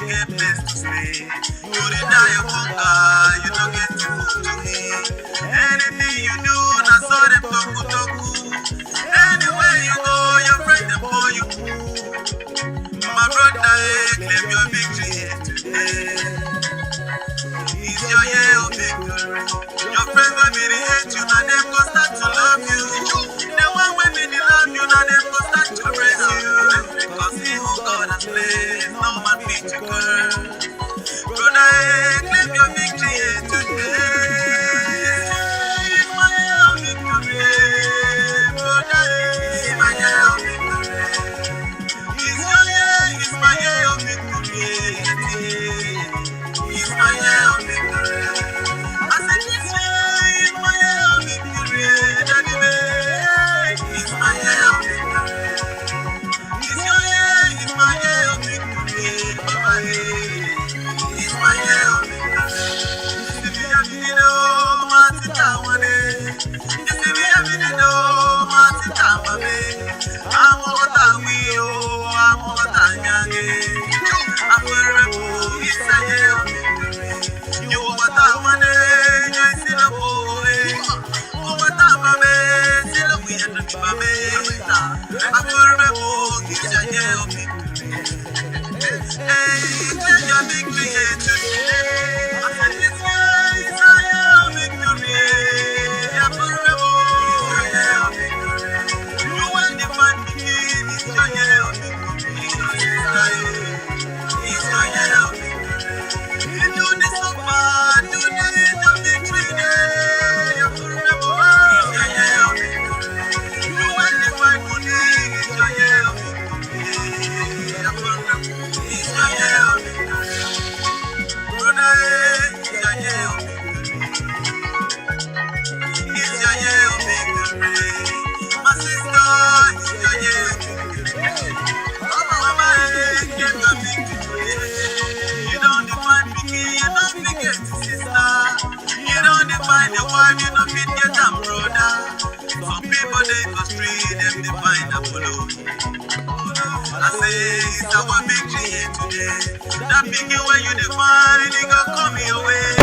get place to stay. You dey die of hunger, you don't get the food to eat. Anything you do, na so dem toku. Anywhere you go, your friend dem call you. My brother, claim your victory here today. It's your year of victory. Your friends will be the hate you, now them go start to love you. The one will be the love you, now them go start to praise you. Because he who God has placed, no man beat you, girl. Brother, claim your victory here today. It's my year of victory. Brother, it's my year of victory. It's your year, it's my year of victory. It's my year of victory. I said this year is my year of victory. Daddy, it's my year of victory. It's your year, it's my year of victory. Baba, it's my year of victory. This is the beginning of my Titawane. This is the beginning of my Titawane. I'm what I will, I'm what I am. I'm forever, it's a year of victory. You what I want, you see the boy. What I want, see the way and the baby. I'm forever, it's a year of victory. Hey, claim your victory today. I said this year is a year of victory. I'm forever, it's a year of victory. You want the fun begin, it's your year of victory. It's your year of victory. You do this so far, you do the victory day. You're forever, it's your year of victory. You want the fun money, it's your year of victory. You're forever, it's your year of victory. Brother, it's your year of victory. It's your year of victory. My sister, it's your year of victory. Mama, get your victory. You don't define me, you don't forget sister. You don't define the wife, you don't forget them brother. Some people they go street, them define Apollo. I say it's our victory here today. That biggie when you define, it go come your way.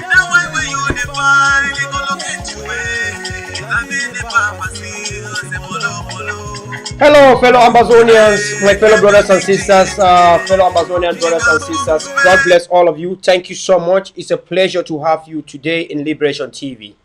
That way when you define, it go locate you way. I mean the papa see, say polo. Hello, fellow Ambazonians, my fellow brothers and sisters, fellow Ambazonian brothers and sisters. God bless all of you. Thank you so much. It's a pleasure to have you today in Liberation TV.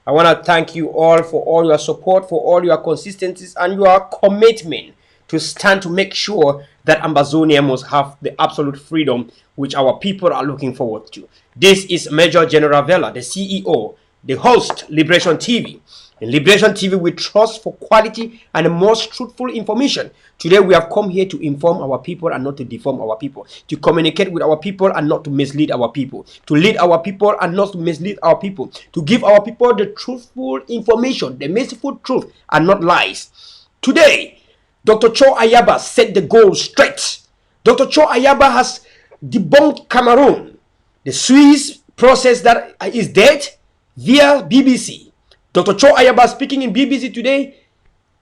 I want to thank you all for all your support, for all your consistencies, and your commitment to stand to make sure that Ambazonia must have the absolute freedom which our people are looking forward to. This is Major General Vela, the CEO, the host, Liberation TV. In Liberation TV, we trust for quality and the most truthful information. Today, we have come here to inform our people and not to deform our people, to communicate with our people and not to mislead our people, to lead our people and not to mislead our people, to give our people the truthful information, the merciful truth and not lies. Today, Dr. Cho Ayaba set the goal straight. Dr. Cho Ayaba has debunked Cameroun, the Switz process that is dead, via BBC. Dr. Cho Ayaba, speaking in BBC today,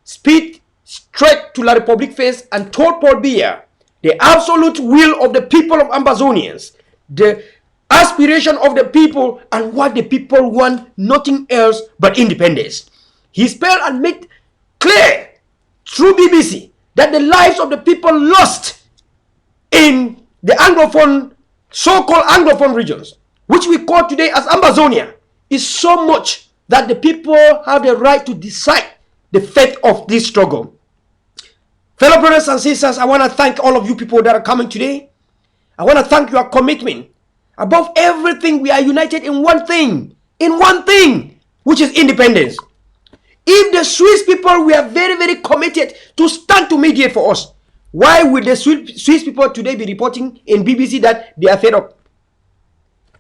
speak straight to La Republique face and told Paul Biya the absolute will of the people of Ambazonians, the aspiration of the people and what the people want, nothing else but independence. He spelled and made clear through BBC that the lives of the people lost in the Anglophone, so-called Anglophone regions, which we call today as Ambazonia, is so much that the people have the right to decide the fate of this struggle. Fellow brothers and sisters, I want to thank all of you people that are coming today. I want to thank your commitment. Above everything, we are united in one thing, which is independence. If the Swiss people were very, very committed to stand to mediate for us, why would the Swiss people today be reporting in BBC that they are fed up?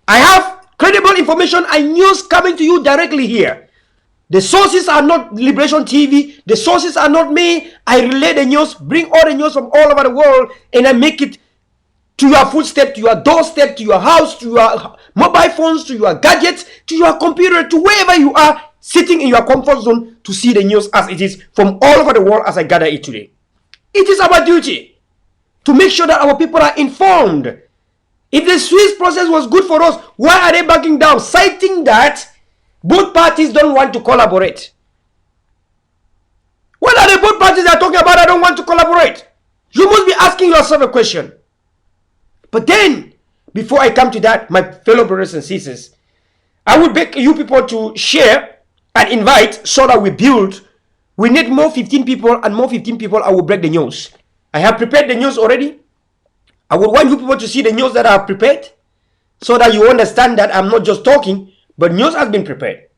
I have credible information and news coming to you directly here. The sources are not Liberation TV. The sources are not me. I relay the news, bring all the news from all over the world, and I make it to your footstep, to your doorstep, to your house, to your mobile phones, to your gadgets, to your computer, to wherever you are, sitting in your comfort zone to see the news as it is from all over the world as I gather it today. It is our duty to make sure that our people are informed If the Swiss process was good for us, why are they backing down, citing that both parties don't want to collaborate? What are the both parties that are talking about? I don't want to collaborate. You must be asking yourself a question. But then, before I come to that, my fellow brothers and sisters, I would beg you people to share and invite so that we build. We need more 15 people, and more 15 people, I will break the news. I have prepared the news already. I would want you people to see the news that I have prepared so that you understand that I'm not just talking, but news has been prepared.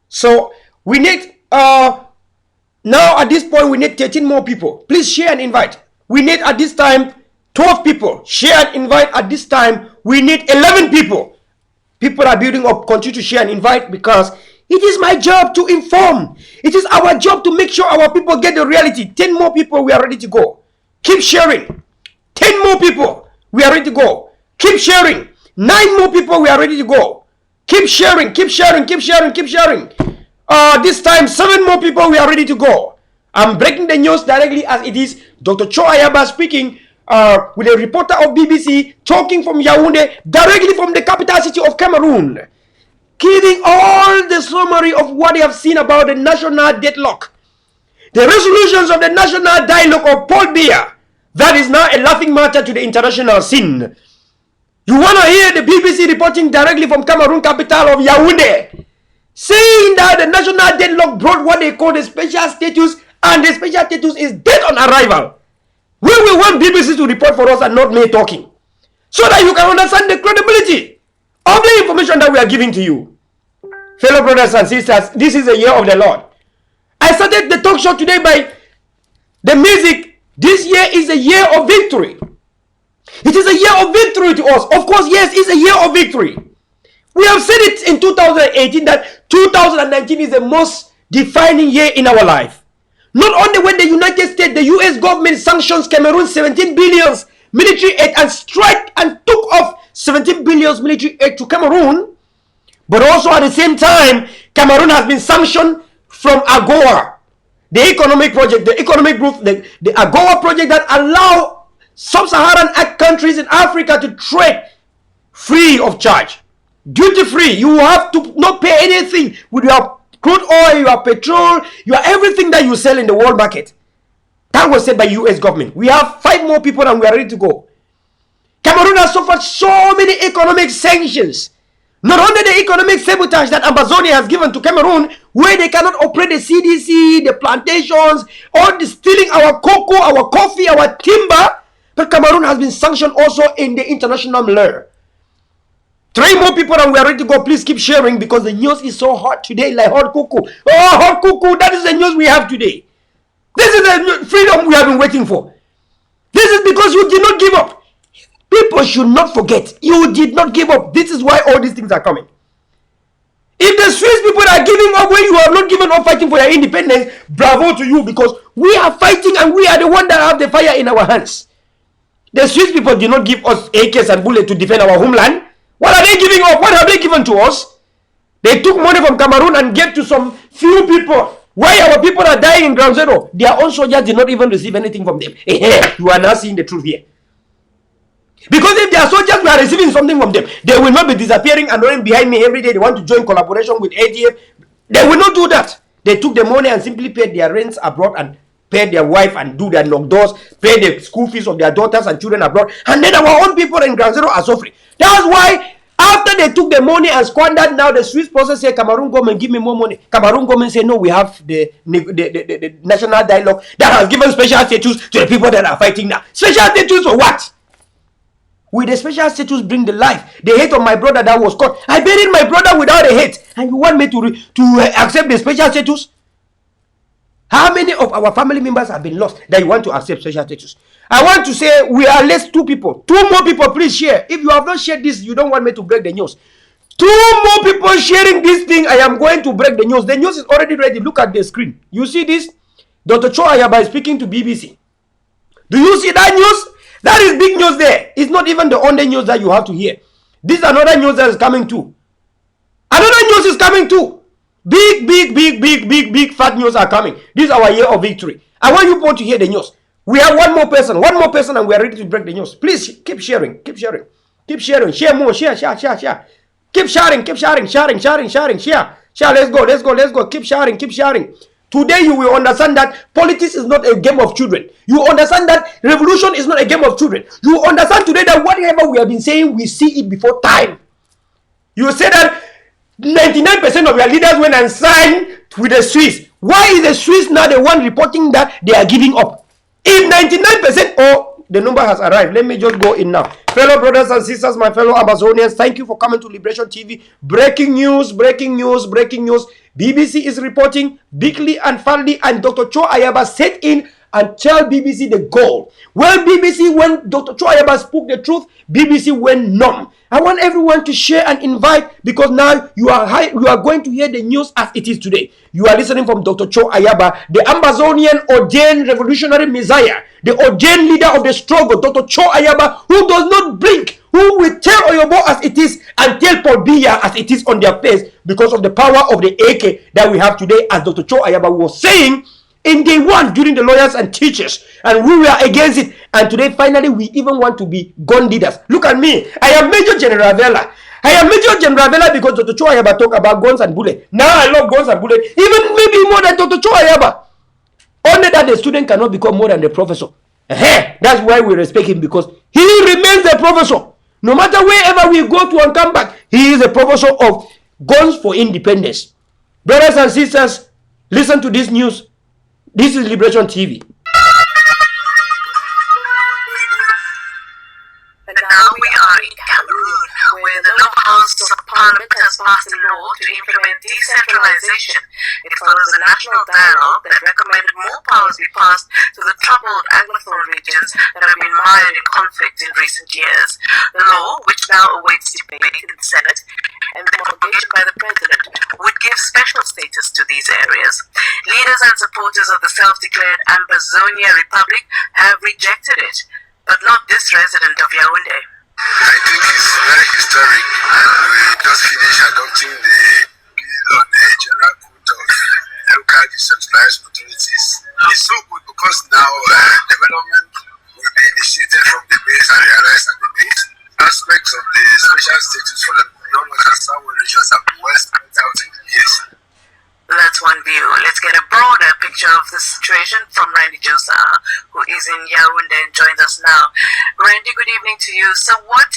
So we need, now at this point, we need 13 more people. Please share and invite. We need at this time 12 people. Share and invite at this time. We need 11 people. People are building up. Continue to share and invite because it is my job to inform. It is our job to make sure our people get the reality. 10 more people, we are ready to go. Keep sharing. 10 more people, we are ready to go. Keep sharing. 9 more people, we are ready to go. Keep sharing, keep sharing, keep sharing, keep sharing. This time, 7 more people, we are ready to go. I'm breaking the news directly as it is. Dr. Cho Ayaba speaking with a reporter of BBC, talking from Yaoundé, directly from the capital city of Cameroon, giving all the summary of what they have seen about the national deadlock, the resolutions of the national dialogue of Paul Biya. That is now a laughing matter to the international scene. You want to hear the BBC reporting directly from Cameroon capital of Yaoundé, saying that the national deadlock brought what they call the special status, and the special status is dead on arrival. We will want BBC to report for us and not me talking, so that you can understand the credibility of the information that we are giving to you. Fellow brothers and sisters, this is a year of the Lord. I started the talk show today by the music. This year is a year of victory. It is a year of victory to us. Of course, yes, it's a year of victory. We have said it in 2018 that 2019 is the most defining year in our life. Not only when the United States, the US government sanctions Cameroon 17 billion military aid and strike and took off 17 billion military aid to Cameroon, but also at the same time, Cameroon has been sanctioned from AGOA, the economic project, the economic group, the AGOA project that allow sub-Saharan countries in Africa to trade free of charge, duty free. You have to not pay anything with your crude oil, your petrol, your everything that you sell in the world market. That was said by US government. We have 5 more people and we are ready to go. Cameroon has suffered so many economic sanctions. Not only the economic sabotage that Ambazonia has given to Cameroon, where they cannot operate the CDC, the plantations, or the stealing our cocoa, our coffee, our timber, but Cameroon has been sanctioned also in the international law. 3 more people and we are ready to go. Please keep sharing because the news is so hot today, like hot cocoa. Oh, hot cocoa, that is the news we have today. This is the freedom we have been waiting for. This is because you did not give up. People should not forget, you did not give up. This is why all these things are coming. If the Swiss people are giving up when you have not given up fighting for your independence, bravo to you, because we are fighting and we are the one that have the fire in our hands. The Swiss people did not give us AKs and bullets to defend our homeland. What are they giving up? What have they given to us? They took money from Cameroon and gave to some few people. Why our people are dying in ground zero? Their own soldiers did not even receive anything from them. You are now seeing the truth here. Because if their soldiers were receiving something from them, they will not be disappearing and running behind me every day. They want to join collaboration with ADF. They will not do that. They took the money and simply paid their rents abroad and paid their wife and do their knock doors, pay the school fees of their daughters and children abroad. And then our own people in Ground Zero are suffering. That's why after they took the money and squandered, now the Swiss process say, Cameroon government, give me more money. Cameroon government say, no, we have the national dialogue that has given special status to the people that are fighting now. Special status for what? Will the special status bring the life, the hate of my brother that was caught? I buried my brother without a hate, and you want me to accept the special status? How many of our family members have been lost that you want to accept special status? I want to say we are less 2 people. 2 more people, please share. If you have not shared this, you don't want me to break the news. 2 more people sharing this thing. I am going to break the news. The news is already ready. Look at the screen. You see this? Dr. Cho Ayaba is speaking to BBC. Do you see that news? That is big news there. It's not even the only news that you have to hear. This is another news that is coming too. Another news is coming too. Big fat news are coming. This is our year of victory. I want you both to hear the news. We have one more person, and we are ready to break the news. Please keep sharing. Keep sharing. Keep sharing. Share more. Share. Keep sharing. Share. Let's go. Keep sharing. Today you will understand that politics is not a game of children. You understand that revolution is not a game of children. You understand today that whatever we have been saying, we see it before time. You say that 99% of your leaders went and signed with the Swiss. Why is the Swiss now the one reporting that they are giving up? If 99%, the number has arrived. Let me just go in now. Fellow brothers and sisters, my fellow Ambazonians, thank you for coming to Liberation TV. Breaking news. BBC is reporting Bickley and Farley and Dr. Cho Ayaba set in and tell BBC the goal. Well, BBC, when Dr. Cho Ayaba spoke the truth, BBC went numb. I want everyone to share and invite, because now you are going to hear the news as it is today. You are listening from Dr. Cho Ayaba, the Ambazonian ordained revolutionary messiah, the ordained leader of the struggle, Dr. Cho Ayaba, who does not blink, who will tell Oyobo as it is and tell Paul Biya as it is on their face, because of the power of the AK that we have today, as Dr. Cho Ayaba was saying in day one during the lawyers and teachers, and we were against it. And today, finally, we even want to be gun leaders. Look at me. I am Major General Vela. Because Dr. Cho Ayaba talk about guns and bullets. Now I love guns and bullets, even maybe more than Dr. Cho Ayaba. Only that the student cannot become more than the professor. That's why we respect him, because he remains a professor. No matter wherever we go to and come back, he is a professor of guns for independence. Brothers and sisters, listen to this news. This is Liberation TV. And now we are in Cameroon, where the lower house of Parliament has passed a law to implement decentralization. It follows a national dialogue that recommended more powers be passed to the troubled Anglophone regions that have been mired in conflict in recent years. The law, which now awaits debate in the Senate and promulgation by the President, would give special status to these areas. Leaders and supporters of the self-declared Ambazonia Republic have rejected it, but not this resident of Yaoundé. I think it's very historic. We just finished adopting the bill on the general code of local decentralized authorities. It's so good because now development will be initiated from the base and realized at the base. Aspects of the special status for the North and South regions have been well spread out in the years. That's one view. Let's get a broader picture of the situation from Randy Josa, who is in Yaoundé and joins us now. Randy, good evening to you. So what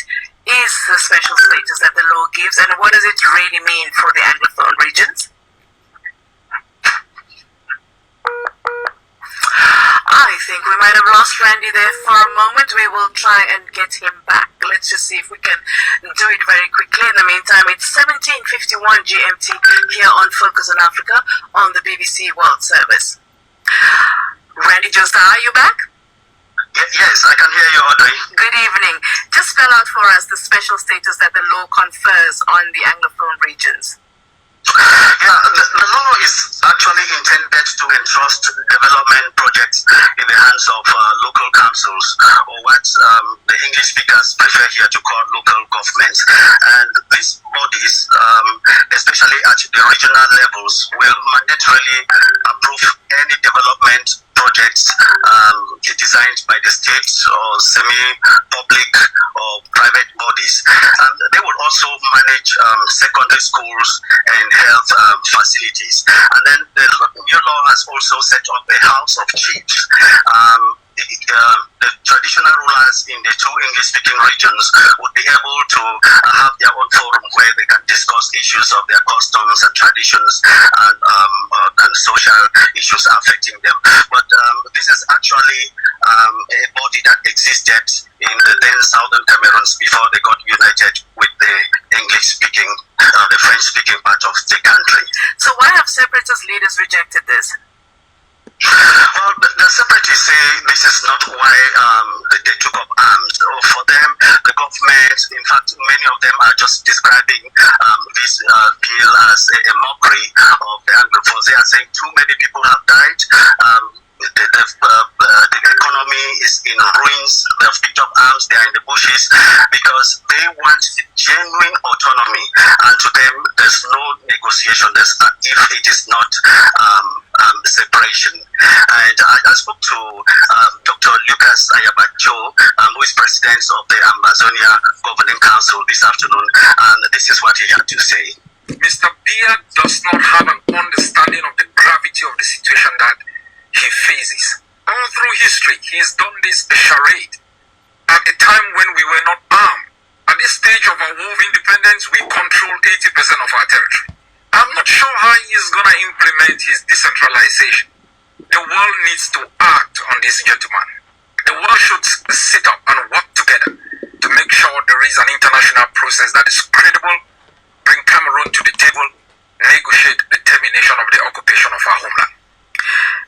is the special status that the law gives, and what does it really mean for the Anglophone regions? I think we might have lost Randy there for a moment. We will try and get him back. Let's just see if we can do it very quickly. In the meantime, it's 17:51 GMT here on Focus on Africa on the BBC World Service. Randy Josta, are you back? Yes, I can hear you, Audrey. Good evening. Just spell out for us the special status that the law confers on the Anglophone regions. Yeah, the law is actually intended to entrust development projects in the hands of local councils, or what the English speakers prefer here to call local governments. And these bodies, especially at the regional levels, will mandatorily approve any development projects designed by the states or semi-public or private bodies. They will also manage secondary schools and health facilities. And then the new law has also set up a House of Chiefs. The traditional rulers in the two English-speaking regions would be able to have their own forum where they can discuss issues of their customs and traditions and social issues affecting them. But this is actually a body that existed in the then southern Cameroons before they got united with the English-speaking, the French-speaking part of the country. So why have separatist leaders rejected this? Well, the separatists say this is not why they took up arms. For them, the government, in fact, many of them are just describing this bill as a mockery of the Anglophones. They are saying too many people have died. The economy is in ruins. They have picked up arms. They are in the bushes because they want genuine autonomy. And to them, there's no negotiation. If it is not separation. And I spoke to Dr. Lucas Ayaba, who is president of the Ambazonia Governing Council this afternoon, and this is what he had to say. Mr. Biya does not have an understanding of the gravity of the situation that he faces. All through history, he has done this charade. At a time when we were not armed, at this stage of our war of independence, we control 80% of our territory. I'm not sure how he is going to implement his decentralization. The world needs to act on this, gentleman. The world should sit up and work together to make sure there is an international process that is credible, bring Cameroon to the table, negotiate the termination of the occupation of our homeland.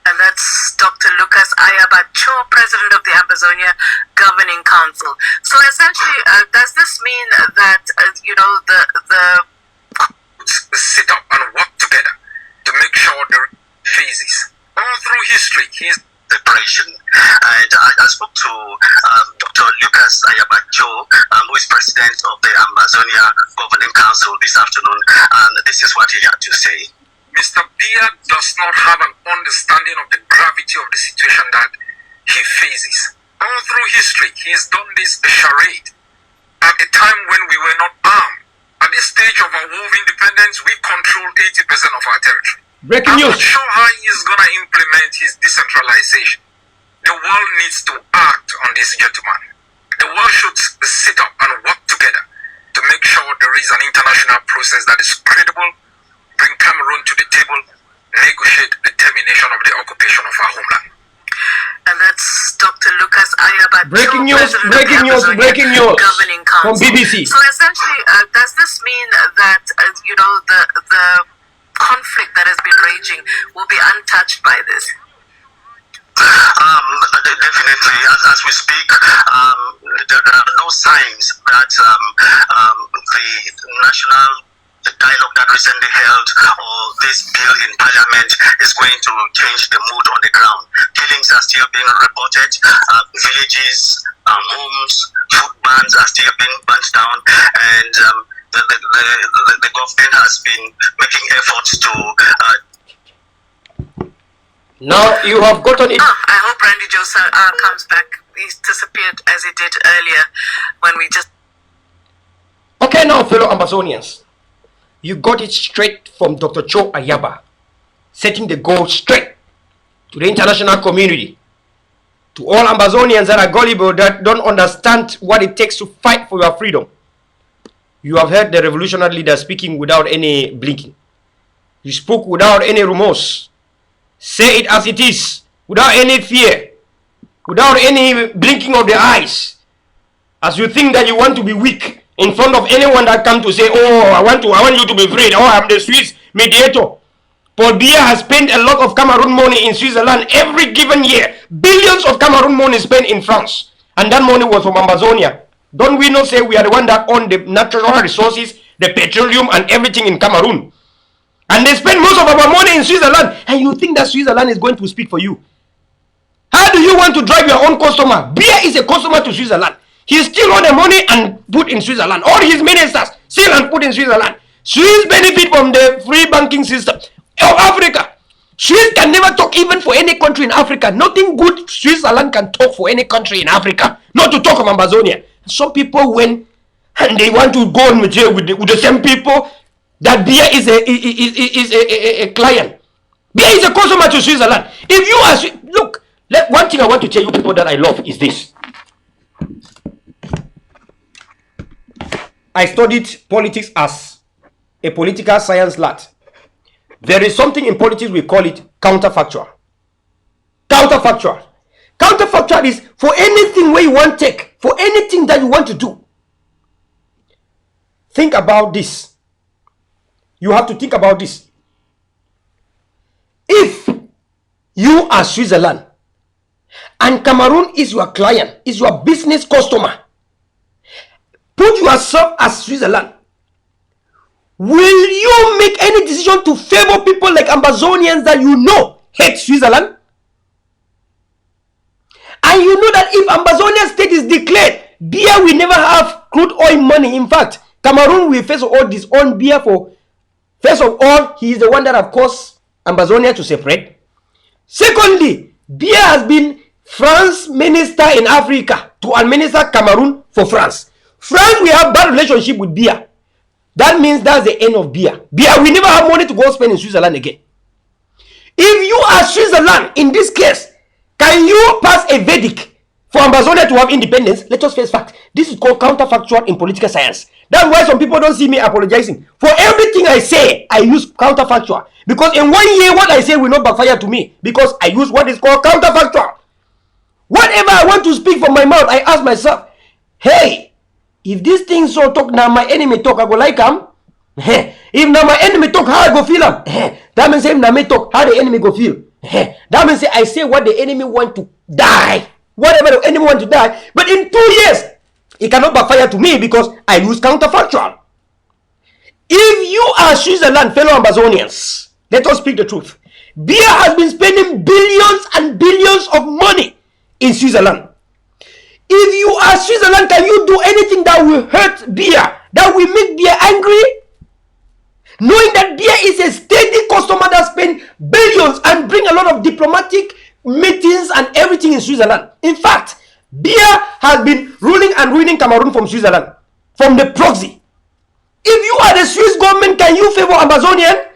And that's Dr. Lucas Ayaba, president of the Ambazonia Governing Council. So essentially, does this mean that, the sit up and work together to make sure there are phases. All through history, he's separation. And I spoke to Dr. Lucas Ayaba, who is president of the Ambazonia Governing Council this afternoon, and this is what he had to say. Mr. Biya does not have an understanding of the gravity of the situation that he faces. All through history, he has done this charade. At a time when we were not armed, at this stage of our war of independence, we control 80% of our territory. Breaking I'm news. not sure how he is going to implement his decentralization. The world needs to act on this, gentleman. The world should sit up and work together to make sure there is an international process that is credible, bring Cameroon to the table, negotiate the termination of the occupation of our homeland. And that's Dr. Lucas Ayaba, Breaking news, president of breaking the news, Ambazonia breaking news Governing from Council. BBC. So essentially, does this mean that the conflict that has been raging will be untouched by this? Definitely, as we speak, there are no signs that the dialogue that recently held or this bill in parliament is going to change the mood on the ground. Killings are still being reported, villages, homes, food banks are still being burnt down, and the government has been making efforts to Now you have gotten it. I hope Randy Joseph comes back. He's disappeared as he did earlier when we just... Okay, now fellow Ambazonians, you got it straight from Dr. Cho Ayaba, setting the goal straight to the international community, to all Ambazonians that are gullible, that don't understand what it takes to fight for your freedom. You have heard the revolutionary leader speaking without any blinking. He spoke without any remorse. Say it as it is, without any fear, without any blinking of the eyes. As you think that you want to be weak in front of anyone that come to say, oh, I want you to be free. Oh, I'm the Swiss mediator. Paul Biya has spent a lot of Cameroon money in Switzerland every given year. Billions of Cameroon money spent in France. And that money was from Ambazonia. Don't we not say we are the one that own the natural resources, the petroleum and everything in Cameroon? And they spend most of our money in Switzerland. And you think that Switzerland is going to speak for you? How do you want to drive your own customer? Biya is a customer to Switzerland. He still own the money and put in Switzerland. All his ministers still and put in Switzerland. Swiss benefit from the free banking system of Africa. Swiss can never talk even for any country in Africa. Nothing good Switzerland can talk for any country in Africa. Not to talk of Ambazonia. Some people when and they want to go on with the same people that Biya is a client. Biya is a customer to Switzerland. If you are look, one thing I want to tell you people that I love is this. I studied politics as a political science lad. There is something in politics we call it counterfactual. Counterfactual. Counterfactual is for anything where you want to take, for anything that you want to do. Think about this. You have to think about this. If you are Switzerland and Cameroon is your client, is your business customer, put yourself as Switzerland. Will you make any decision to favor people like Ambazonians that you know hate Switzerland? And you know that if Ambazonia state is declared, Biya will never have crude oil money. In fact, Cameroon will first of all disown Biya for, first of all, he is the one that have caused Ambazonia to separate. Secondly, Biya has been France minister in Africa to administer Cameroon for France. France, we have bad relationship with Biya. That means that's the end of Biya. Biya, we never have money to go spend in Switzerland again. If you are Switzerland, in this case, can you pass a verdict for Ambazonia to have independence? Let us face fact. This is called counterfactual in political science. That's why some people don't see me apologizing. For everything I say, I use counterfactual. Because in 1 year, what I say will not backfire to me. Because I use what is called counterfactual. Whatever I want to speak from my mouth, I ask myself, hey, if this thing so talk now my enemy talk, I go like him. If now my enemy talk, how I go feel him? That means if now me talk, how the enemy go feel? That means I say what the enemy want to die. Whatever the enemy want to die. But in 2 years, it cannot backfire to me because I use counterfactual. If you are Switzerland, fellow Ambazonians, let us speak the truth. Biya has been spending billions and billions of money in Switzerland. If you are Switzerland, can you do anything that will hurt Biya, that will make Biya angry? Knowing that Biya is a steady customer that spends billions and bring a lot of diplomatic meetings and everything in Switzerland. In fact, Biya has been ruling and ruining Cameroon from Switzerland, from the proxy. If you are the Swiss government, can you favor Ambazonian?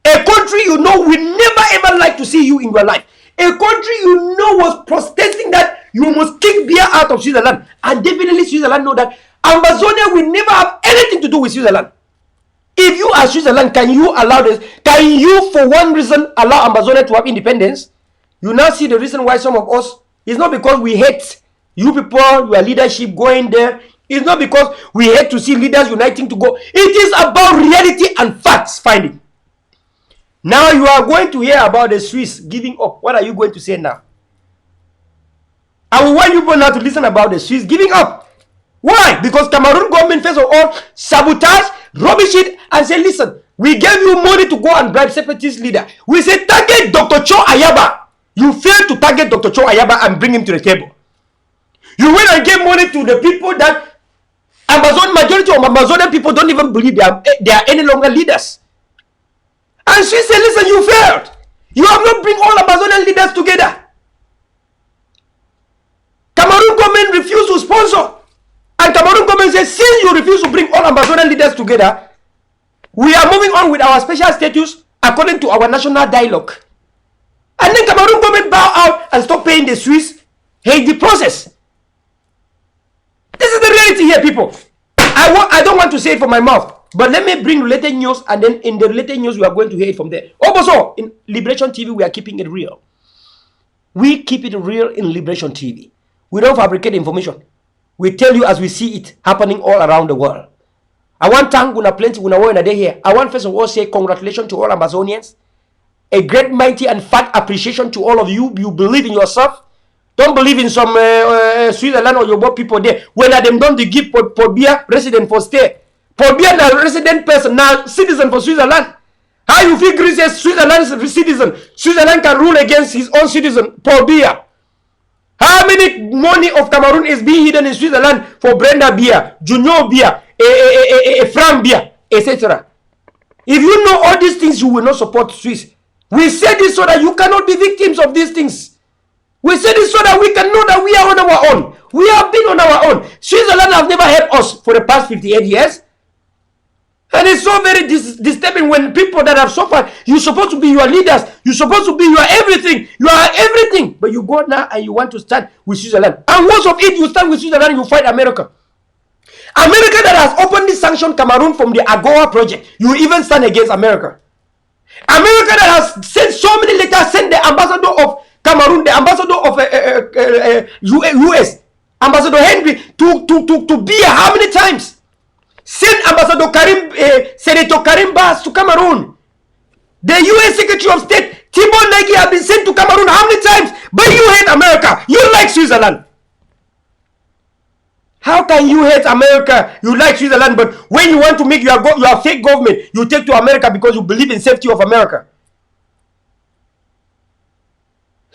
A country you know will never ever like to see you in your life. A country you know was protesting that you must kick Biya out of Switzerland. And definitely Switzerland know that Ambazonia will never have anything to do with Switzerland. If you are Switzerland, can you allow this? Can you, for one reason, allow Ambazonia to have independence? You now see the reason why some of us, it's not because we hate you people, your leadership going there. It's not because we hate to see leaders uniting to go. It is about reality and facts finding. Now you are going to hear about the Swiss giving up. What are you going to say now? I will want you people now to listen about the Swiss giving up. Why? Because Cameroon government first of all sabotage, rubbish it, and say, listen, we gave you money to go and bribe separatist leader. We say target Dr. Cho Ayaba. You failed to target Dr. Cho Ayaba and bring him to the table. You went and gave money to the people that majority of Amazonian people don't even believe they are any longer leaders. And she said, listen, you failed. You have not bring all Amazonian leaders together. Cameroon government refused to sponsor. And Cameroon government says, since you refuse to bring all Amazonian leaders together, we are moving on with our special status according to our national dialogue. And then Cameroon government bow out and stop paying the Swiss. Hate the process. This is the reality here, people. I don't want to say it from my mouth, but let me bring related news, and then in the related news, we are going to hear it from there. Also, in Liberation TV, we are keeping it real. We keep it real in Liberation TV. We don't fabricate information. We tell you as we see it happening all around the world. I want to thank you plenty when day here. I want first of all say congratulations to all Ambazonians. A great, mighty, and fat appreciation to all of you. You believe in yourself. Don't believe in some Switzerland or Yoruba people there. When are them done to give for Biya resident for stay? For Biya now resident person, now citizen for Switzerland. How you feel Greece as Switzerland's citizen? Switzerland can rule against his own citizen, for Biya. How many money of Cameroon is being hidden in Switzerland for Brenda Biya, Junior Biya, Frank Biya, etc.? If you know all these things, you will not support Swiss. We say this so that you cannot be victims of these things. We say this so that we can know that we are on our own. We have been on our own. Switzerland has never helped us for the past 58 years. And it's so very disturbing when people that have suffered, you're supposed to be your leaders. You're supposed to be your everything. You are everything. But you go now and you want to stand with Switzerland. And most of it, you stand with Switzerland and you fight America. America that has openly sanctioned Cameroon from the AGOA project, you even stand against America. America that has sent so many letters, sent the ambassador of Cameroon, the ambassador of US, Ambassador Henry, to Biya how many times? Sent Ambassador Senator Karim Bass to Cameroon. The US Secretary of State, Tibor Nagy, have been sent to Cameroon how many times? But you hate America. You like Switzerland. How can you hate America? You like Switzerland, but when you want to make your fake government, you take to America because you believe in safety of America.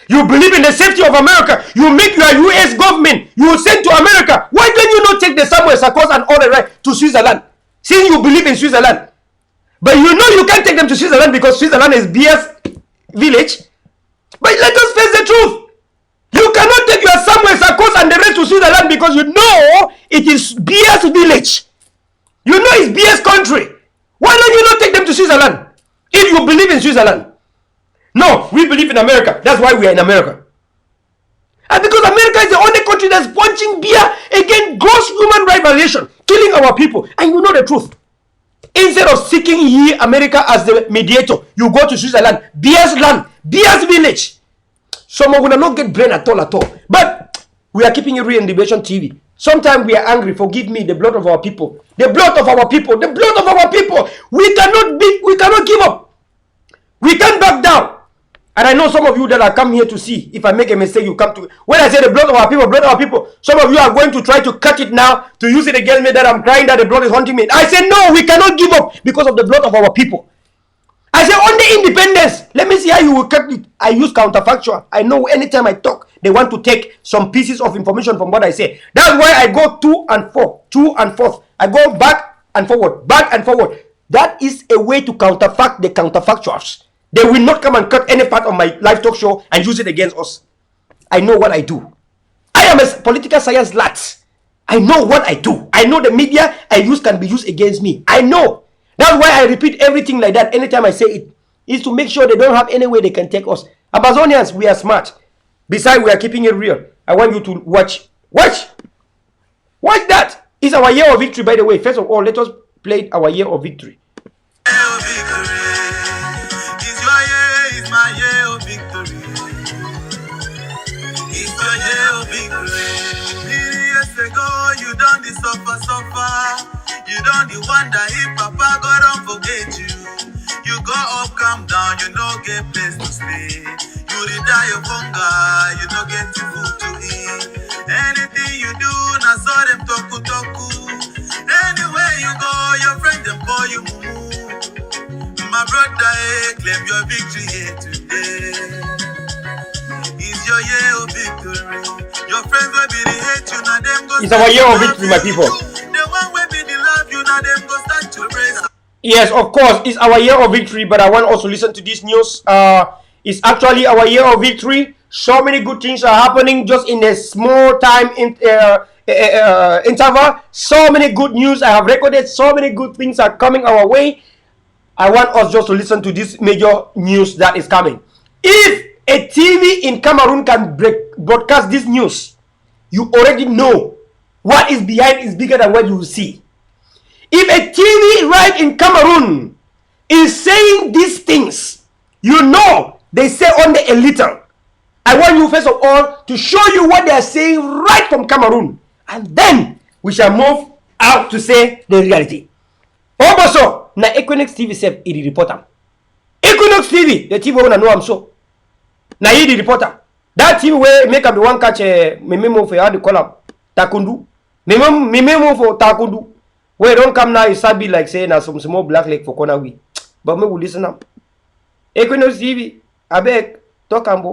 You believe in the safety of America. You make your US government. You send to America. Why don't you not take the Samuel Sarkozy and all the right to Switzerland? Since you believe in Switzerland. But you know you can't take them to Switzerland because Switzerland is Biya's village. But let us face the truth. You cannot take your Samuel Sarkos and the rest to Switzerland because you know it is Biya's village. You know it's Biya's country. Why don't you not take them to Switzerland? If you believe in Switzerland. No, we believe in America. That's why we are in America. And because America is the only country that's punching Biya against gross human rights violation, killing our people. And you know the truth. Instead of seeking ye America as the mediator, you go to Switzerland, Biya's land, Biya's village. Some will not get brain at all. But we are keeping it real in Liberation TV. Sometimes we are angry. Forgive me, the blood of our people. The blood of our people. The blood of our people. We cannot give up. We can't back down. And I know some of you that are come here to see. If I make a mistake, you come to. When I say the blood of our people, some of you are going to try to cut it now to use it against me that I'm crying that the blood is haunting me. I say no, we cannot give up because of the blood of our people. I say on the independence. Let me see how you will cut it. I use counterfactual. I know anytime I talk, they want to take some pieces of information from what I say. That's why I go to and forth. I go back and forward. That is a way to counterfact the counterfactuals. They will not come and cut any part of my live talk show and use it against us. I know what I do. I am a political science lad. I know what I do. I know the media I use can be used against me. I know. That's why I repeat everything like that anytime I say it. Is to make sure they don't have any way they can take us. Ambazonians, we are smart. Besides, we are keeping it real. I want you to watch. Watch that. It's our year of victory, by the way. First of all, let us play our year of victory. My year of victory. It's your year of victory. 3 years ago, you done the suffer. You done the wonder if Papa God don't forget you. You go up, calm down, you no get place to stay. You will die of hunger, you no get food to eat. Anything you do, na so them toku. Anywhere you go, your friend them call you mumu. My brother, claim your victory here today. It's your year of victory. Your friends will be the hate you, now them go. It's our year of victory, my people. The one will be the love you, now them go start to raise. Yes, of course, it's our year of victory, but I want also listen to this news. It's actually our year of victory. So many good things are happening just in a small time interval. So many good news I have recorded. So many good things are coming our way. I want us just to listen to this major news that is coming. If a TV in Cameroon can broadcast this news, you already know what is behind is bigger than what you will see. If a TV right in Cameroon is saying these things, you know they say only a little. I want you first of all to show you what they are saying right from Cameroon. And then we shall move out to say the reality. Also, na Equinox TV said it reporter. Equinox TV, the TV when I know I'm so. Na he the reporter. That TV where make up the one catch me memo for how to call up Takundu. Me memo for Takundu. Where don't come now, you start be like saying na some small black leg for corner we. But me will listen up. Equinox TV, I beg, talk ambo.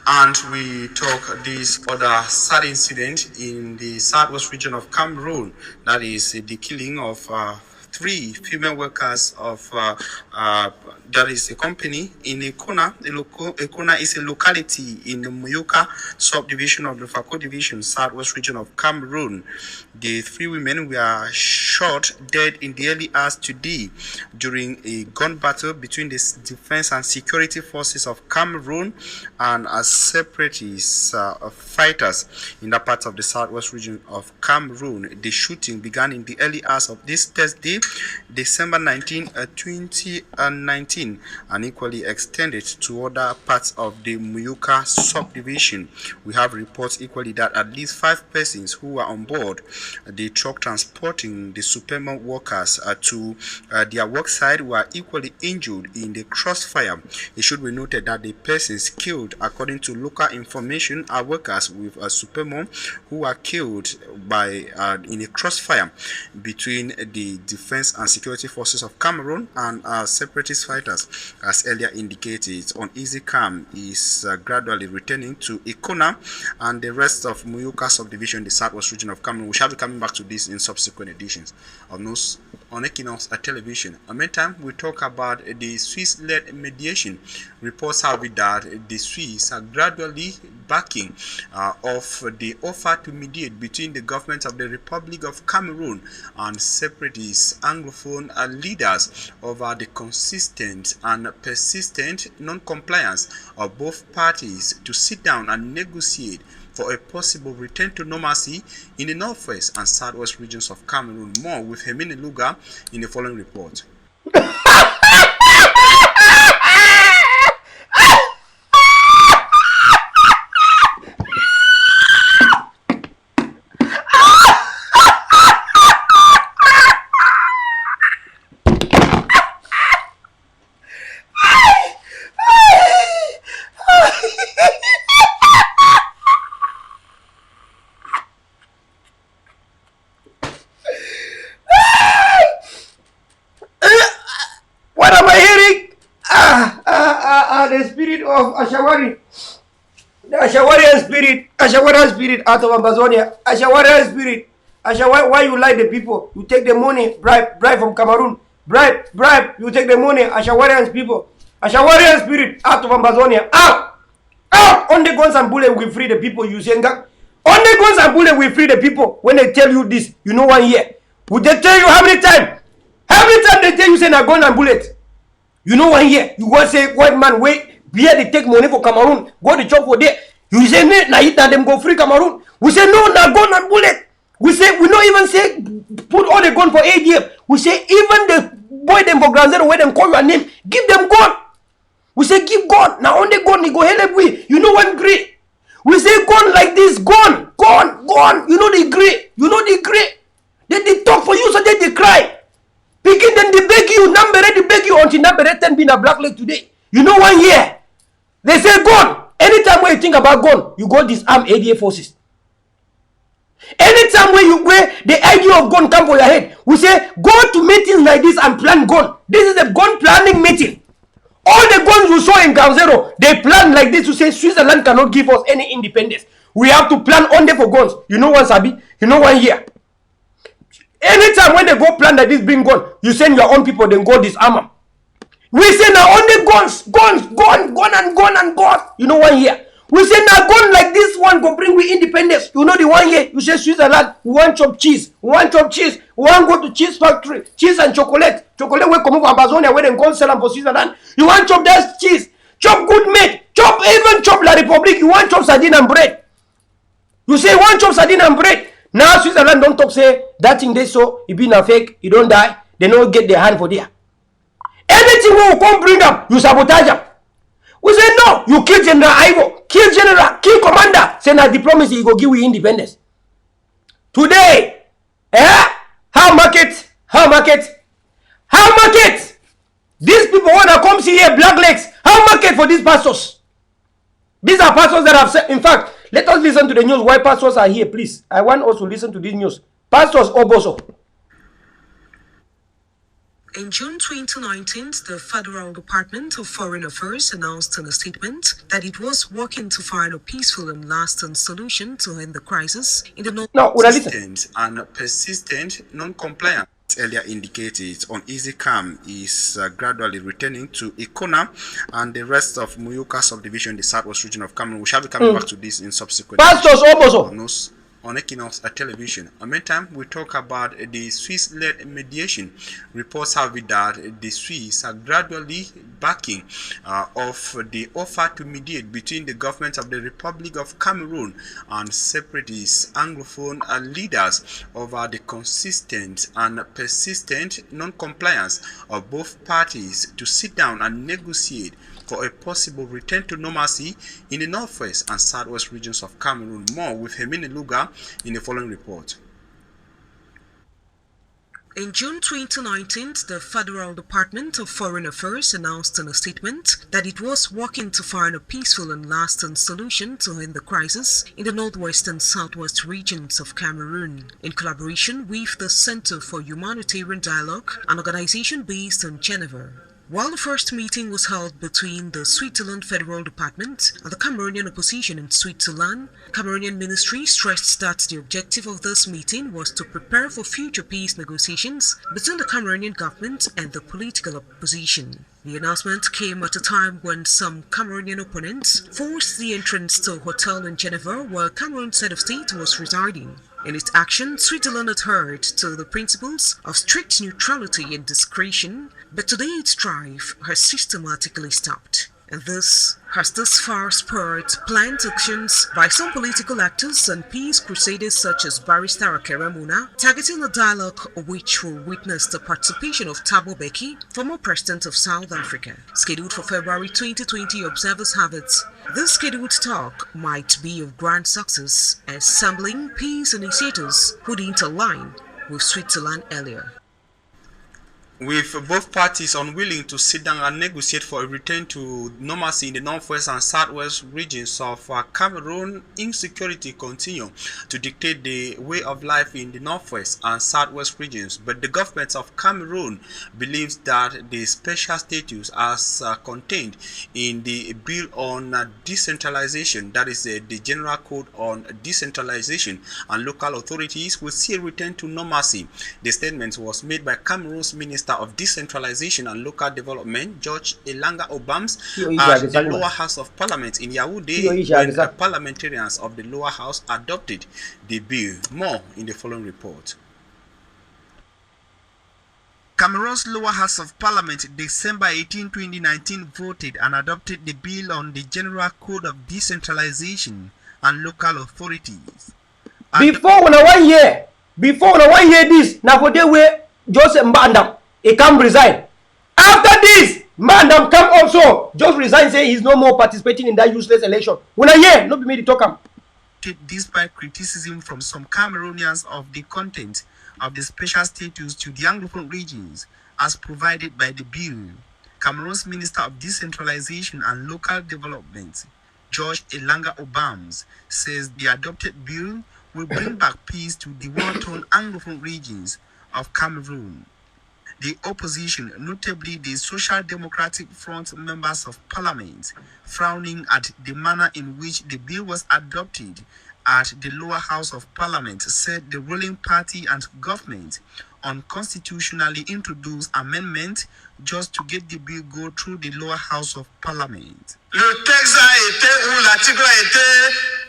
And we talk this other sad incident in the southwest region of Cameroon. That is the killing of 3 female workers of that is a company in Ekona. Ekona is a locality in the Muyuka subdivision of the Fako division, southwest region of Cameroon. The 3 women were shot dead in the early hours today during a gun battle between the defense and security forces of Cameroon and separatist fighters in that part of the southwest region of Cameroon. The shooting began in the early hours of this Thursday, December 19, 2019, and equally extended to other parts of the Muyuka subdivision. We have reports equally that at least 5 persons who were on board the truck transporting the Superman workers to their work site were equally injured in the crossfire. It should be noted that the persons killed, according to local information, are workers with Superman who were killed by in a crossfire between the defense and security forces of Cameroon and separatist fighters. As earlier indicated, uneasy calm is gradually returning to Ikona and the rest of Muyuka subdivision, the southwest region of Cameroon. We shall be coming back to this in subsequent editions of news on Equinox television. In the meantime, we talk about the Swiss-led mediation. Reports have it that the Swiss are gradually backing of the offer to mediate between the government of the Republic of Cameroon and separatist Anglophone leaders over the consistent and persistent non-compliance of both parties to sit down and negotiate for a possible return to normalcy in the northwest and southwest regions of Cameroon. More with Hemini Luga in the following report. What am I hearing? The spirit of Ashawari. The Ashawarian spirit out of Ambazonia. Ashawarian spirit. Why you lie the people? You take the money, bribe from Cameroon. Bribe, you take the money. Ashawarian people. Ashawarian spirit out of Ambazonia. Out! On the guns and bullets we free the people, you saying that? On the guns and bullets we free the people. When they tell you this, you know 1 year. Would they tell you how many times? Every time they tell you say na gun and bullet, you know 1 year. You go say white man wait, Biya they take money for Cameroon, go to chop for there. You say na hit na them go free Cameroon. We say no, na gun and bullet. We say we not even say put all the gun for ADF. We say even the boy them for Grand Zero where them call your name, give them gun. We say give gun. Now on the gun he go help we. You know one grade. We say gun like this, gun. You know the grade. Then they talk for you so then they cry. Picking them they beg you, number they beg you until number 10 be in a black lake today. You know 1 year. They say gun. Anytime when you think about gun, you go disarm ADA forces. Anytime where the idea of gun come for your head, we say go to meetings like this and plan gun. This is a gun planning meeting. All the guns you saw in Ground Zero, they plan like this to say Switzerland cannot give us any independence. We have to plan only for guns. You know one Sabi? You know 1 year. Anytime when they go plan like this, bring gun, you send your own people, then go disarm them. We say now only guns. You know 1 year. We say now gun like this one go bring we independence. You know the 1 year. You say Switzerland, we want chop cheese. We want go to cheese factory. Cheese and chocolate. Chocolate will come over Ambazonia where they go sell them for Switzerland. You want chop that cheese. Chop good meat. Even chop La Republic. You want chop sardine and bread. You say one chop sardine and bread. Now Switzerland don't talk say that thing they saw, it be a fake, it don't die, they don't get their hand for there. Anything we will come bring up, you sabotage them. We say no, you kill General Ivo, kill General, kill Commander, say now diplomacy, you go give you independence. Today, how market? These people wanna come see here, black legs, how market for these pastors? These are pastors that have said, in fact, let us listen to the news. Why pastors are here, please? I want us to listen to this news. Pastors Oboso. In June 2019, the Federal Department of Foreign Affairs announced in a statement that it was working to find a peaceful and lasting solution to end the crisis in the north. No, persistent and persistent non-compliance. Earlier indicated, uneasy calm is gradually returning to Ikona and the rest of Muyuka subdivision, the southwest region of Cameroon. We shall be coming back to this in subsequent Pastors Oboso. On Equinox television. In the meantime, we talk about the Swiss-led mediation. Reports have it that the Swiss are gradually backing of the offer to mediate between the government of the Republic of Cameroon and separatist Anglophone leaders over the consistent and persistent non-compliance of both parties to sit down and negotiate for a possible return to normalcy in the northwest and southwest regions of Cameroon. More with Hemini Luga in the following report. In June 2019, the Federal Department of Foreign Affairs announced in a statement that it was working to find a peaceful and lasting solution to end the crisis in the northwest and southwest regions of Cameroon, in collaboration with the Center for Humanitarian Dialogue, an organization based in Geneva. While the first meeting was held between the Switzerland Federal Department and the Cameroonian opposition in Switzerland, Cameroonian ministry stressed that the objective of this meeting was to prepare for future peace negotiations between the Cameroonian government and the political opposition. The announcement came at a time when some Cameroonian opponents forced the entrance to a hotel in Geneva where Cameroon's head of state was residing. In its action, Switzerland adhered to the principles of strict neutrality and discretion, but today its strife has systematically stopped. And this has thus far spurred planned actions by some political actors and peace crusaders such as Barrister Ayaba, targeting a dialogue which will witness the participation of Thabo Mbeki, former president of South Africa. Scheduled for February 2020, observers have it. This scheduled talk might be of grand success, assembling peace initiators who didn't align with Switzerland earlier. With both parties unwilling to sit down and negotiate for a return to normalcy in the northwest and southwest regions of Cameroon, insecurity continues to dictate the way of life in the northwest and southwest regions. But the government of Cameroon believes that the special status as contained in the Bill on Decentralization, that is the General Code on Decentralization and Local Authorities, will see a return to normalcy. The statement was made by Cameroon's Minister of Decentralization and Local Development, George Elanga Obams, at the lower house of parliament in Yaoundé when the parliamentarians of the lower house adopted the bill. More in the following report. Cameroon's lower house of parliament, December 18, 2019, voted and adopted the bill on the General Code of Decentralization and Local Authorities. Before when I 1 year, this, now for the way Joseph Mbandam, he come resign. After this, Mbandam come also, just resign, say he's no more participating in that useless election. When I hear, not be me to talk him. Despite criticism from some Cameroonians of the content of the special status to the Anglophone regions as provided by the bill, Cameroon's Minister of Decentralization and Local Development, George Elanga Obams, says the adopted bill will bring back peace to the war-torn Anglophone regions of Cameroon. The opposition, notably the Social Democratic Front members of parliament, frowning at the manner in which the bill was adopted at the lower house of parliament, said the ruling party and government unconstitutionally introduced amendments just to get the bill go through the lower house of parliament. Le texte a été, ou l'article a été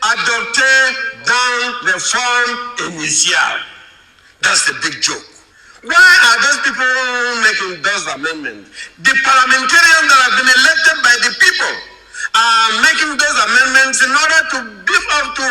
adopté dans les formes initiales. That's the big joke. Why are those people making those amendments? The parliamentarians that have been elected by the people are making those amendments in order to beef up to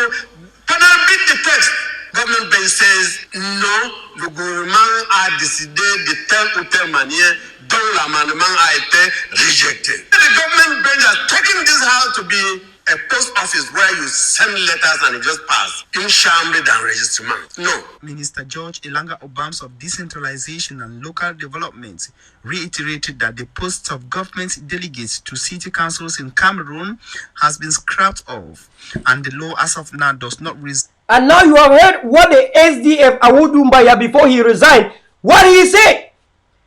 beat the text. Government bench says non, le gouvernement a décidé de telle ou telle manière dont l'amendement a été rejecté. The government bench has taken this house to be a post office where you send letters and it just pass. Une chambre d'enregistrement. No. Minister George Elanga Obams of Decentralization and Local Development reiterated that the posts of government delegates to city councils in Cameroon has been scrapped off, and the law as of now does not resist. And now you have heard what the SDF Awudu Mbaya, before he resigned, what he said.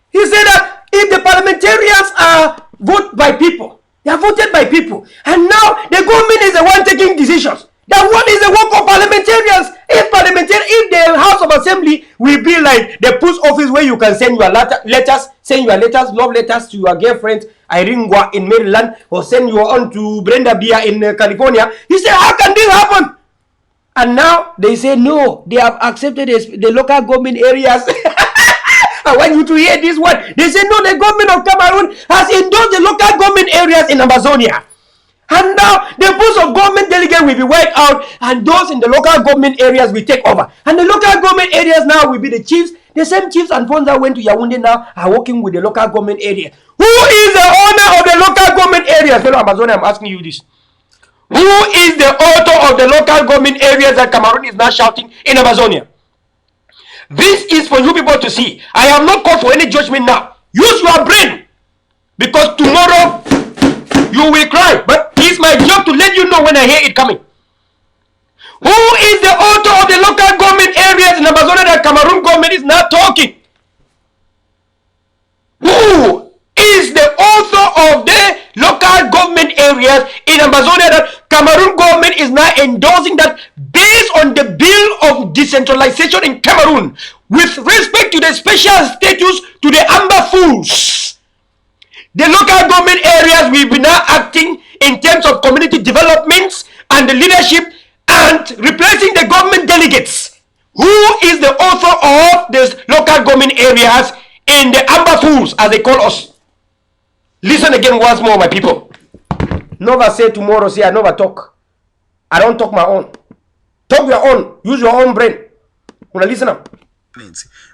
He said that if the parliamentarians are voted by people, they are voted by people, and now the government is the one taking decisions. Then what is the work of parliamentarians? If the House of Assembly will be like the post office where you can send your letters, love letters to your girlfriend Irene in Maryland, or send your own to Brenda Biya in California. He said, how can this happen? And now they say no, they have accepted the local government areas. I want you to hear this one. They say no, the government of Cameroon has endorsed the local government areas in Ambazonia. And now the post of government delegate will be wiped out, and those in the local government areas will take over. And the local government areas now will be the chiefs. The same chiefs and funds that went to Yaoundé now are working with the local government area. Who is the owner of the local government areas? Fellow Ambazonia, I'm asking you this. Who is the author of the local government areas that Cameroon is now shouting in Ambazonia? This is for you people to see. I have not called for any judgment now. Use your brain, because tomorrow you will cry. But it's my job to let you know when I hear it coming. Who is the author of the local government areas in Ambazonia that Cameroon government is now talking? Who is the government areas in Ambazonia that Cameroon government is now endorsing that based on the bill of decentralization in Cameroon with respect to the special status to the Amber Fools. The local government areas will be now acting in terms of community developments and the leadership and replacing the government delegates. Who is the author of these local government areas in the Amber Fools, as they call us? Listen again once more, my people. Never say tomorrow, say I never talk. I don't talk my own. Talk your own. Use your own brain. Wanna listen up?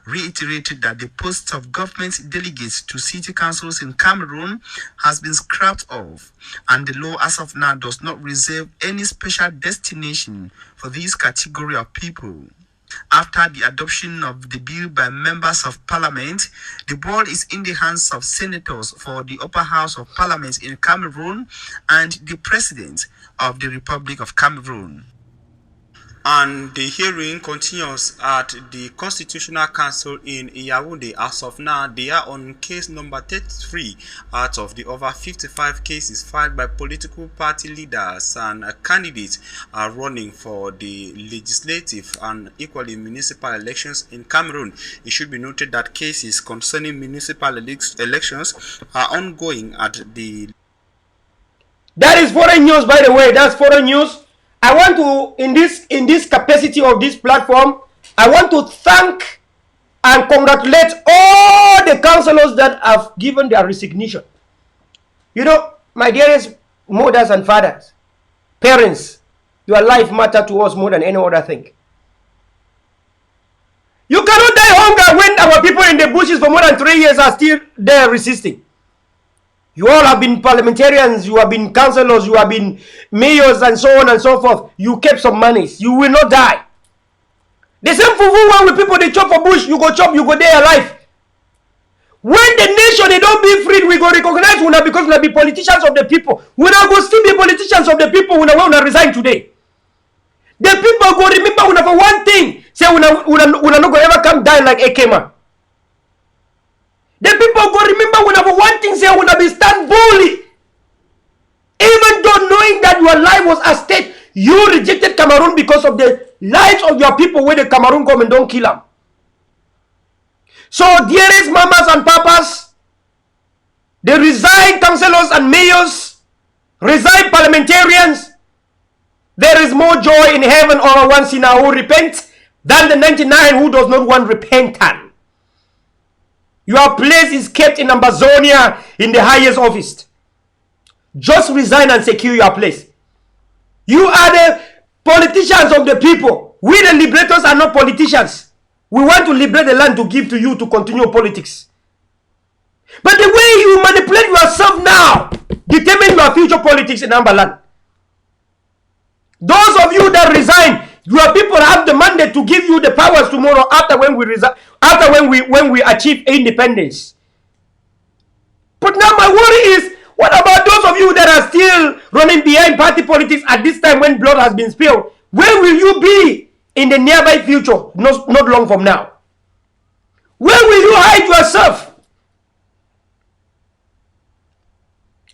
Reiterated that the posts of government delegates to city councils in Cameroon has been scrapped off, and the law as of now does not reserve any special destination for this category of people. After the adoption of the bill by members of parliament, the ball is in the hands of senators for the upper house of parliament in Cameroon and the president of the Republic of Cameroon. And the hearing continues at the Constitutional Council in Yaoundé. As of now, they are on case number 33 out of the over 55 cases filed by political party leaders and candidates are running for the legislative and equally municipal elections in Cameroon. It should be noted that cases concerning municipal elections are ongoing at the... That is foreign news, by the way. That's foreign news. I want to, in this capacity of this platform, I want to thank and congratulate all the councillors that have given their resignation. You know, my dearest mothers and fathers, parents, your life matters to us more than any other thing. You cannot die hunger when our people in the bushes for more than 3 years are still there resisting. You all have been parliamentarians, you have been councillors, you have been mayors and so on and so forth. You kept some monies. You will not die. The same for when we people they chop for bush, you go chop, you go there alive. When the nation they don't be free, we go recognize una because we be politicians of the people. We not go still be politicians of the people when we resign today. The people go remember una for one thing. Say una not go ever come die like Ekema. The people go remember whenever one thing say when I be stand boldly. Even though knowing that your life was at stake, you rejected Cameroon because of the lives of your people where the Cameroon government don't kill them. So dearest mamas and papas, the resigned councillors and mayors, resigned parliamentarians, there is more joy in heaven over one sinner who repents than the 99 who does not want repentance. Your place is kept in Ambazonia in the highest office. Just resign and secure your place. You are the politicians of the people. We the liberators are not politicians. We want to liberate the land to give to you to continue politics. But the way you manipulate yourself now determines your future politics in Ambaland. Those of you that resign, your people have the mandate to give you the powers tomorrow after when we resign, after when we achieve independence. But now my worry is, what about those of you that are still running behind party politics at this time when blood has been spilled? Where will you be in the nearby future, not long from now? Where will you hide yourself?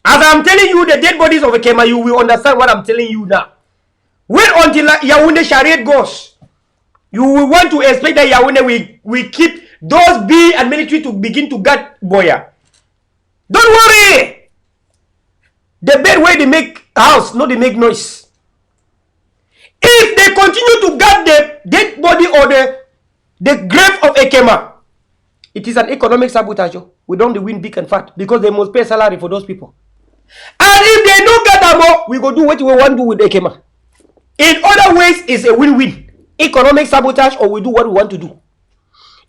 As I'm telling you the dead bodies of Ekema, you will understand what I'm telling you now. Wait until Yaoundé chariot goes. You will want to expect that Yaoundé we keep those B and military to begin to guard Boya. Don't worry. The bed where they make house, not they make noise. If they continue to guard the dead body or the grave of Ekema, it is an economic sabotage. We don't win big and fat because they must pay salary for those people. And if they don't get them more, we go do what we want to do with Ekema. In other ways, it's a win-win. Economic sabotage, or we do what we want to do.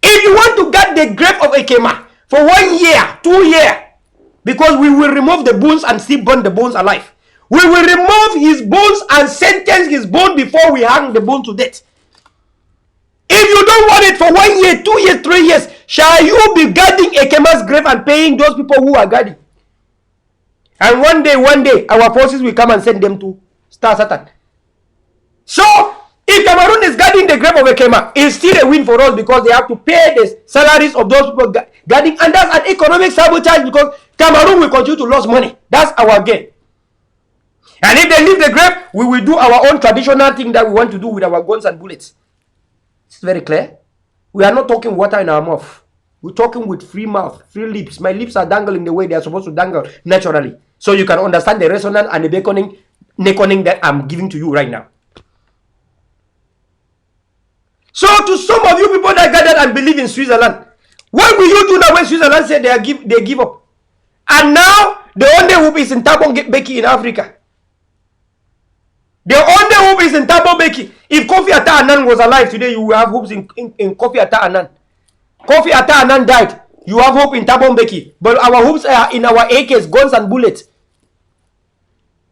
If you want to get the grave of Ekema for 1 year, 2 years, because we will remove the bones and still burn the bones alive. We will remove his bones and sentence his bone before we hang the bone to death. If you don't want it for 1 year, 2 years, 3 years, shall you be guarding Ekema's grave and paying those people who are guarding? And one day, our forces will come and send them to Star Satan. So, if Cameroon is guarding the grave of Ekema, it's still a win for us because they have to pay the salaries of those people guarding. And that's an economic sabotage because Cameroon will continue to lose money. That's our gain. And if they leave the grave, we will do our own traditional thing that we want to do with our guns and bullets. It's very clear. We are not talking water in our mouth. We're talking with free mouth, free lips. My lips are dangling the way they are supposed to dangle naturally. So you can understand the resonance and the beckoning that I'm giving to you right now. So to some of you people that gathered and believe in Switzerland, what will you do now when Switzerland said they give up? And now the only hope is in Thabo Mbeki in Africa. The only hope is in Thabo Mbeki. If Kofi Annan was alive today, you will have hopes in Kofi Annan. Kofi Annan died. You have hope in Thabo Mbeki. But our hopes are in our AKs, guns and bullets.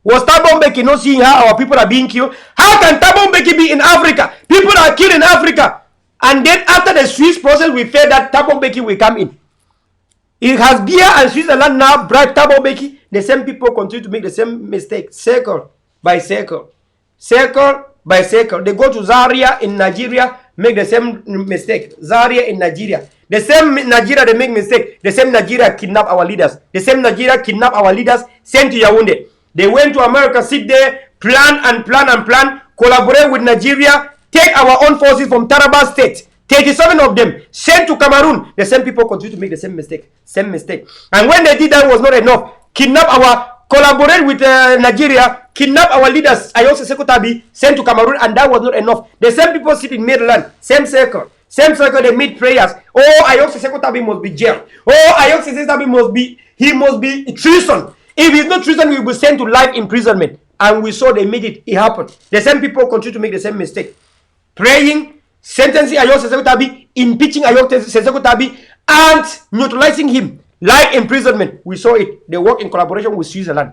Was Thabo Mbeki not seeing how our people are being killed? How can Thabo Mbeki be in Africa? People are killed in Africa. And then after the Swiss process, we fear that Thabo Mbeki will come in. It has Biya and Switzerland now bribed Thabo Mbeki. The same people continue to make the same mistake. Circle by circle. Circle by circle. They go to Zaria in Nigeria, make the same mistake. Zaria in Nigeria. The same Nigeria, they make mistake. The same Nigeria kidnap our leaders. The same Nigeria kidnap our leaders, sent to Yaoundé. They went to America, sit there, plan and plan and plan, collaborate with Nigeria, take our own forces from Taraba State, 37 of them, sent to Cameroon. The same people continue to make the same mistake. Same mistake. And when they did that, was not enough. Collaborate with Nigeria, kidnap our leaders, Ayose Sekotabi, sent to Cameroon, and that was not enough. The same people sit in Maryland, same circle. Same circle, they made prayers. Oh, Ayose Sekotabi must be jailed. Oh, Ayose Sekotabi must be treason. If it's not treason, we will be sent to life imprisonment. And we saw they made it. It happened. The same people continue to make the same mistake. Praying, sentencing Ayose Sekotabi, impeaching Ayose Sekotabi, and neutralizing him. Life imprisonment. We saw it. They work in collaboration with Switzerland.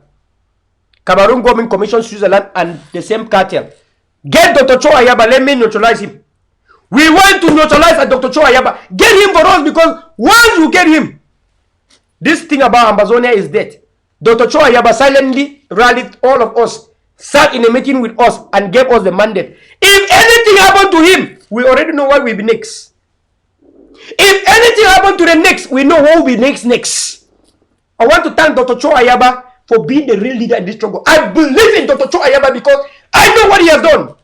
Cameroon government commissioned Switzerland and the same cartel. Get Dr. Cho Ayaba. Let me neutralize him. We want to neutralize Dr. Cho Ayaba. Get him for us, because once you get him, this thing about Ambazonia is dead. Dr. Cho Ayaba silently rallied all of us, sat in a meeting with us, and gave us the mandate. If anything happened to him, we already know what will be next. If anything happened to the next, we know what will be next. I want to thank Dr. Cho Ayaba for being the real leader in this struggle. I believe in Dr. Cho Ayaba because I know what he has done.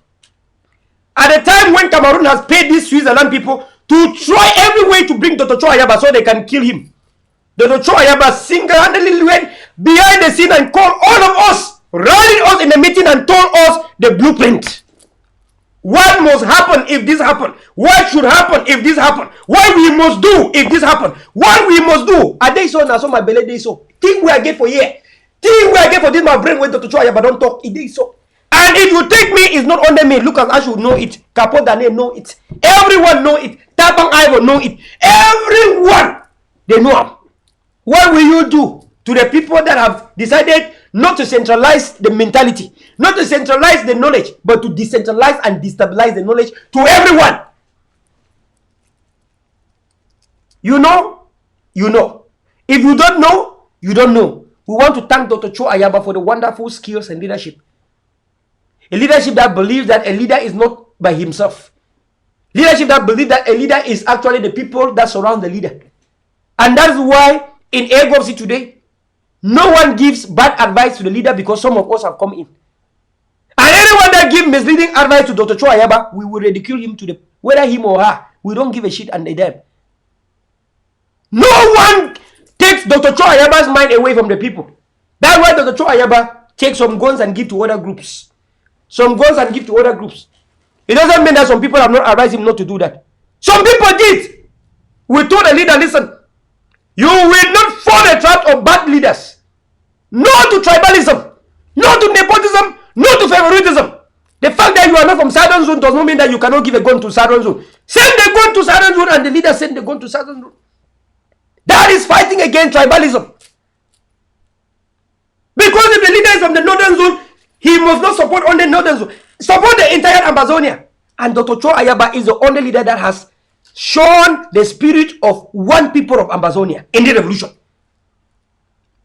At the time when Cameroon has paid these Switzerland people to try every way to bring Dr. Cho Ayaba so they can kill him, Dr. Cho Ayaba single-handedly went behind the scene and called all of us, rallied us in a meeting and told us the blueprint. What must happen if this happen? What should happen if this happen? What we must do if this happen? What we must do? Are they so now? So my belly they so. Think we are get for here. Think we are get for this. My brain when Dr. Cho Ayaba don't talk. It is so. And if you take me, it's not only me. Lucas, I should know it. Capo Dane know it. Everyone know it. Tabang Ivo know it. Everyone they know. What will you do to the people that have decided not to centralize the mentality, not to centralize the knowledge, but to decentralize and destabilize the knowledge to everyone? You know, you know. If you don't know, you don't know. We want to thank Dr. Cho Ayaba for the wonderful skills and leadership. A leadership that believes that a leader is not by himself. Leadership that believes that a leader is actually the people that surround the leader. And that's why in AgovC today, no one gives bad advice to the leader because some of us have come in. And anyone that gives misleading advice to Dr. Cho Ayaba, we will ridicule him to the whether him or her. We don't give a shit and they damn. No one takes Dr. Cho Ayaba's mind away from the people. That's why Dr. Cho Ayaba takes some guns and give to other groups. Some guns and give to other groups. It doesn't mean that some people have not advised him not to do that. Some people did. We told the leader, listen, you will not fall the trap of bad leaders. No to tribalism, no to nepotism, no to favoritism. The fact that you are not from Southern Zone does not mean that you cannot give a gun to Southern Zone. Send the gun to Southern Zone and the leader send the gun to Southern Zone. That is fighting against tribalism. Because if the leader is from the Northern Zone, he must not support only Northern Zone. Support the entire Ambazonia. And Dr. Cho Ayaba is the only leader that has shown the spirit of one people of Ambazonia in the revolution.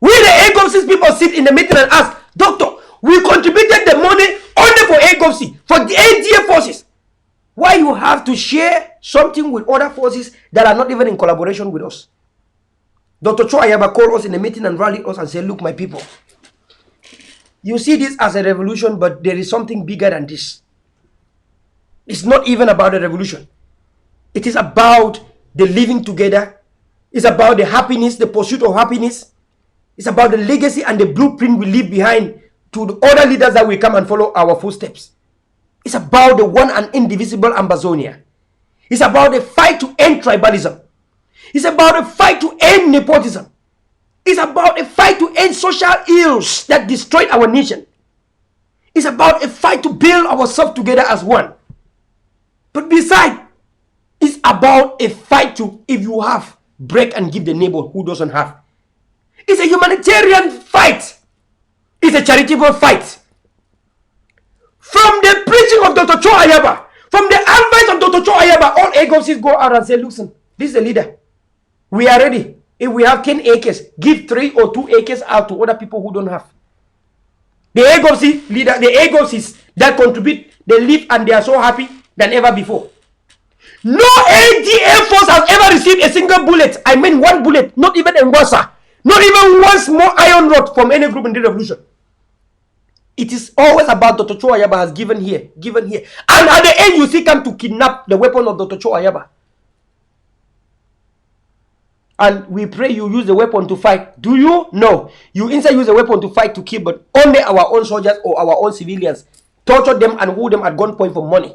We the AgovC people sit in the meeting and ask, Doctor, we contributed the money only for AgovC, for the ADF forces. Why you have to share something with other forces that are not even in collaboration with us? Dr. Cho Ayaba called us in the meeting and rallied us and said, look, my people, You see this as a revolution, but there is something bigger than this. It's not even about a revolution. It is about the living together. It's about the happiness, the pursuit of happiness. It's about the legacy and the blueprint we leave behind to the other leaders that will come and follow our footsteps. It's about the one and indivisible Ambazonia. It's about the fight to end tribalism. It's about a fight to end nepotism. It's about a fight to end social ills that destroyed our nation. It's about a fight to build ourselves together as one. But besides, it's about a fight to, if you have, break and give the neighbor who doesn't have. It's a humanitarian fight. It's a charitable fight. From the preaching of Dr. Cho Ayaba, from the advice of Dr. Cho Ayaba, all AgovCs go out and say, listen, this is a leader. We are ready. If we have 10 acres, give 3 or 2 acres out to other people who don't have. The AgovC leader, the AgovCs that contribute, they live and they are so happy than ever before. No ADF force has ever received a single bullet. I mean one bullet, not even a Ngwasa, not even one small iron rod from any group in the revolution. It is always about Dr. Cho Ayaba has given here. And at the end, you see come to kidnap the weapon of Dr. Cho Ayaba. And we pray you use the weapon to fight. Do you? No. You instead use the weapon to fight to kill, but only our own soldiers or our own civilians. Torture them and hold them at gunpoint for money.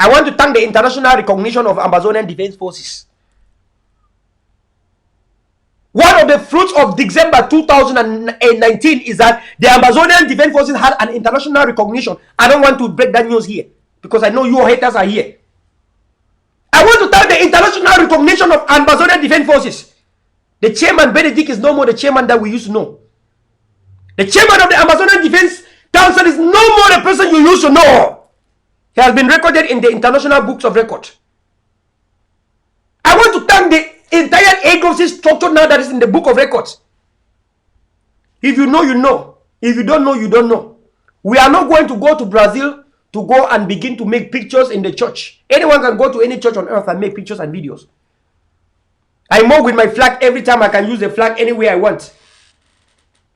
I want to thank the international recognition of Ambazonian Defense Forces. One of the fruits of December 2019 is that the Ambazonian Defense Forces had an international recognition. I don't want to break that news here because I know your haters are here. I want to thank the international recognition of Ambazonian Defense Forces. The chairman, Benedict, is no more the chairman that we used to know. The chairman of the Ambazonian Defense Council is no more the person you used to know. He has been recorded in the international books of record. I want to thank the entire AgovC structure now that is in the book of records. If you know, you know. If you don't know, you don't know. We are not going to go to Brazil to go and begin to make pictures in the church. Anyone can go to any church on earth and make pictures and videos. I move with my flag every time. I can use the flag anywhere I want.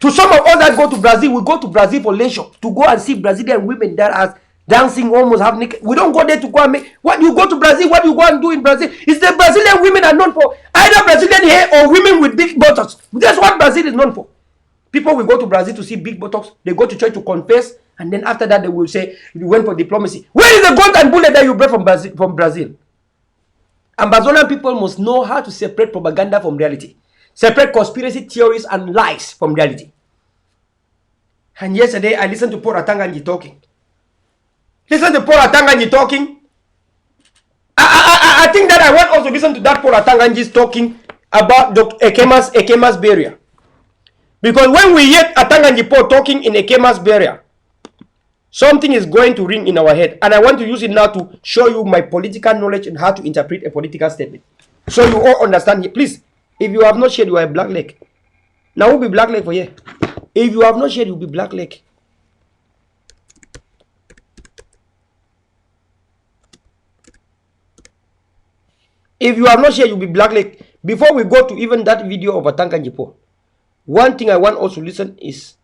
To some of us that go to Brazil, we go to Brazil for leisure, to go and see Brazilian women that are dancing almost half naked. We don't go there to go and make. What you go to Brazil, what you go and do in Brazil is the Brazilian women are known for either Brazilian hair or women with big buttocks. That's what Brazil is known for. People will go to Brazil to see big buttocks. They go to church to confess, and then after that they will say you went for diplomacy. Where is the gun and bullet that you brought from Brazil? Ambazonian people must know how to separate propaganda from reality, separate conspiracy theories and lies from reality. And yesterday I listened to Paul Atanganji talking. Listen to Paul Atanganji talking. I think that I want also to listen to that Paul Atanganji's talking about Dr. Ekema's burial. Because when we hear Atanganji Paul talking in Ekema's burial, something is going to ring in our head. And I want to use it now to show you my political knowledge and how to interpret a political statement. So you all understand it. Please, if you have not shared, you are a black leg. Now we'll be black leg for you. If you have not shared, you'll be black leg. If you have not shared, you'll be black leg. Before we go to even that video of Atanganji Paul, one thing I want also to listen is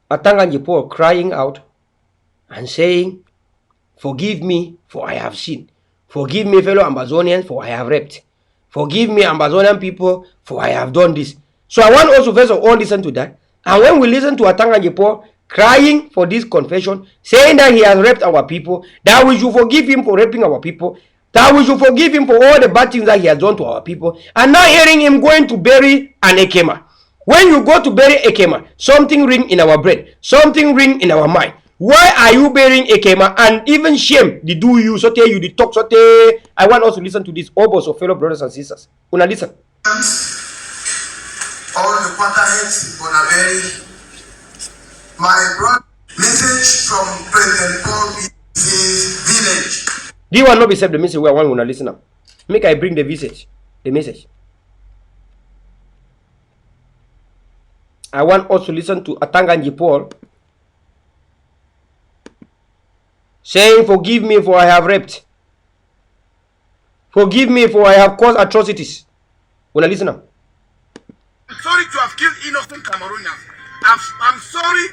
Atanganji Paul crying out and saying, forgive me for I have sinned. Forgive me, fellow Ambazonians, for I have raped. Forgive me, Ambazonian people, for I have done this. So I want also first of all listen to that. And when we listen to Atanganji Paul crying for this confession, saying that he has raped our people, that we should forgive him for raping our people, that we should forgive him for all the bad things that he has done to our people, and now hearing him going to bury an Ekema. When you go to bury Ekema, something ring in our brain, something ring in our mind. Why are you burying Ekema? And even shame, the do you, sote you, the talk, sote. I want us to listen to this, all of fellow brothers and sisters. Una listen. All the quarterheads on a very my brother message from President Paul village. Do you want not be said the message where one wanna listen up? Make I bring the message. The message. I want us to listen to Atanganji Paul saying, forgive me for I have raped. Forgive me for I have caused atrocities. Wanna listen up? I'm sorry to have killed innocent Cameroonians. I'm sorry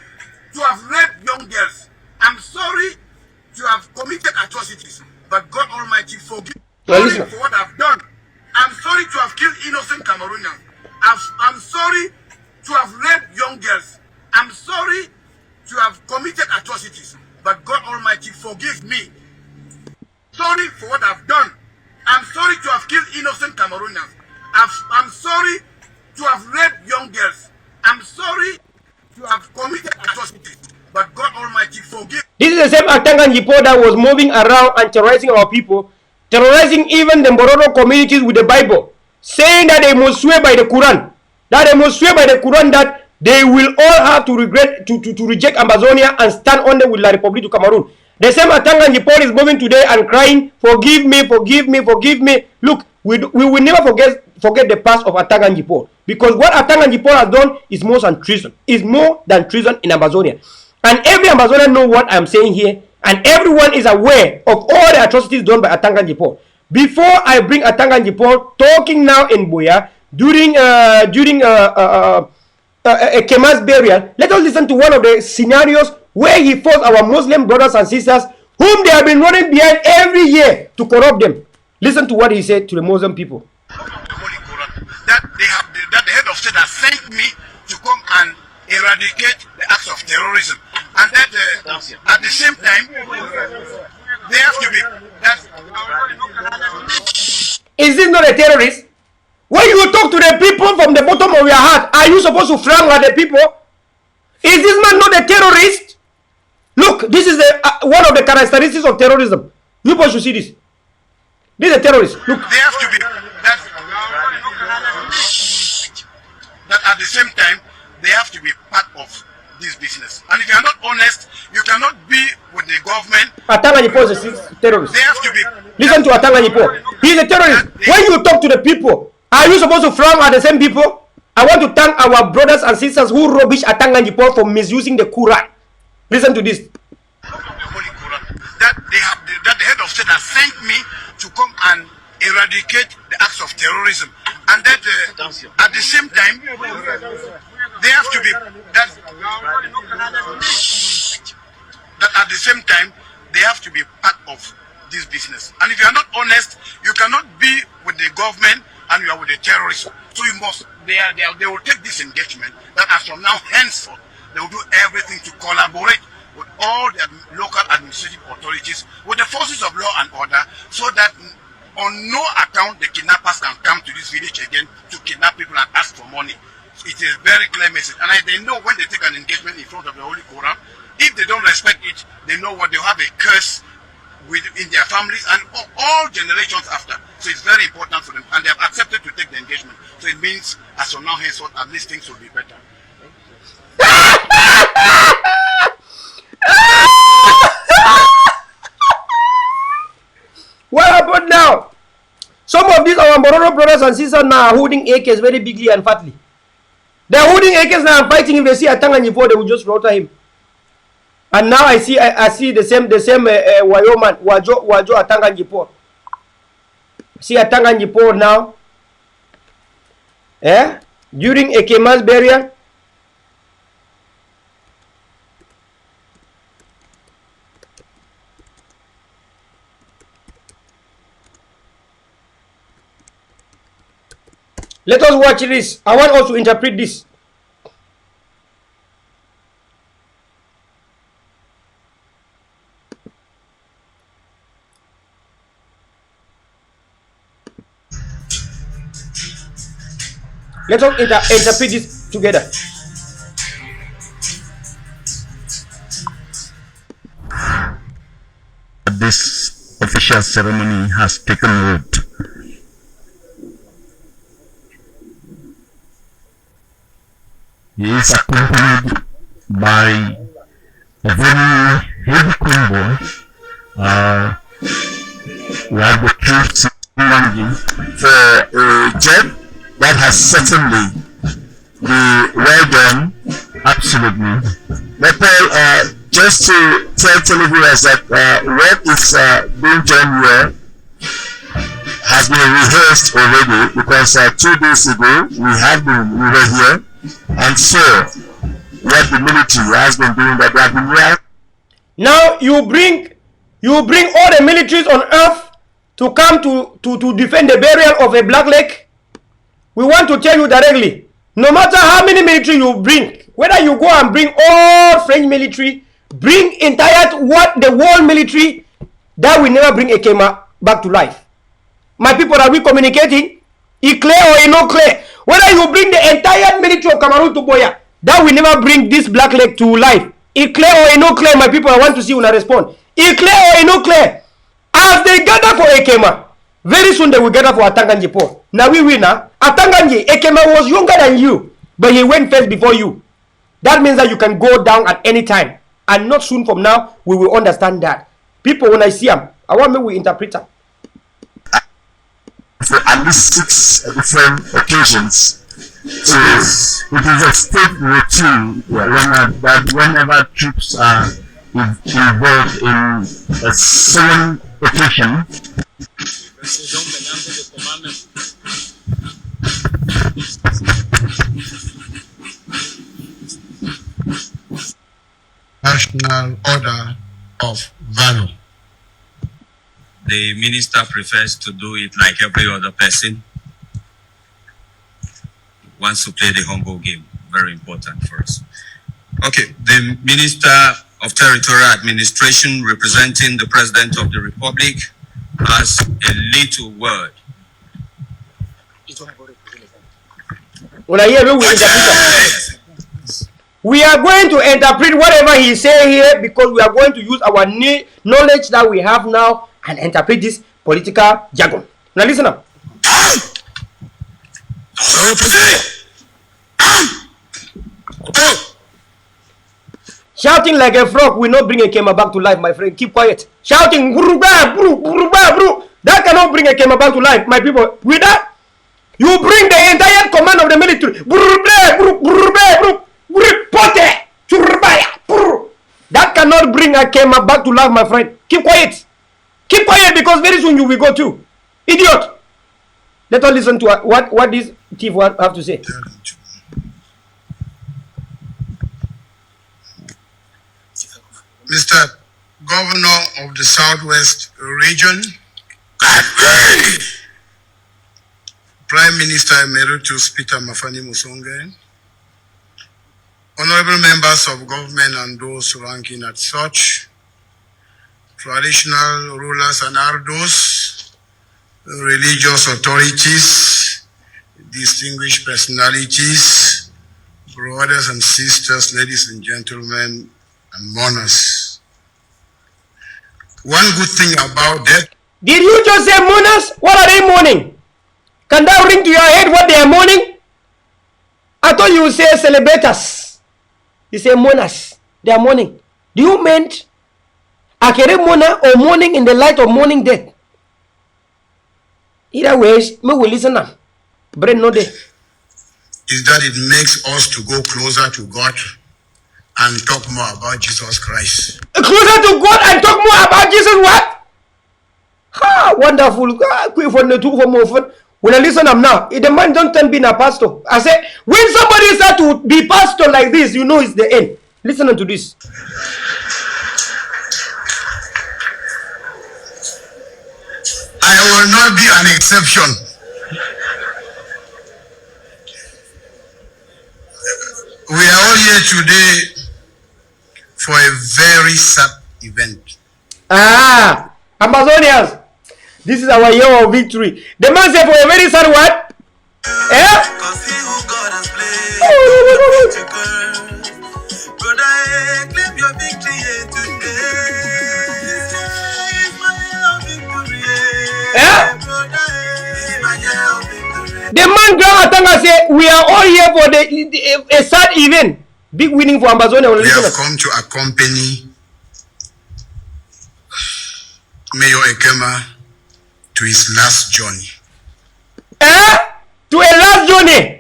to have raped young girls. I'm sorry to have committed atrocities. But God Almighty forgive me for what I've done. I'm sorry to have killed innocent Cameroonians. I'm sorry to have raped young girls. I'm sorry to have committed atrocities. But God Almighty forgive me. Sorry for what I've done. I'm sorry to have killed innocent Cameroonians. I'm sorry to have raped young girls. I'm sorry to have committed atrocities. But God Almighty forgive. This is the same Atangan Jipo that was moving around and terrorizing our people, terrorizing even the Mbororo communities with the Bible, saying that they must swear by the Quran, that they will all have to reject Ambazonia and stand on them with La Republique du Cameroun. The same Atangan Jipo is moving today and crying, forgive me, forgive me, forgive me. Look, we will never forget the past of Atangan Jipo, because what Atangan Jipo has done is more than treason. Is more than treason in Ambazonia. And every Ambazonian know what I'm saying here, and everyone is aware of all the atrocities done by Atangan Jipo. Before I bring Atangan Jipo talking now in Biya during a Kemal's burial, let us listen to one of the scenarios where he forced our Muslim brothers and sisters, whom they have been running behind every year, to corrupt them. Listen to what he said to the Muslim people. That the head of state has sent me to come and eradicate the acts of terrorism, and that at the same time they have to be. Is this not a terrorist? When you talk to the people from the bottom of your heart, are you supposed to frown at the people? Is this man not a terrorist? Look, this is one of the characteristics of terrorism. You people should see this. This is a terrorist. Look. They have to be that at the same time they have to be part of this business. And if you are not honest, you cannot be with the government. Atangan Jipo is a terrorist. They have to be. Listen to Atangan Jipo. He is a terrorist. When you talk to the people, are you supposed to frown at the same people? I want to thank our brothers and sisters who rubbish Atangan Jipo for misusing the Quran. Listen to this. That the head of state has sent me to come and eradicate the acts of terrorism, and that at the same time they have to be that at the same time they have to be part of this business. And if you are not honest, you cannot be with the government and you are with the terrorists. So you must. They will take this engagement that as from now henceforth they will do everything to collaborate with all the local administrative authorities, with the forces of law and order, so that on no account the kidnappers can come to this village again to kidnap people and ask for money. It is a very clear message, and they know when they take an engagement in front of the Holy Quran, if they don't respect it, they know what they have a curse in their families and all generations after. So it's very important for them, and they have accepted to take the engagement. So it means as from now henceforth, at least things will be better. What happened now? Some of these our Mbororo brothers and sisters now are holding AKs very bigly and fatly. They are holding AKs now and fighting. If they see Atangan Jipo, they will just slaughter him. And now I see the same Wayoman Wajo Atangan Jipo. See Atangan Jipo now. During a Kemal's burial. Let us watch this. I want us to interpret this. Let us interpret this together. This official ceremony has taken root. He is accompanied by a very heavy convoy where the troops landing for a job that has certainly been well done. Absolutely. But just to tell televiewers that what is being done here has has been rehearsed already because 2 days ago we were here and saw what the military has been doing, that they have been here. Now you bring all the militaries on earth to come to defend the burial of a black lake. We want to tell you directly, no matter how many military you bring, whether you go and bring all French military, bring entire the world military, that will never bring Ekema back to life. My people, are we communicating? It clear or it not clear? Whether you bring the entire military of Cameroun to Biya, that will never bring this black lake to life. It clear or it not clear? My people, I want to see when I respond. It clear or it not clear? As they gather for Ekema, very soon they will gather for Atanganji Paul. Now we win. Atanganji, Ekema was younger than you, but he went first before you. That means that you can go down at any time. And not soon from now, we will understand that. People, when I see them, I want me to interpret them. For at least 6 different occasions. So it is a state routine whenever troops are involved in a solemn occasion. National order of valor. The minister prefers to do it like every other person. Wants to play the humble game. Very important for us. Okay, the Minister of Territorial Administration representing the President of the Republic has a little word. We are going to interpret whatever he say here, because we are going to use our knowledge that we have now and interpret this political jargon. Now listen up. Shouting like a frog will not bring a Kema back to life, my friend. Keep quiet. Shouting, that cannot bring a Kema back to life, my people. With that, you bring the entire command of the military. That cannot bring a Kema back to life, my friend. Keep quiet. Keep quiet, because very soon you will go too. Idiot. Let us listen to what this chief have to say. Mr. Governor of the Southwest Region, Prime Minister Emeritus Peter Mafani Musonge, honorable members of government and those ranking at such, traditional rulers and elders, religious authorities, distinguished personalities, brothers and sisters, ladies and gentlemen, and mourners. One good thing about that. Did you just say mourners? What are they mourning? Can that ring to your head what they are mourning? I thought you would say celebrators. You say mourners. They are mourning. Do you mean Akere mourner or mourning in the light of mourning death? Either ways, me will listen now. Brain no day. Is that it makes us to go closer to God and talk more about Jesus Christ. Closer to God and talk more about Jesus what? Ha, wonderful. When I listen up now, if the man don't turn being a pastor, I say, when somebody start to be pastor like this, you know it's the end. Listen to this. I will not be an exception. We are all here today for a very sad event. Ambazonians, this is our year of victory. The man said for a very sad what? The man Grand Atanga said, we are all here for a sad event. Big winning for Ambazonia. We have come to accompany Mayor Ekema to his last journey. To a last journey.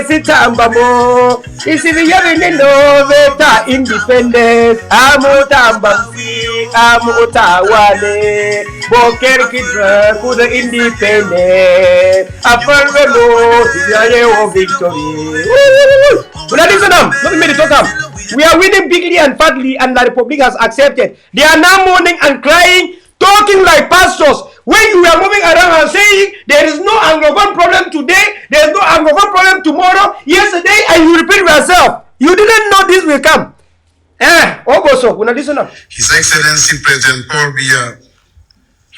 sitamba mo isibi yabinino beta independence amutamba amutawane boker kidra kuda independence afarvelo yayo victory. Listen up, let me talk up. We are winning bigly and fatly, and the Republic has accepted. They are now mourning and crying, talking like pastors. When you are moving around and saying there is no Anglophone problem today, there is no Anglophone problem tomorrow, yesterday, and you repeat yourself. You didn't know this will come. Also, listen up. His Excellency President Paul Biya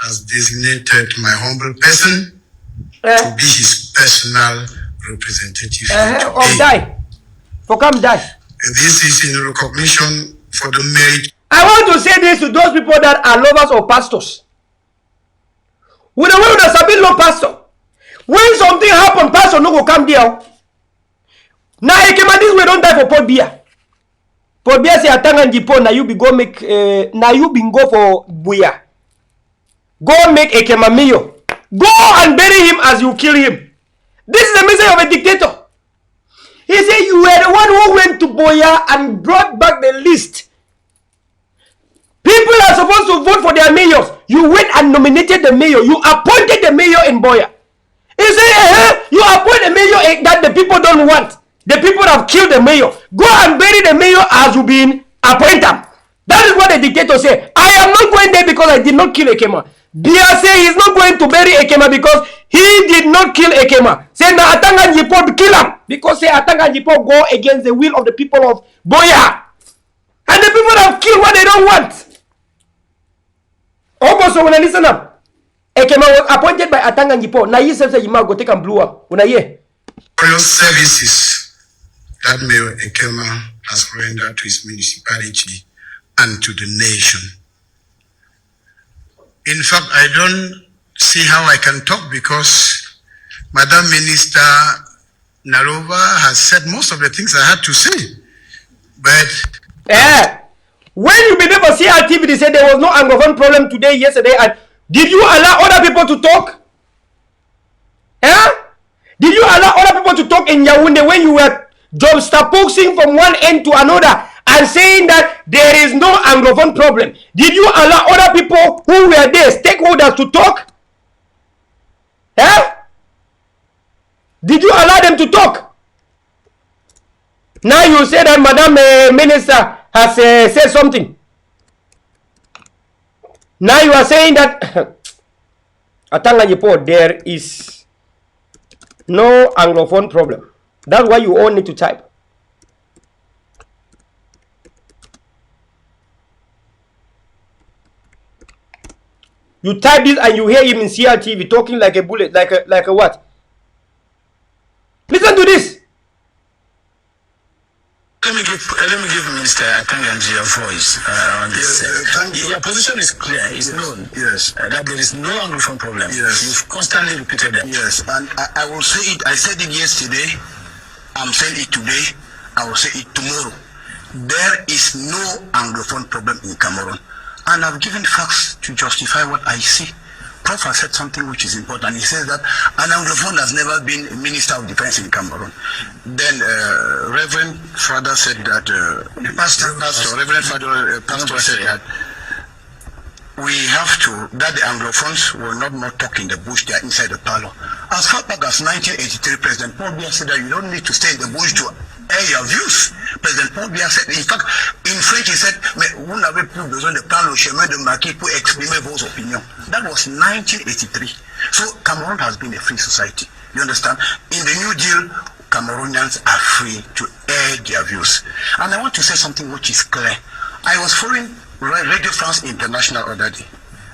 has designated my humble person to be his personal representative. Die. For come die. This is in recognition for the merit. I want to say this to those people that are lovers of pastors. When the world has been no pastor, when something happen, pastor no go come there. Now I came at this way, don't die for Paul Biya. Paul Biya say atanga njipo na you be go make na you be go for Biya. Go make a kemamiyo. Go and bury him as you kill him. This is the message of a dictator. He said you were the one who went to Biya and brought back the list. People are supposed to vote for their mayors. You went and nominated the mayor. You appointed the mayor in Biya. He said, you appoint a mayor that the people don't want. The people have killed the mayor. Go and bury the mayor as you been appointed. That is what the dictator said. I am not going there because I did not kill Ekema. Biya say he's not going to bury Ekema because he did not kill Ekema. Say na Atanga Njipo kill him because say Atanga Njipo go against the will of the people of Biya. And the people have killed what they don't want. Also, when I listen up, Ekema was appointed by Atanga Njipo. Now you say you might go take and blew up. When I hear Royal services that Mayor Ekema has rendered to his municipality and to the nation. In fact, I don't see how I can talk because Madam Minister Narova has said most of the things I had to say. But when you been able to see our TV, they said there was no Anglophone problem today, yesterday, and did you allow other people to talk? Did you allow other people to talk in Yaoundé when you were juxtaposing from one end to another and saying that there is no Anglophone problem? Did you allow other people who were there, stakeholders, to talk? Did you allow them to talk? Now you say that Madam Minister has said something. Now you are saying that Atanga Njipo, there is no Anglophone problem. That's why you all need to type. You type this and you hear him in CRTV talking like a bullet, like a what? Listen to this. Let me give Minister Akanganji a voice on this. Your position is clear, it's known. Yes. That there is no Anglophone problem. Yes. You've constantly repeated that. yes, and I will say it. I said it yesterday. I'm saying it today. I will say it tomorrow. There is no Anglophone problem in Cameroon. And I've given facts to justify what I see. Prof has said something which is important. He says that an Anglophone has never been Minister of Defense in Cameroon. Then Reverend Father said that, Reverend Father Pastor said that we have to, that the Anglophones will not more talk in the bush, they are inside the parlor. As far back as 1983, President Paul Biya said that you don't need to stay in the bush to air your views. President Paul Biya said, in fact, in French he said, mais vous n'avez plus besoin de prendre le chemin de Maquis pour exprimer vos opinions. That was 1983. So Cameroon has been a free society. You understand? In the New Deal, Cameroonians are free to air their views. And I want to say something which is clear. I was following Radio France International other day,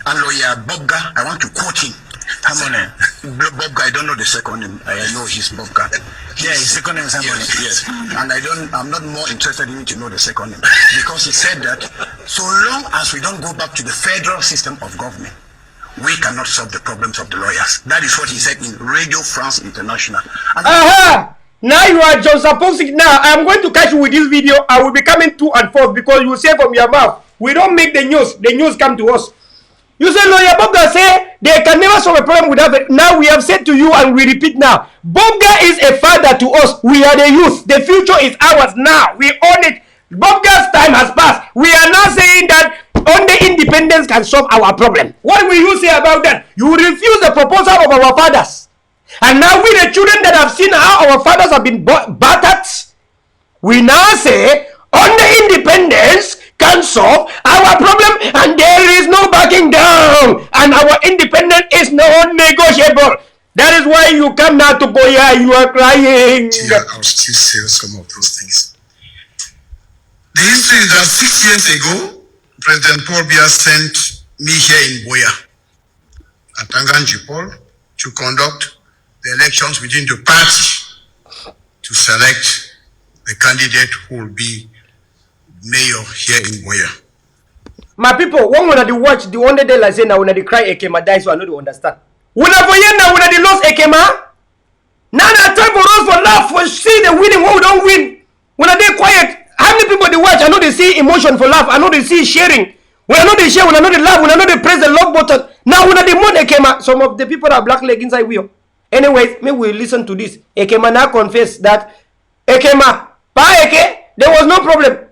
and lawyer Bobga, I want to quote him. Come on in. Bobga, I don't know the second name. I know he's Bobga. Yeah, his second name is Amboni. Yes. And I'm not more interested in to know the second name, because he said that so long as we don't go back to the federal system of government, we cannot solve the problems of the lawyers. That is what he said in Radio France International. Now you are just supposed. Now I am going to catch you with this video. I will be coming to and forth because you say from your mouth, we don't make the news. The news come to us. You say lawyer Bobga say they can never solve a problem without it. Now we have said to you and we repeat now. Bobga is a father to us. We are the youth. The future is ours now. We own it. Bobga's time has passed. We are now saying that only independence can solve our problem. What will you say about that? You refuse the proposal of our fathers. And now we the children that have seen how our fathers have been battered, we now say only independence can solve our problem and there is no backing down and our independence is non-negotiable. That is why you come now to Biya, you are crying. Yeah, I'll still say some of those things. The history is that 6 years ago, President Paul Biya sent me here in Biya at Tanganji Paul to conduct the elections within the party to select the candidate who will be mayor here in Biya. My people, one when they watch the only day like say now when they cry Ekema die, so I know they understand. When I for now when they lost Ekema, now it's time for us for laugh for see the winning what we don't win. When they quiet, how many people they watch? I know they see emotion for laugh. I know they see sharing. When I know they share, when I know they laugh, when I know they press the love button. Now when they mourn Ekema, some of the people are black leg inside wheel. Anyways, maybe we listen to this. Ekema now confess that Ekema, there was no problem.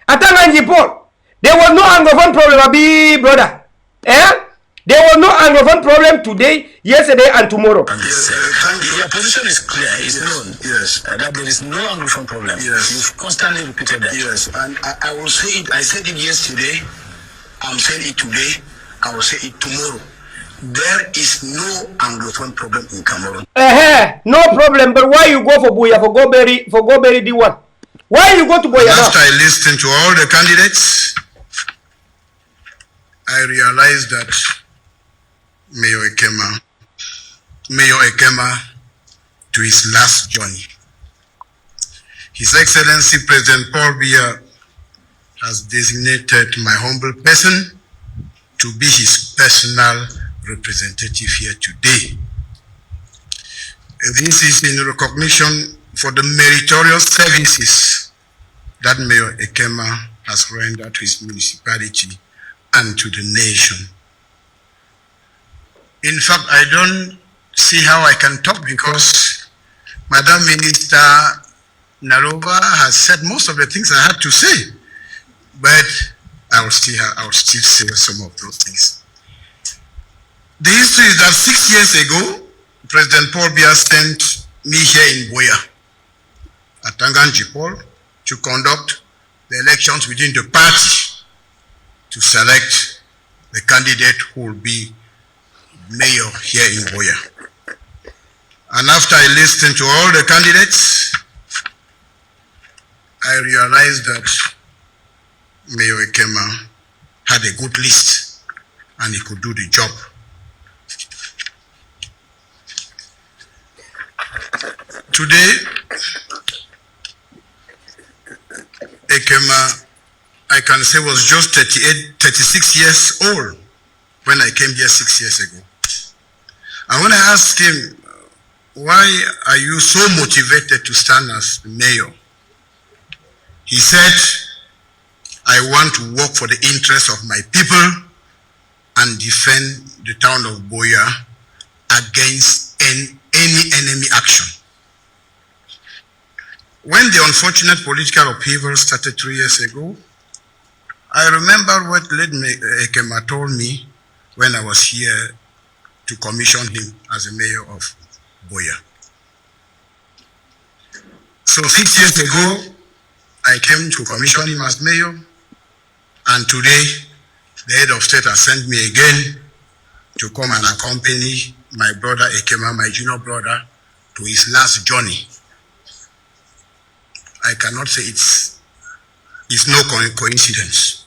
Atanganji Paul, there was no Anglophone problem, Abi brother. There was no Anglophone problem today, yesterday, and tomorrow. Your position is clear, it's known. Yes. That there is no Anglophone problem. Yes. You've constantly repeated that. Yes, and I will say it. I said it yesterday. I'm saying it today. I will say it tomorrow. There is no Anglophone problem in Cameroon. No problem. But why you go for Biya for go bury the one? Why you go to Biya now? After I listened to all the candidates, I realized that Mayor Ekema to his last journey. His Excellency President Paul Biya has designated my humble person to be his personal representative here today. This is in recognition for the meritorious services that Mayor Ekema has rendered to his municipality and to the nation. In fact, I don't see how I can talk because Madam Minister Narova has said most of the things I had to say, but I will still say some of those things. The history is that 6 years ago, President Paul Biya sent me here in Biya at Tanganji Paul to conduct the elections within the party to select the candidate who will be mayor here in Biya. And after I listened to all the candidates, I realized that Mayor Ekema had a good list and he could do the job. Today, Ekema, I can say, was just 36 years old when I came here 6 years ago. And when I asked him, why are you so motivated to stand as mayor? He said, I want to work for the interests of my people and defend the town of Biya against any enemy action. When the unfortunate political upheaval started 3 years ago, I remember what late Ekema told me when I was here to commission him as a mayor of Biya. So 6 years ago, I came to commission him as mayor, and today the head of state has sent me again to come and accompany my brother Ekema, my junior brother, to his last journey. I cannot say it's no coincidence,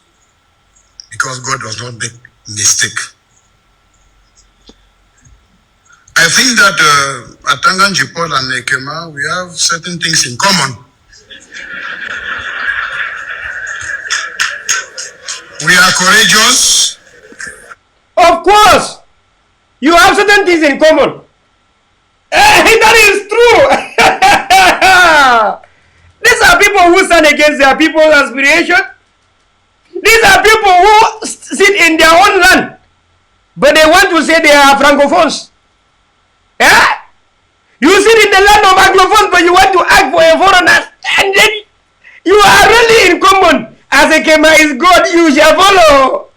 because God does not make mistake. I think that at Tanganji Paul and Ekema, we have certain things in common. We are courageous. Of course, you have certain things in common. That is true. These are people who stand against their people's aspiration. These are people who sit in their own land. but they want to say they are Francophones. Eh? You sit in the land of Anglophones, but you want to act for a foreigner, and then you are really in common. As a Kema is God, you shall follow.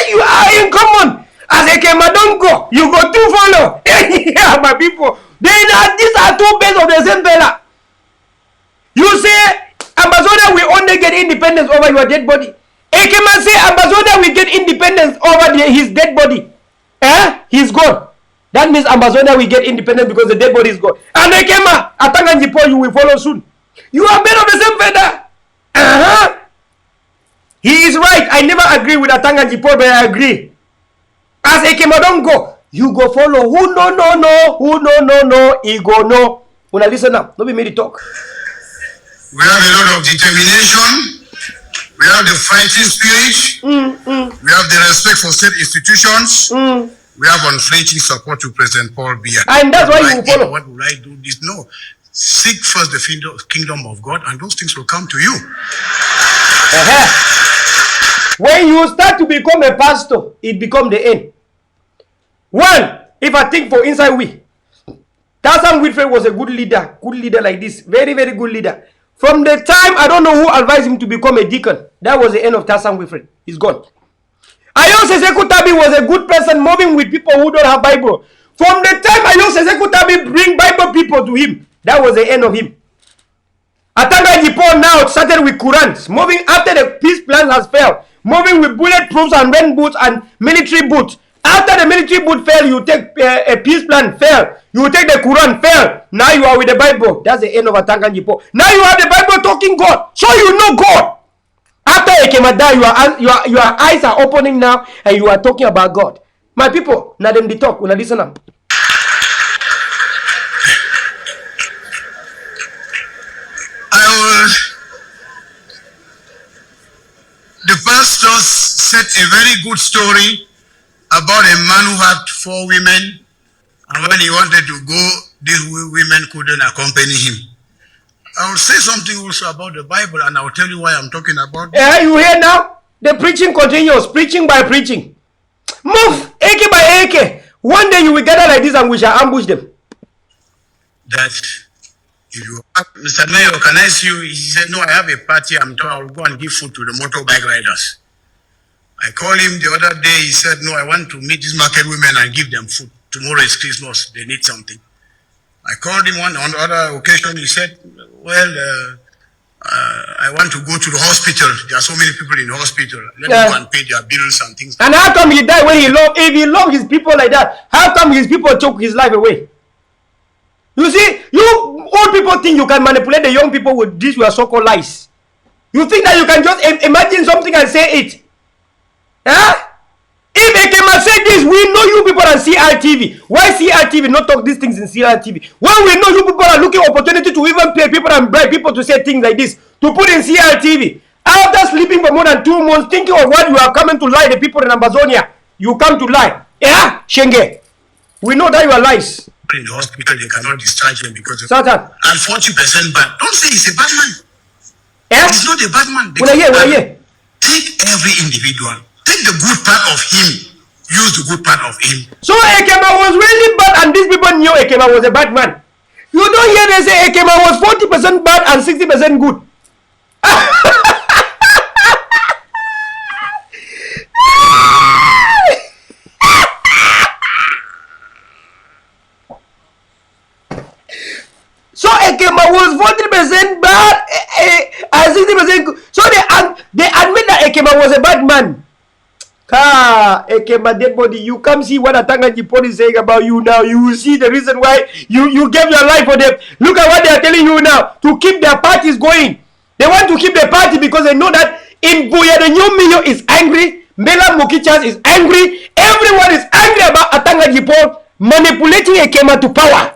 You are in common. As a Kema don't go, you go to follow. Yeah, my people. These are two beds of the same fella. You say Ambazonia will only get independence over your dead body. Ekema say Ambazonia will get independence over his dead body. He's gone. That means Ambazonia will get independence because the dead body is gone. And Ekema, Atanganjipo, you will follow soon. You are men of the same feather. He is right. I never agree with Atanganjipo, but I agree. As Ekema don't go, you go follow. Who no. Who no. He go no. When I listen up, don't be made to talk. We have a lot of determination. We have the fighting spirit. We have the respect for state institutions. We have unflinching support to President Paul Biya. And that's why you follow. What will I do? This no. Seek first the kingdom of God, and those things will come to you. When you start to become a pastor, it becomes the end. One, if I think for inside we, Tassan Wilfred was a good leader like this, very, very good leader. From the time, I don't know who advised him to become a deacon, that was the end of Tassan Wilfred. He's gone. Ayo Seseku Tabi was a good person moving with people who don't have Bible. From the time Ayo Seseku Tabi bring Bible people to him, that was the end of him. Atanganjipo now started with Qurans, moving after the peace plan has failed, moving with bulletproofs and rain boots and military boots. After the military boot fell, you take a peace plan fail. You take the Quran fail. Now you are with the Bible. That's the end of Atanganjipo. Now you have the Bible talking God, so you know God. After Ekema die, your eyes are opening now, and you are talking about God. My people, now them they talk. When I listen up. The pastors said a very good story about a man who had 4 women, and when he wanted to go, these women couldn't accompany him. I will say something also about the Bible, and I will tell you why I'm talking about. You hear now? The preaching continues, preaching by preaching. Move, AK by AK. One day you will gather like this and we shall ambush them. That if you Mr. Mayor, can I see you? He said, no, I have a party. I will go and give food to the motorbike riders. I called him the other day. He said, no, I want to meet these market women and give them food. Tomorrow is Christmas. They need something. I called him on the other occasion. He said, well, I want to go to the hospital. There are so many people in the hospital. Let me go and pay their bills and things. And how come he died when he loved? If he loved his people like that, how come his people took his life away? You see, you old people think you can manipulate the young people with these your so-called lies. You think that you can just imagine something and say it. If Ekema say this, we know you people are CRTV. Why CRTV not talk these things in CRTV? When we know you people are looking opportunity to even pay people and bribe people to say things like this, to put in CRTV. After sleeping for more than 2 months, thinking of what you are coming to lie the people in Ambazonia, you come to lie. Yeah, Shenge. We know that you are lies. In the hospital, they cannot discharge him because of Satan. And 40% bad. Don't say he's a bad man. He's not a bad man. Take every individual. Take the good part of him. Use the good part of him. So Ekema was really bad and these people knew Ekema was a bad man. You don't hear they say Ekema was 40% bad and 60% good. So Ekema was 40% bad and 60% good. So they admit that Ekema was a bad man. Ekema dead body, you come see what Atanganjipo is saying about you now. You will see the reason why you gave your life for them. Look at what they are telling you now. To keep their parties going. They want to keep the party because they know that in Biya the new Mio is angry. Mela Mukichas is angry. Everyone is angry about Atanganjipo manipulating Ekema to power.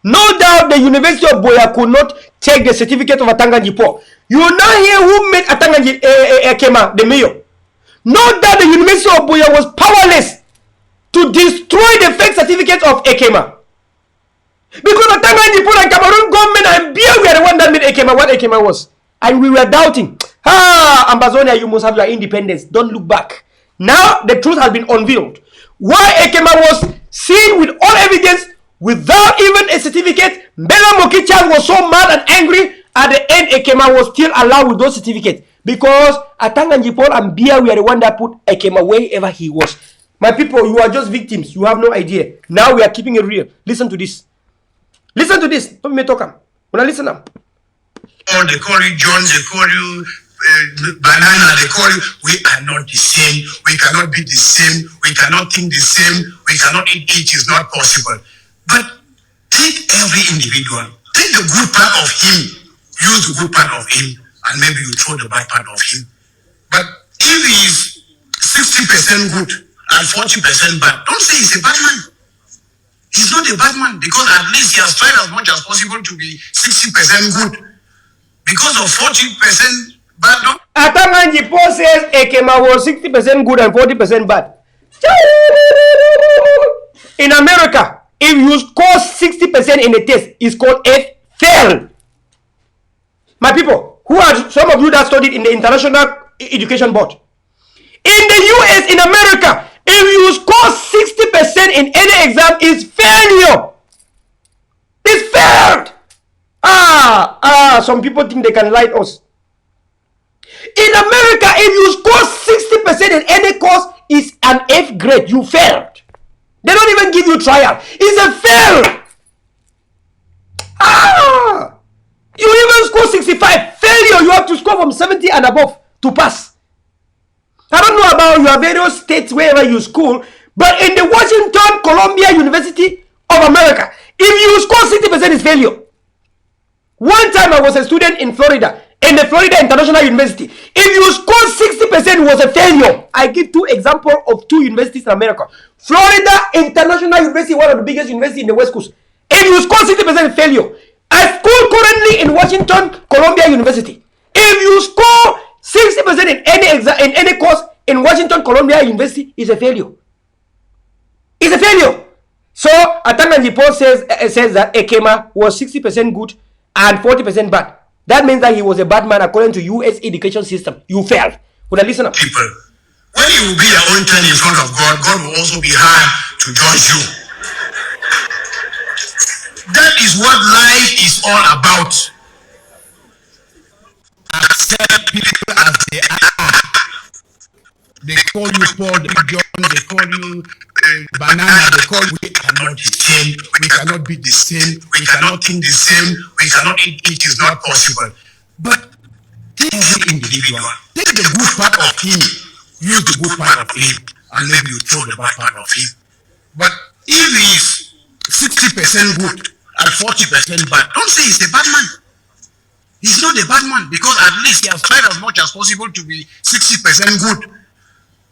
No doubt the University of Biya could not take the certificate of Atanganjipo. You now hear who made Ekema the mayor. Note that the University of Biya was powerless to destroy the fake certificate of Ekema. Because Atanganjipo and Cameroun government and Biya were the one that made Ekema what Ekema was. And we were doubting. Ambazonia, you must have your independence. Don't look back. Now the truth has been unveiled. Why Ekema was seen with all evidence without even a certificate. Mbela Mokicha was so mad and angry. At the end, Ekema was still allowed with those certificates because Atanga Njipol and Biya were the one that put Ekema wherever he was. My people, you are just victims. You have no idea. Now we are keeping it real. Listen to this. Listen to this. Don't me talk. When I listen up. Oh, they call you John, they call you Banana, they call you. We are not the same. We cannot be the same. We cannot think the same. We cannot eat. It is not possible. But take every individual. Take the good part of him. Use the good part of him. And maybe you throw the bad part of him. But if he is 60% good and 40% bad, don't say he's a bad man. He's not a bad man because at least he has tried as much as possible to be 60% good. Because of 40% bad. Atamanji Paul says Ekema was 60% good and 40% bad. In America, if you score 60% in a test, it's called a fail. My people, who are some of you that studied in the International Education Board? In the US, in America, if you score 60% in any exam, it's failure. It's failed. Some people think they can lie to us. In America, if you score 60% in any course, it's an F grade. You failed. They don't even give you trial. It's a fail. You even score 65. Failure, you have to score from 70 and above to pass. I don't know about your various states wherever you school, but in the Washington, Columbia University of America, if you score 60% is failure. One time I was a student in Florida, in the Florida International University. If you score 60% was a failure. I give two examples of two universities in America. Florida International University, one of the biggest universities in the West Coast. If you score 60% failure. A school currently in Washington, Columbia University. If you score 60% in any course in Washington, Columbia University, is a failure. It's a failure. So Atanganji Paul says that Ekema was 60% good and 40% bad. That means that he was a bad man according to US education system. You failed. Would I listen up? People, when you will be your own turn in front of God, God will also be hard to judge you. That is what life is all about. Accept people as they are. They call you Paul, John, they call you Banana, they call you. We are not the same. We cannot be the same. We cannot think the same. We cannot eat. It is not possible. But take every individual. Take the good part of him. Use the good part of him. And maybe you throw the bad part of him. But if he is 60% good and 40% bad, don't say he's a bad man. He's not a bad man because at least he has tried as much as possible to be 60% good.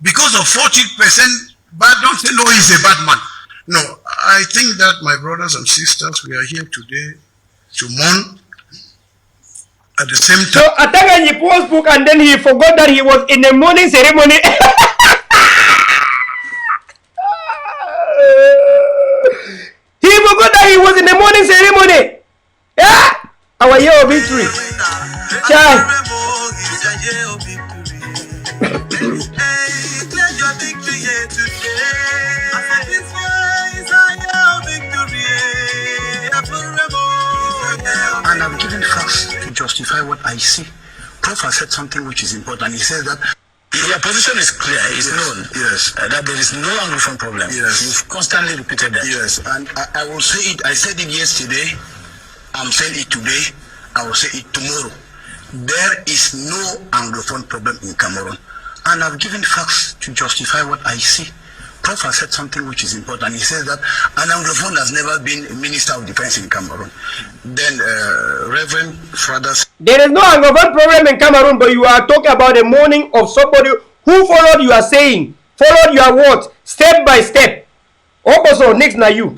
Because of 40% bad, don't say no, he's a bad man. No, I think that my brothers and sisters, we are here today to mourn at the same time. So Atanganji Paul spoke and then he forgot that he was in a mourning ceremony. He forgot that he was in the morning ceremony. Yeah, our year of victory. Child. And I've given facts to justify what I see. Prof has said something which is important. He says that your position is clear, it's known. Yes. That there is no Anglophone problem. Yes. You've constantly repeated that. Yes, and I will say it. I said it yesterday. I'm saying it today. I will say it tomorrow. There is no Anglophone problem in Cameroon. And I've given facts to justify what I see. Prof has said something which is important. He says that an Anglophone has never been a Minister of Defense in Cameroon. Then Reverend Fathers. There is no Anglophone problem in Cameroon, but you are talking about the mourning of somebody who followed you are saying, followed your words, step by step. Also, next na you.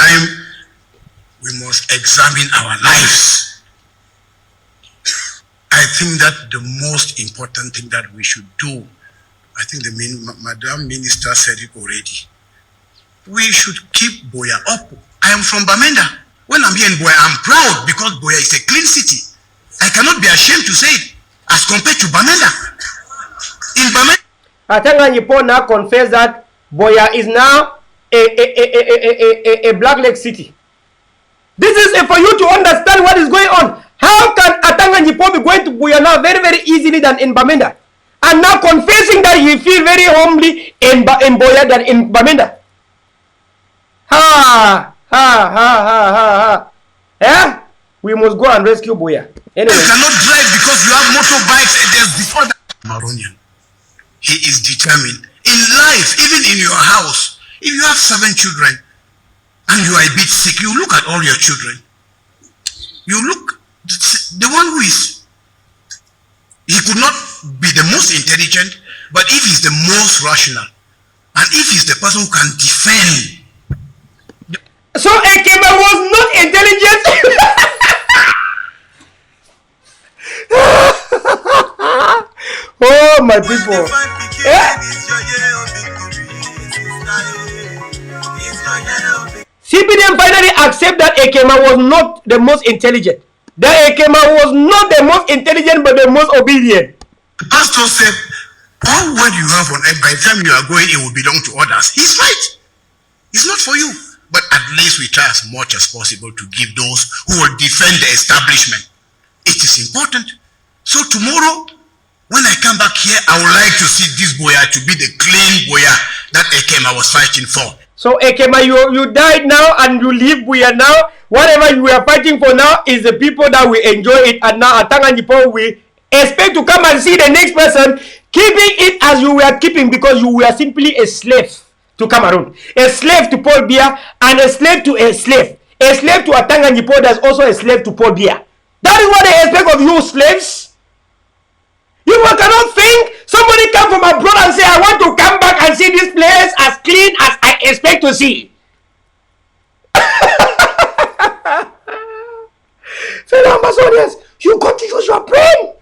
We must examine our lives. I think that the most important thing that we should do, I think the Madam Minister said it already. We should keep Boya up. I am from Bamenda. When I'm here in Boya, I'm proud because Boya is a clean city. I cannot be ashamed to say it as compared to Bamenda. In Bamenda. Atanganyipo now confessed that Biya is now a Black Lake city. This is for you to understand what is going on. How can Atanganyipo be going to Biya now very, very easily than in Bamenda? And now confessing that he feel very homely in Biya than in Bamenda. Yeah? We must go and rescue Biya. Anyway. You cannot drive because you have motorbikes and there's disorder. Cameroonian. He is determined. In life, even in your house, if you have 7 children and you are a bit sick, you look at all your children. You look, the one who is, he could not be the most intelligent, but if he's the most rational, and if he's the person who can defend. So Ekema was not intelligent. Oh my people. Yeah. CPDM finally accept that Ekema was not the most intelligent. That Ekema was not the most intelligent but the most obedient. The pastor said, all what you have on earth, by the time you are going, it will belong to others. He's right. It's not for you. But at least we try as much as possible to give those who will defend the establishment. It is important. So tomorrow, when I come back here, I would like to see this Biya to be the clean Biya that Ekema was fighting for. So Ekema, you died now and you leave Biya now. Whatever you are fighting for now is the people that will enjoy it. And now Atanganyipo will expect to come and see the next person keeping it as you were keeping, because you were simply a slave to Cameroon, a slave to Paul Biya, and a slave to a slave. A slave to Atanganyipo that's also a slave to Paul Biya. That is what they expect of you, slaves. You cannot think somebody come from abroad and say, I want to come back and see this place as clean as I expect to see. Fellow Ambazonians, you got to use your brain.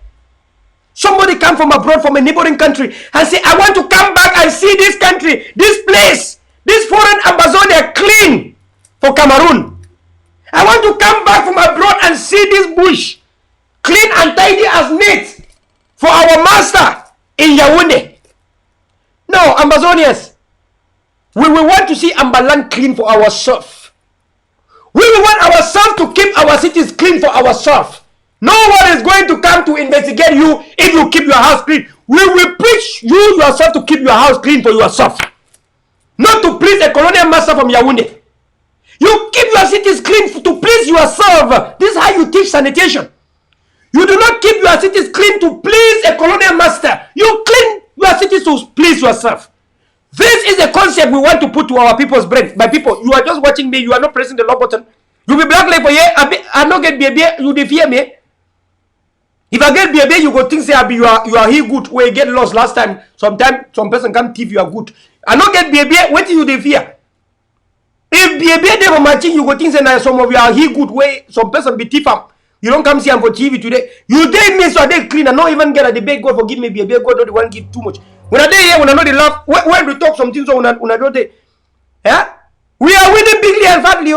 Somebody come from abroad, from a neighboring country, and say, I want to come back and see this country, this place, this foreign Ambazonia clean for Cameroon. I want to come back from abroad and see this bush clean and tidy as neat for our master in Yaoundé. No, Ambazonians, we will want to see Ambaland clean for ourselves. We will want ourselves to keep our cities clean for ourselves. No one is going to come to investigate you if you keep your house clean. We will preach you yourself to keep your house clean for yourself. Not to please a colonial master from Yaoundé. You keep your cities clean to please yourself. This is how you teach sanitation. You do not keep your cities clean to please a colonial master. You clean your cities to please yourself. This is a concept we want to put to our people's brain. My people, you are just watching me. You are not pressing the love button. You be black like for ye. I not get Biya. You fear me. If I get Biya, you go think say you are he good. Where you get lost last time. Sometimes some person come thief you are good. I not get Biya. What you dey fear? If Biya they were matching, you go think say some of you are he good. Where some person be thief am. You don't come see him for TV today. You did me so they clean and not even get a debate. God forgive me, Biya. God don't want give too much. When I dey here, when I know they laugh, when we talk something so when I don't they, yeah, we are winning bigly and fatly.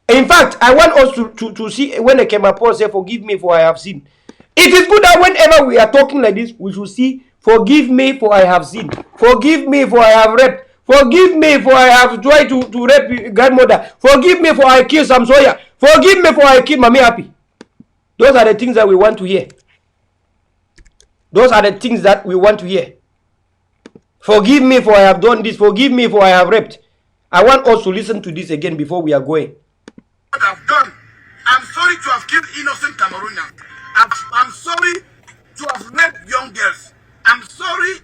In fact, I want us to see when I came up and say, forgive me for I have sinned. It is good that whenever we are talking like this, we should see, forgive me for I have sinned. Forgive me for I have raped. Forgive me for I have tried to rape grandmother. Forgive me for I killed Sam Sawyer. Forgive me for I killed Mami Happy. Those are the things that we want to hear. Those are the things that we want to hear. Forgive me for I have done this. Forgive me for I have raped. I want us to listen to this again before we are going. What I've done, I'm sorry to have killed innocent Cameroonians. I'm sorry to have raped young girls. I'm sorry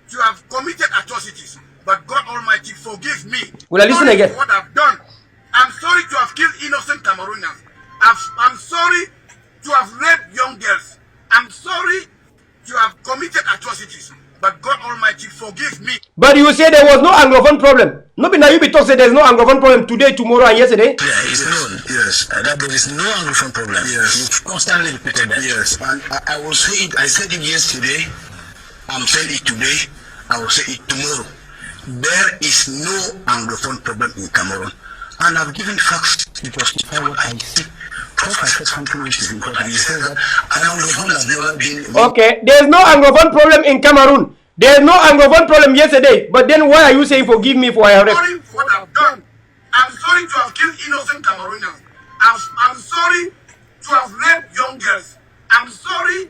to have committed atrocities. But God Almighty, forgive me. Will I listen again? For what I've done. I'm sorry to have killed innocent Cameroonians. I'm sorry to have raped young girls. I'm sorry to have committed atrocities. But God Almighty, forgive me. But you say there was no Anglophone problem. No, now you be talking say there's no Anglophone problem today, tomorrow, and yesterday. Yeah, it's known. Yes, that there is no Anglophone problem. Yes, you've constantly repeated that. Yes, and I will say it. I said it yesterday. I'm saying it today. I will say it tomorrow. There is no Anglophone problem in Cameroon, and I've given facts to justify what I see. Prof, I said something which is important. He says that an Anglophone has never been. Okay, there's no Anglophone problem in Cameroon. There's no Anglophone problem yesterday, but then why are you saying forgive me for I have Sorry for what I've done. I'm sorry to have killed innocent Cameroonians. I'm sorry to have raped young girls. I'm sorry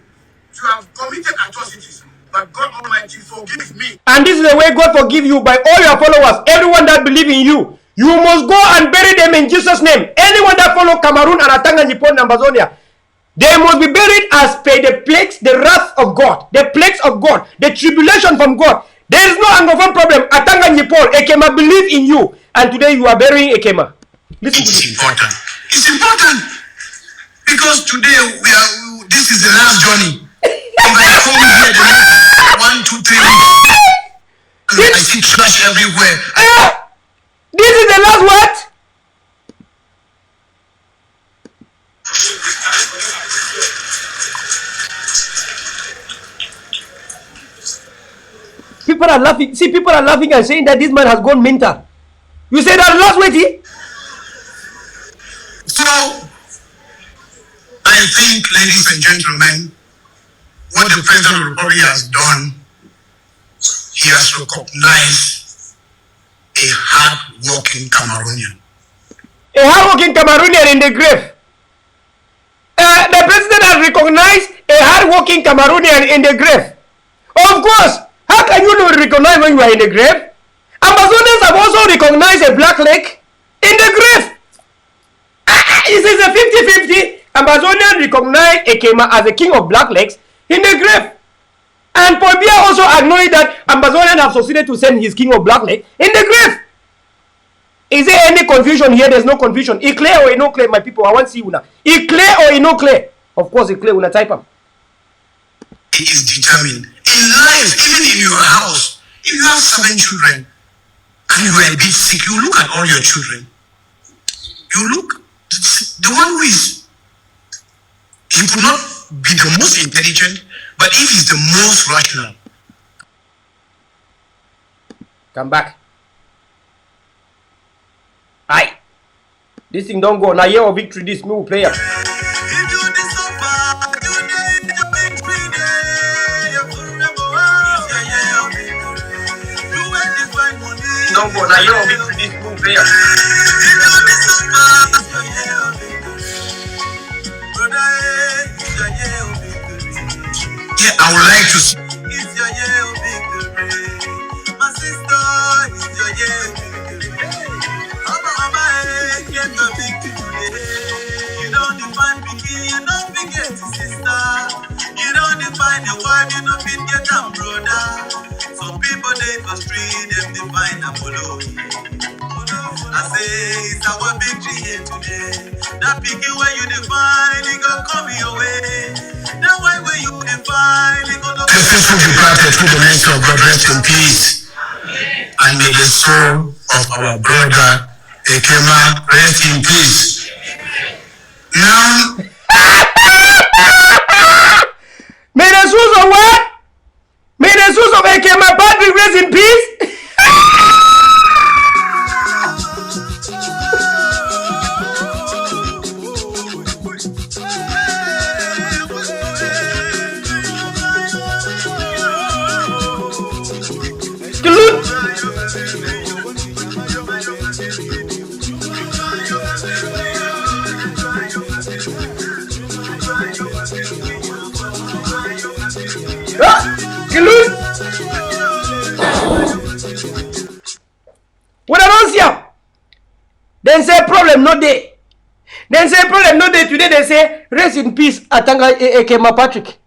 to have committed atrocities. But God Almighty forgive me. And this is the way God forgive you by all your followers, everyone that believe in you. You must go and bury them in Jesus' name. Anyone that follow Cameroun and Atanga Nipon and Ambazonia, they must be buried as per the plagues, the wrath of God, the plagues of God, the tribulation from God. There is no Anglophone problem. Atanga Nipon, Ekema believe in you. And today you are burying Ekema. Listen to this. Important. It's important because today this is the last journey. If I come here the next 1, 2, 3 weeks, I see trash everywhere. This is the last what? People are laughing. See, people are laughing and saying that this man has gone mental. You say that last wait. So, I think, ladies and gentlemen, what the President of the Republic has done, he has recognized a hard-working Cameroonian. A hard-working Cameroonian in the grave. The President has recognized a hard-working Cameroonian in the grave. Of course. How can you not recognize when you are in the grave? Ambazonians have also recognized a black leg in the grave. It is a 50-50. Ambazonians recognize Ekema as the king of black legs in the grave. And Biya also acknowledged that Ambazonians have succeeded to send his king of black leg in the grave. Is there any confusion here? There's no confusion. It clear or it no clear, my people? I want to see you now. It clear or it no clear? Of course it clear. Una type am. He is determined. In life, even in your house, if you have 7 children and you are a bit sick, you look at all your children. You look, the one who is, he could not be the most intelligent, but if he's the most rational. Come back. Aye. This thing don't go. Now year of victory, this move player. Don't go. Now year of victory, this move player. Yeah, I would like to see. It's your year of victory. My sister, it's your year of victory. Mama, get the victory today. You don't define begin, you don't forget your sister. You don't define your wife, you don't forget your brother. Some people they for street, them define Apollo. I say it's our victory here today. That picking where you define, it gonna come your way. That way where you define, it gonna come your way. Be granted through the mercy of God, rest in peace. And may the soul of our brother Ekema rest in peace. Now, may the souls of what? May the souls of Ekema Patrick rest in peace. What I don't see, then say problem no day. Then say problem no day. Today they say rest in peace Atanga Ekema Patrick.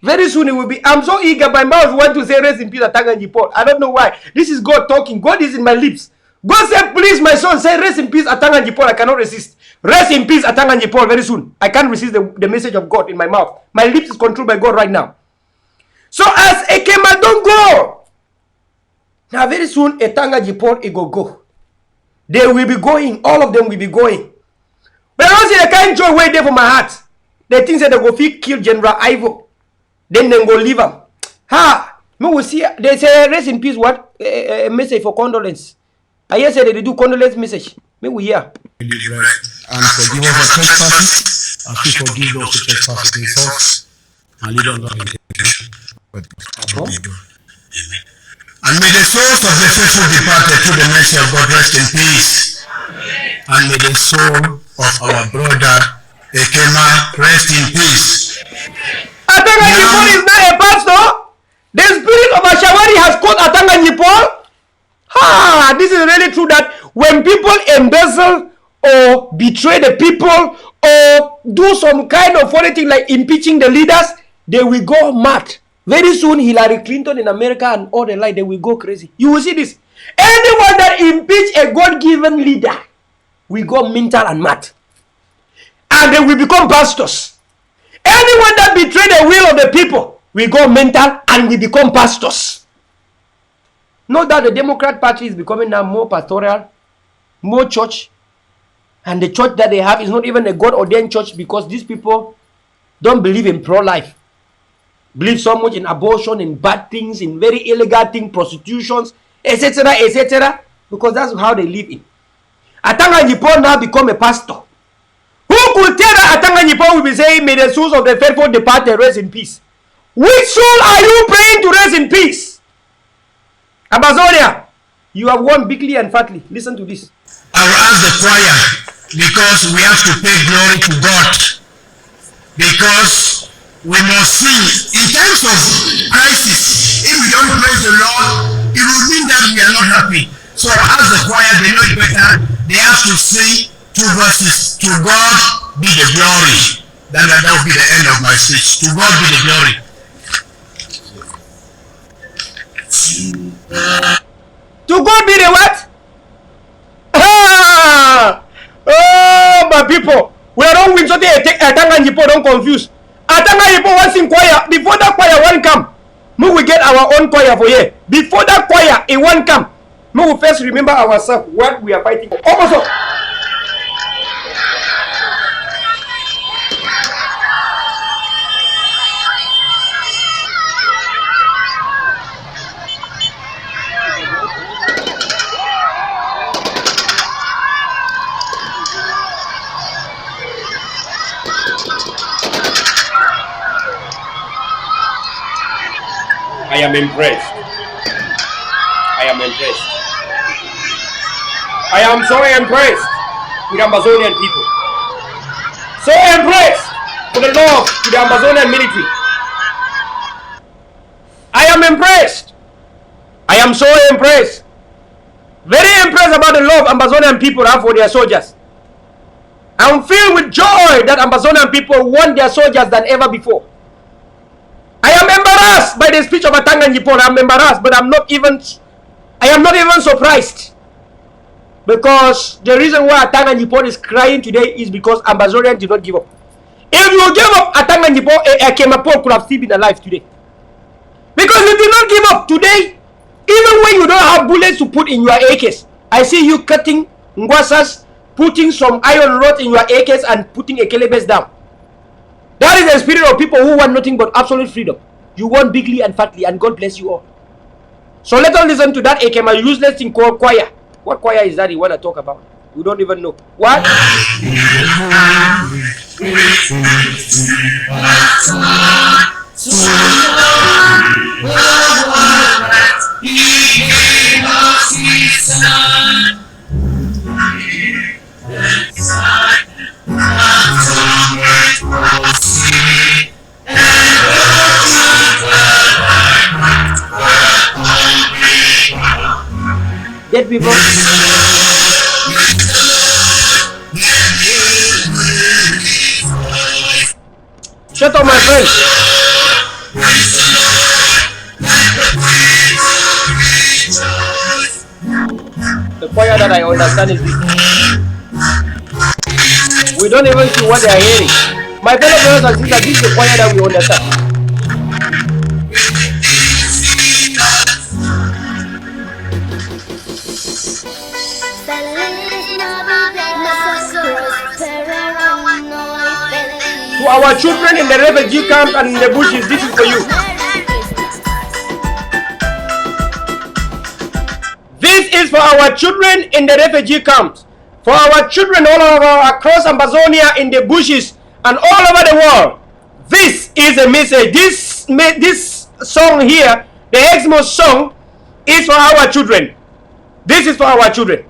Very soon it will be. I'm so eager. My mouth want to say rest in peace Atanga Nipol. I don't know why. This is God talking. God is in my lips. God said, please, my son, say rest in peace Atanga Nipol. I cannot resist. Rest in peace Atanga Nipol. Very soon. I can't resist the message of God in my mouth. My lips is controlled by God right now. So as Ekema don't go. Now very soon Atanga Nipol it go. They will be going. All of them will be going. But I don't see the kind joy way there for my heart. They think that they go fit kill General Ivo. Then they go leave him. Ha! Me will see. They say rest in peace. What? A message for condolence. I hear say they do condolence message. Me will hear. And forgive us our trespasses, as we forgive those who trespass against us, and lead us not into temptation. And may the souls of the faithful departed through the mercy of God rest in peace. And may the soul of our brother Ekema rest in peace. Atanga Nyipol is not a pastor. The spirit of Ashawari has caught Atanga Nyipol. Ah, this is really true that when people embezzle or betray the people or do some kind of funny thing like impeaching the leaders, they will go mad. Very soon, Hillary Clinton in America and all the like, they will go crazy. You will see this. Anyone that impeach a God-given leader will go mental and mad. And they will become pastors. Anyone that betray the will of the people will go mental and will become pastors. Note that the Democrat Party is becoming now more pastoral, more church. And the church that they have is not even a God-ordained church because these people don't believe in pro-life. Believe so much in abortion, in bad things, in very illegal things, prostitutions, etc., etc. Because that's how they live in. Atanga Nyipol now become a pastor. Who could tell that Atanga Nyipol will be saying, may the souls of the faithful departed rest in peace? Which soul are you praying to rest in peace? Ambazonia, you have won bigly and fatly. Listen to this. I will ask the choir because we have to pay glory to God. Because we must sing in times of crisis. If we don't praise the Lord, it will mean that we are not happy. So as the choir, they know it better. They have to sing 2 verses. To God be the glory. That will be the end of my speech. To God be the glory. To God be the what? Ah! Oh, my people. We are not win so they take Atanga Nyipol, don't confuse. Atanga Nyipol wants in choir. Before that choir won't come, we will get our own choir for here. Before that choir, it won't come. We will first remember ourselves what we are fighting for. Also, I am impressed. I am impressed. I am so impressed with Ambazonian people. So impressed for the love to the Ambazonian military. I am impressed. I am so impressed. Very impressed about the love Ambazonian people have for their soldiers. I'm filled with joy that Ambazonian people want their soldiers than ever before. I am embarrassed by the speech of Atanga Nyipol. I'm embarrassed, but I am not even surprised. Because the reason why Atanga Nyipol is crying today is because Ambazonian did not give up. If you gave up, Atanga Nyipol, Kemapol could have still been alive today. Because you did not give up today, even when you don't have bullets to put in your AKs. I see you cutting ngwasas, putting some iron rod in your AKs and putting a kelebes down. That is the spirit of people who want nothing but absolute freedom. You want bigly and fatly, and God bless you all. So let us listen to that Ekema useless thing called choir. What choir is that you want to talk about? We don't even know. What? Dead people. Shut up, my friend. The choir that I understand is this. We don't even see what they are hearing. My fellow brothers and sisters, this is the choir that we understand. To our children in the refugee camps and in the bushes, this is for you. This is for our children in the refugee camps. For our children all over across Ambazonia, in the bushes and all over the world. This is a message. This song here, The Exmo song is for our children. This is for our children.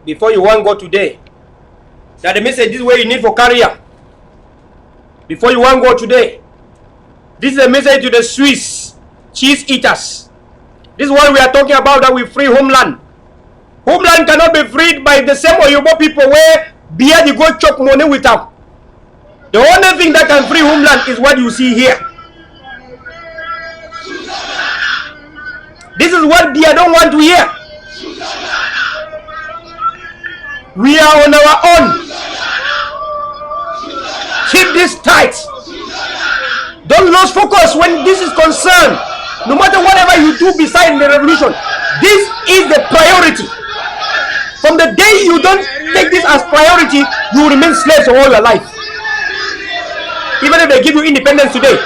Before you want go today, that the message this way you need for career. Before you want go today, this is a message to the Swiss cheese eaters. This is what we are talking about, that we free homeland. Homeland cannot be freed by the same Oyobo people where Biya they go chop money with them. The only thing that can free homeland is what you see here. This is what Biya don't want to hear. We are on our own. Keep this tight. Don't lose focus when this is concerned. No matter whatever you do beside the revolution, this is the priority. From the day you don't take this as priority, you will remain slaves all your life. Even if they give you independence today,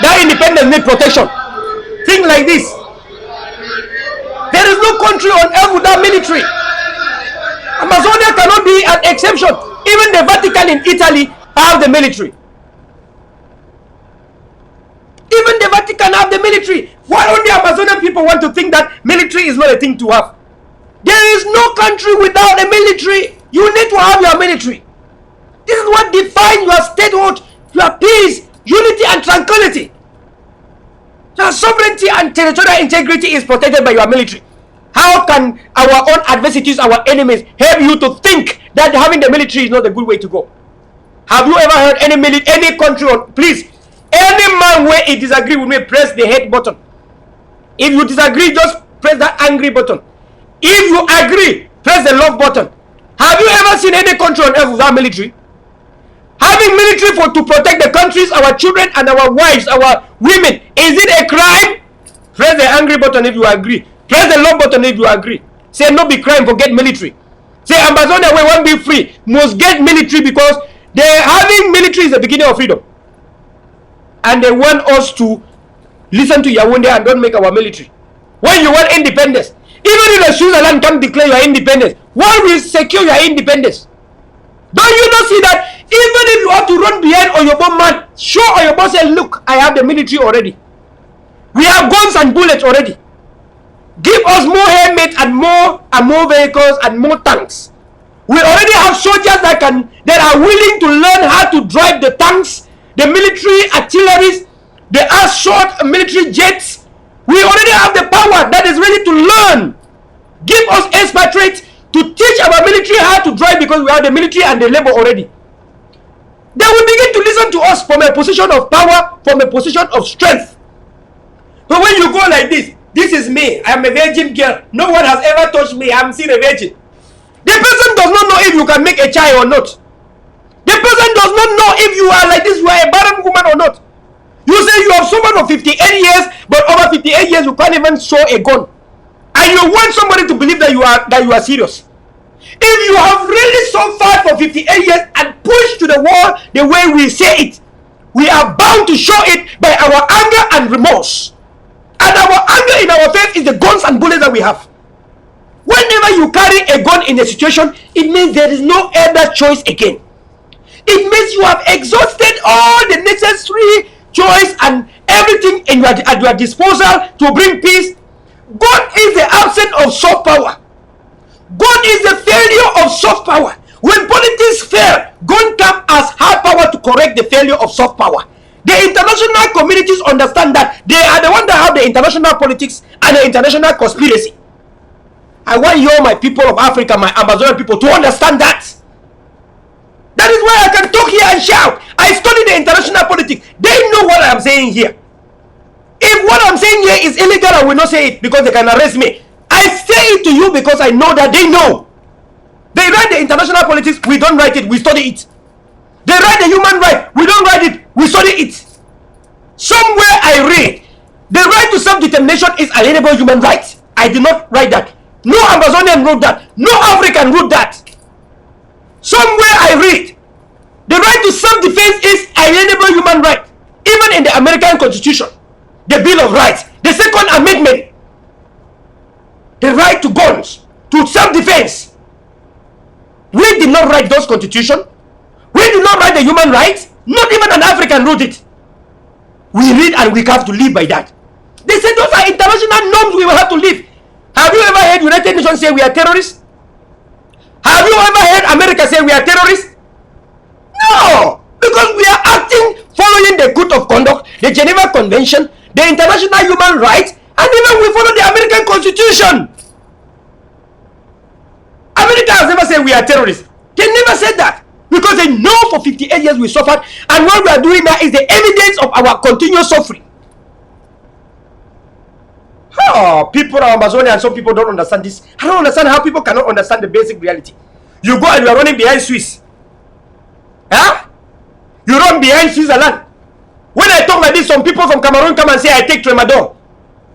that independence needs protection. Think like this. There is no country on earth without military. Ambazonia cannot be an exception. Even the Vatican in Italy have the military. Even the Vatican have the military. Why only Amazonian people want to think that military is not a thing to have? There is no country without a military. You need to have your military. This is what defines your statehood, your peace, unity and tranquility. Your sovereignty and territorial integrity is protected by your military. How can our own adversities, our enemies, help you to think that having the military is not a good way to go? Have you ever heard any country, please, any man where he disagree with me, press the hate button. If you disagree, just press that angry button. If you agree, press the love button. Have you ever seen any country on earth without military? Having military to protect the countries, our children and our wives, our women, is it a crime? Press the angry button if you agree. Press the love button if you agree. Say no be crime for get military. Say Ambazonia we won't be free, must get military because having military is the beginning of freedom. And they want us to listen to Yaoundé and don't make our military. When you want independence, even if the Switzerland can declare your independence, what will secure your independence? Don't you not see that even if you have to run behind Oyobo man, show Oyobo say, look, I have the military already. We have guns and bullets already. Give us more helmets and more vehicles and more tanks. We already have soldiers that are willing to learn how to drive the tanks, the military artilleries, the assault military jets. We already have the power that is ready to learn. Give us expatriates to teach our military how to drive, because we have the military and the labor already. They will begin to listen to us from a position of power, from a position of strength. But when you go like this is me, I'm a virgin girl, no one has ever touched me, I'm still a virgin. The person does not know if you can make a child or not. The person does not know if you are like this, you are a barren woman or not. You say you have someone of 58 years, but over 58 years you can't even show a gun. And you want somebody to believe that you are serious. If you have really suffered for 58 years and pushed to the wall the way we say it, we are bound to show it by our anger and remorse. And our anger in our face is the guns and bullets that we have. Whenever you carry a gun in a situation, it means there is no other choice again. It means you have exhausted all the necessary choice and everything at your disposal to bring peace. God is the absence of soft power. God is the failure of soft power. When politics fail, God comes as hard power to correct the failure of soft power. The international communities understand that. They are the ones that have the international politics and the international conspiracy. I want you, my people of Africa, my Amazonian people, to understand that. That is why I can talk here and shout. I study the international politics. They know what I am saying here. If what I'm saying here is illegal, I will not say it because they can arrest me. I say it to you because I know that they know. They write the international politics, we don't write it, we study it. They write the human right, we don't write it, we study it. Somewhere I read, the right to self-determination is alienable human rights. I did not write that. No Ambazonian wrote that. No African wrote that. Somewhere I read, the right to self-defense is alienable human right. Even in the American Constitution, the Bill of Rights, the Second Amendment, the right to guns, to self-defense. We did not write those constitutions. We did not write the human rights. Not even an African wrote it. We read and we have to live by that. They said those are international norms we will have to live. Have you ever heard United Nations say we are terrorists? Have you ever heard America say we are terrorists? No! Because we are acting following the Code of Conduct, the Geneva Convention, the international human rights, and even we follow the American Constitution. America has never said we are terrorists. They never said that. Because they know for 58 years we suffered, and what we are doing now is the evidence of our continuous suffering. Oh, people are Ambazonia and some people don't understand this. I don't understand how people cannot understand the basic reality. You go and you are running behind Swiss. Huh? You run behind Switzerland. When I talk like this, some people from Cameroun come and say I take tramadol.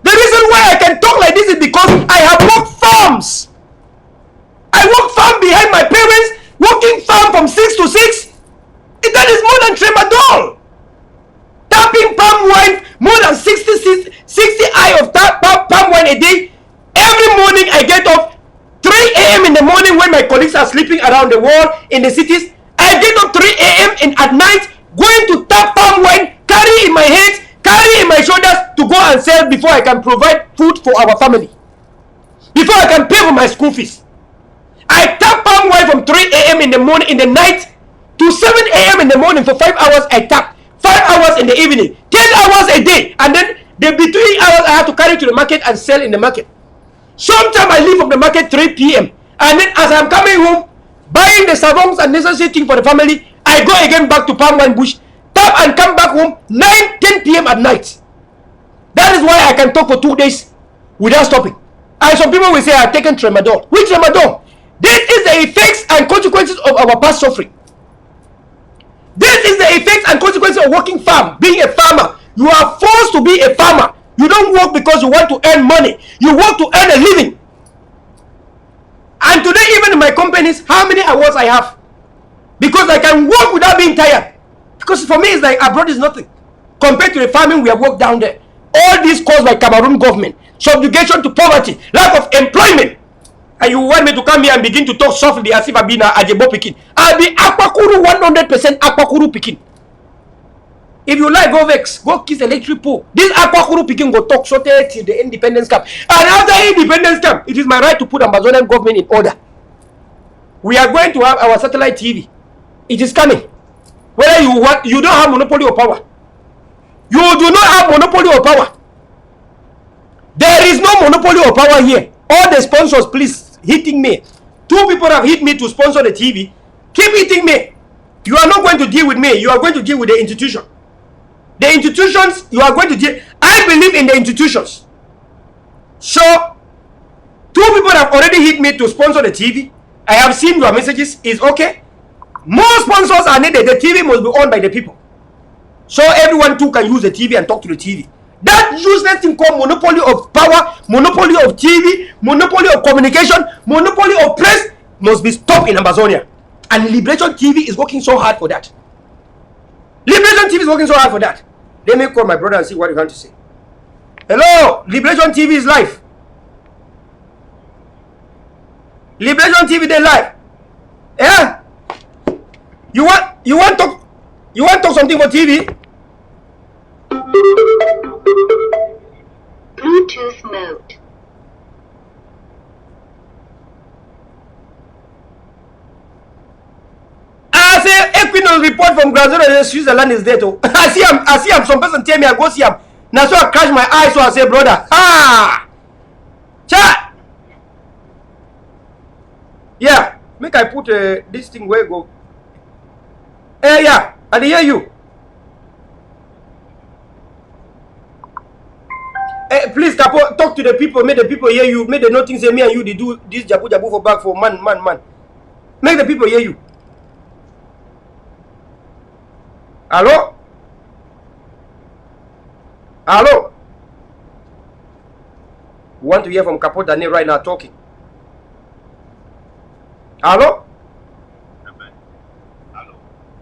The reason why I can talk like this is because I have worked farms. I work farm behind my parents, working farm from 6 to 6. That is more than tramadol. Tapping palm wine, more than 60 eye of palm wine a day. Every morning I get up 3 a.m. in the morning when my colleagues are sleeping around the world in the cities. I get up 3 a.m. at night, going to tap palm wine, carry in my hands, carry in my shoulders to go and sell before I can provide food for our family. Before I can pay for my school fees. I tap palm wine from 3 a.m. in the morning, in the night, to 7 a.m. in the morning for 5 hours. I tap 5 hours in the evening, 10 hours a day, and then the between hours I have to carry to the market and sell in the market. Sometimes I leave from the market 3 p.m. and then as I'm coming home, buying the savons and necessary things for the family, I go again back to palm wine bush, tap and come back home 9-10 p.m. at night. That is why I can talk for 2 days without stopping. And some people will say I've taken tramadol. Which tramadol? This is the effects and consequences of our past suffering. This is the effects and consequences of working farm, being a farmer. You are forced to be a farmer. You don't work because you want to earn money. You work to earn a living. And today, even in my companies, how many awards I have? Because I can work without being tired. Because for me, it's like abroad is nothing compared to the farming we have worked down there. All this caused by Cameroon government, subjugation to poverty, lack of employment. And you want me to come here and begin to talk softly as if I've been a Ajebo Pikin. I'll be Akpakuru 100% Akpakuru Pikin. If you like, go vex, go kiss electric pole. This Akpakuru Pikin go talk so till the independence camp. And after independence camp, it is my right to put Ambazonian government in order. We are going to have our satellite TV. It is coming. Whether you want, you don't have monopoly of power. You do not have monopoly of power. There is no monopoly of power here. All the sponsors, please, hitting me. 2 people have hit me to sponsor the TV. Keep hitting me. You are not going to deal with me. You are going to deal with the institution. The institutions, you are going to deal. I believe in the institutions. So, 2 people have already hit me to sponsor the TV. I have seen your messages. It's okay. More sponsors are needed. The TV must be owned by the people. So everyone too can use the TV and talk to the TV. That useless thing called monopoly of power, monopoly of TV, monopoly of communication, monopoly of press must be stopped in Ambazonia. And Liberation TV is working so hard for that. Liberation TV is working so hard for that. Let me call my brother and see what you want to say. Hello, Liberation TV is live. Liberation TV, they live. Yeah. You want to talk something for TV? Bluetooth mode. I say Equinox report from Grazero, Switzerland is there too. I see him. Some person tell me I go see him. Now so I crash my eyes, so I say, brother, chat. Yeah, make I put this thing where go. Yeah, I hear you. Please, Capo, talk to the people. Make the people hear you. Make the nothing say me and you. They do this jabu for back for man. Make the people hear you. Hello? Hello? We want to hear from Capo Daniel right now talking. Hello?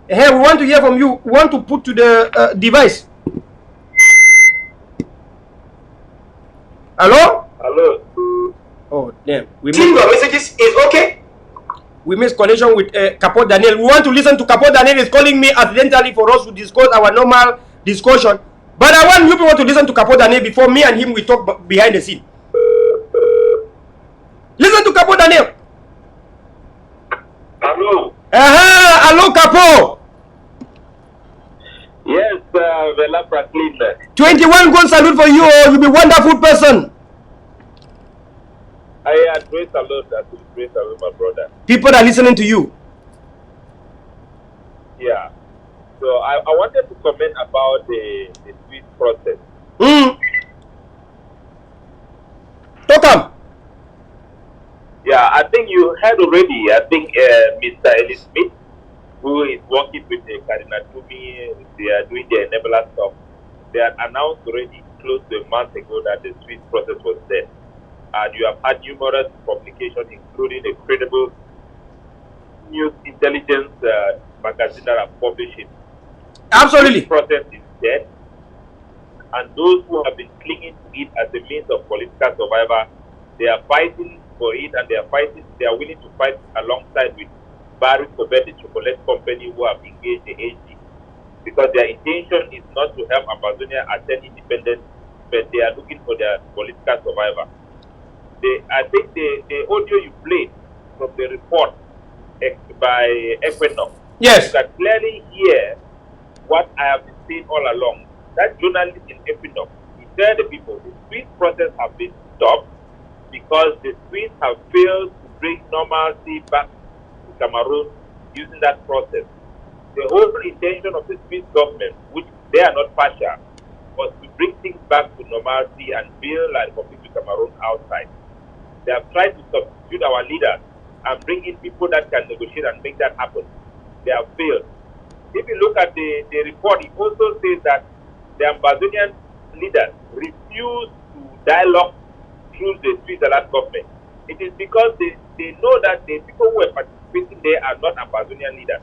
Hey, we want to hear from you. We want to put to the device. Hello? Hello. Oh, damn. We missed your messages. Is okay? We missed connection with Capo Daniel. We want to listen to Capo Daniel. Is calling me accidentally for us to discuss our normal discussion. But I want you people to listen to Capo Daniel before me and him we talk behind the scene. Listen to Capo Daniel. Hello. Hello, Capo. Yes, Vela Franklin. 21 gun salute for you. You be wonderful person. I praise the Lord. Praise the Lord, my brother. People are listening to you. Yeah. So I wanted to comment about the Switz process. Talk. Yeah, I think you heard already. I think Mr. Ellis Smith, who is working with the Cardinal Tumi, they are doing the enabler stuff. They had announced already close to a month ago that the Switz process was there. And you have had numerous publications, including a credible news intelligence magazine that are publishing. Absolutely. The process is dead. And those who have been clinging to it as a means of political survival, they are fighting for it, and they are willing to fight alongside with Barry Cobet, the chocolate company who have engaged the AG, because their intention is not to help Ambazonia attain independence, but they are looking for their political survival. I think the audio you played from the report by Equinox, yes, you can clearly hear what I have been saying all along. That journalist in Equinox, he tell the people the Switz process have been stopped because the Swiss have failed to bring normalcy back to Cameroon using that process. The whole intention of the Swiss government, which they are not partial, was to bring things back to normalcy and build a republic to Cameroon outside. They have tried to substitute our leaders and bring in people that can negotiate and make that happen. They have failed. If you look at the report, it also says that the Ambazonian leaders refuse to dialogue through the Switzerland government. It is because they know that the people who are participating there are not Ambazonian leaders.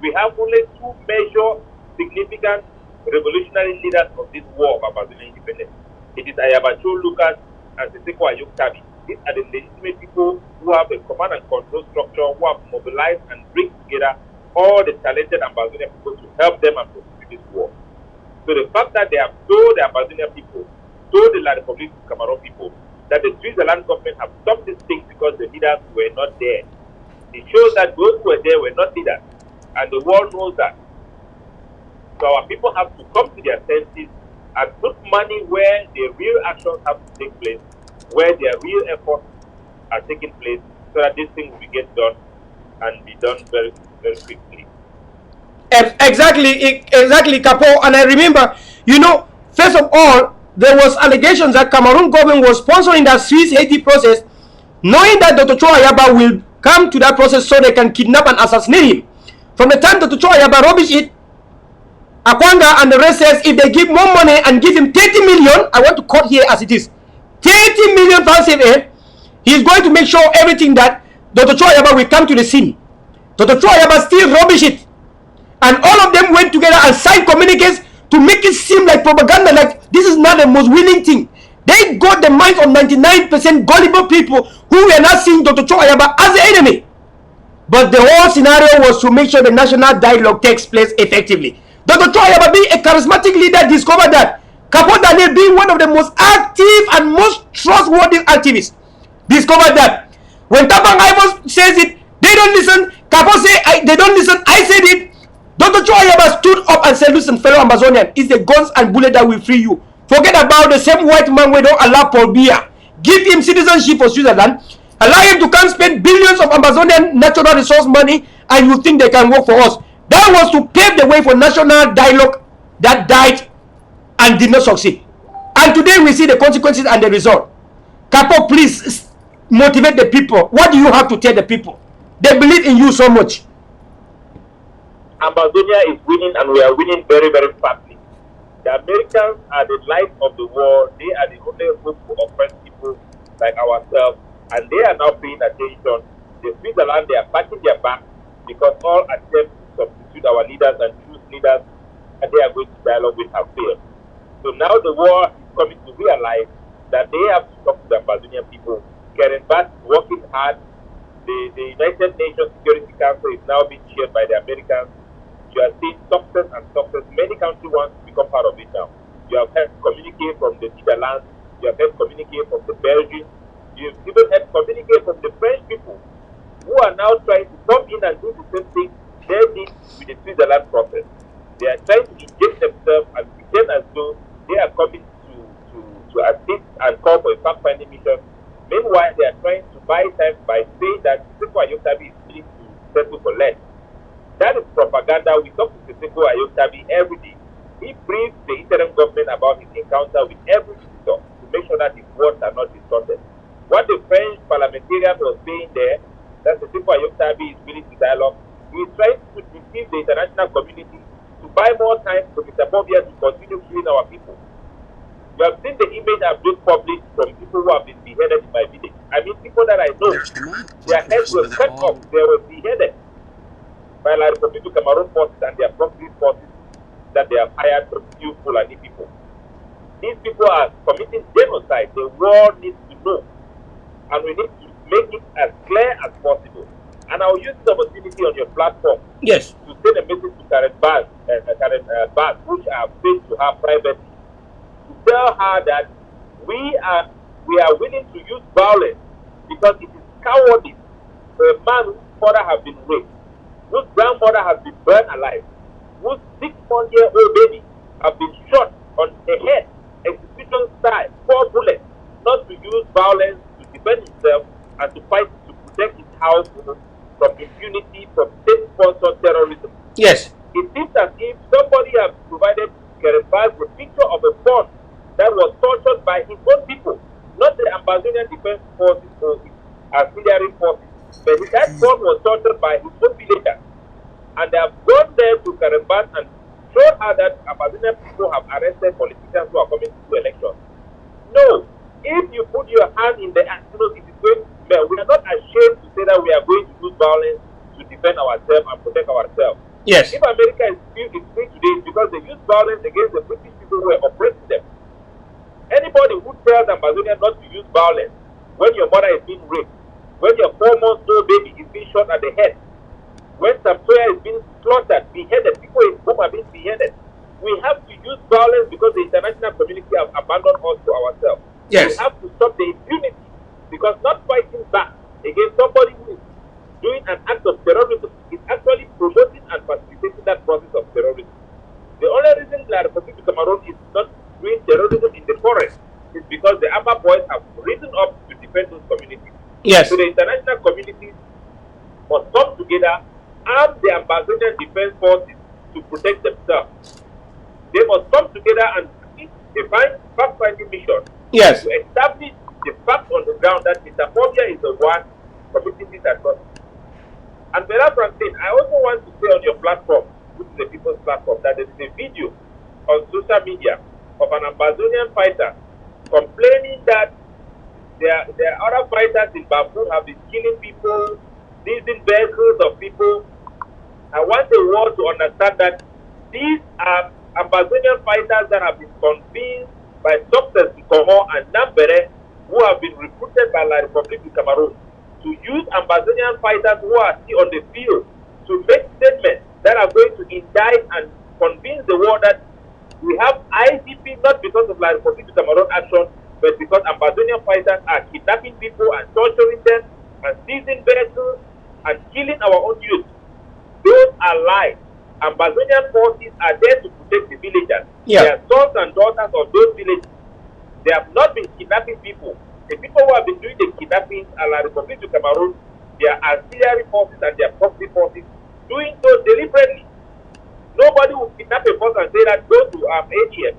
We have only 2 major significant revolutionary leaders of this war of Ambazonian independence. It is Ayaba Lucas and Seseko Ayoktabi. These are the legitimate people who have a command and control structure, who have mobilized and bring together all the talented Ambazonian people to help them and prosecute this war. So the fact that they have told the Ambazonian people, told the La Republique of Cameroon people, that the Switzerland government have stopped these things because the leaders were not there, It shows that those who were there were not leaders, and the world knows that. So our people have to come to their senses and put money where the real actions have to take place, where their real efforts are taking place, so that this thing will get done and be done very, very quickly. Exactly, Capo. And I remember, first of all, there was allegations that Cameroon government was sponsoring that Swiss Haiti process, knowing that Dr. Cho Ayaba will come to that process so they can kidnap and assassinate him. From the time Dr. Cho Ayaba rubbish it, Akwanga and the rest says if they give more money and give him 30 million, I want to quote here as it is, 30 million pounds CFA, he's going to make sure everything that Dr. Cho Ayaba will come to the scene. Dr. Cho Ayaba still rubbish it. And all of them went together and signed communiques to make it seem like propaganda, like this is not the most willing thing. They got the minds of 99% gullible people who were not seeing Dr. Cho Ayaba as the enemy. But the whole scenario was to make sure the national dialogue takes place effectively. Dr. Cho Ayaba, being a charismatic leader, discovered that Capo Daniel, being one of the most active and most trustworthy activists, discovered that when Tabang Ivos says it, they don't listen. Capo say they don't listen. I said it. Dr. Cho Ayaba stood up and said, listen, fellow Ambazonian, it's the guns and bullets that will free you. Forget about the same white man we don't allow Paul Biya. Give him citizenship for Switzerland. Allow him to come spend billions of Ambazonian natural resource money, and you think they can work for us. That was to pave the way for national dialogue that died and did not succeed. And today we see the consequences and the result. Capo, please motivate the people. What do you have to tell the people? They believe in you so much. Ambazonia is winning, and we are winning very, very fastly. The Americans are the light of the world. They are the only hope to oppress people like ourselves, and they are now paying attention. The Switzerland, they are patting their back because all attempts to substitute our leaders and choose leaders, and they are going to dialogue with have failed. So now the world is coming to realize that they have to talk to the Ambazonian people. Karen Bass is working hard. The United Nations Security Council is now being chaired by the Americans. You are seeing success and success. Many countries want to become part of it now. You have heard communicate from the Netherlands. You have heard communicate from the Belgians. You have even heard communicate from the French people who are now trying to come in and do the same thing they did with the Switzerland process. They are trying to inject themselves and pretend as though they are coming to assist and call for a fact-finding mission. Meanwhile, they are trying to buy time by saying that Seko Ayotabi is willing to settle for less. That is propaganda. We talk to Seko Ayotabi every day. He briefs the interim government about his encounter with every visitor to make sure that his words are not distorted. What the French parliamentarian was saying there, that Seko Ayotabi is willing to dialogue, he is trying to deceive the international community to buy more time for Mr. Bobia to continue killing our people. You have seen the image I've just published from people who have been beheaded in my village. I mean, people that I know, their heads were cut off, they were beheaded by La Republic of Cameroon forces and their proxy forces that they have hired to kill Fulani people. These people are committing genocide. The world needs to know, and we need to make it as clear as possible. And I'll use this opportunity on your platform, yes, to send a message to Karen Bass, which I have said to her privately, to tell her that we are willing to use violence because it is cowardice for a man whose father has been raped, whose grandmother has been burned alive, whose 6-month-old baby has been shot on the head, execution style, 4 bullets, not to use violence to defend himself and to fight to protect his household from impunity from state-sponsored terrorism. Yes. It seems as if somebody has provided Kerebaz a picture of a son that was tortured by his own people, not the Ambazonian Defense Forces or his auxiliary forces, but that son was tortured by his own villagers. And they have gone there to Kerebaz and showed her that Ambazonian people have arrested politicians who are coming to elections. No, if you put your hand in the it is going to smell. We are not ashamed to say that we are going to use violence to defend ourselves and protect ourselves. Yes. If America is free today, it's because they use violence against the British people who were oppressing them. Anybody who tells Ambazonia not to use violence when your mother is being raped, when your 4-month-old baby is being shot at the head, when some player is being slaughtered, beheaded, people in home are being beheaded, we have to use violence because the international community have abandoned us to ourselves. Yes. We have to stop the impunity because not fighting back against somebody who is doing an act of terrorism is actually promoting and facilitating that process of terrorism. The only reason La Republic of Cameroon is not doing terrorism in the forest is because the Amba boys have risen up to defend those communities. Yes. So the international community must come together, arm the Ambazonian defense forces to protect themselves. They must come together and create a fact-finding mission Yes. to establish the fact on the ground that Interphobia is the one committing this atrocity. And Bella Francine, I also want to say on your platform, which is the people's platform, that there is a video on social media of an Ambazonian fighter complaining that there are other fighters in Bamboo have been killing people, seizing vehicles of people. I want the world to understand that these are Ambazonian fighters that have been convinced by Success Nkomo and Nambere, who have been recruited by La Republic of Cameroon to use Ambazonian fighters who are still on the field to make statements that are going to indict and convince the world that we have ICP not because of La Republic of Cameroon action, but because Ambazonian fighters are kidnapping people and torturing them and seizing vehicles and killing our own youth. Those are lies. Ambazonian forces are there to protect the villagers. Yeah. They are sons and daughters of those villages. They have not been kidnapping people. The people who have been doing the kidnapping are La Republic of Cameroon, their auxiliary forces and their proxy forces, doing so deliberately. Nobody will kidnap a person and say that go to ADF.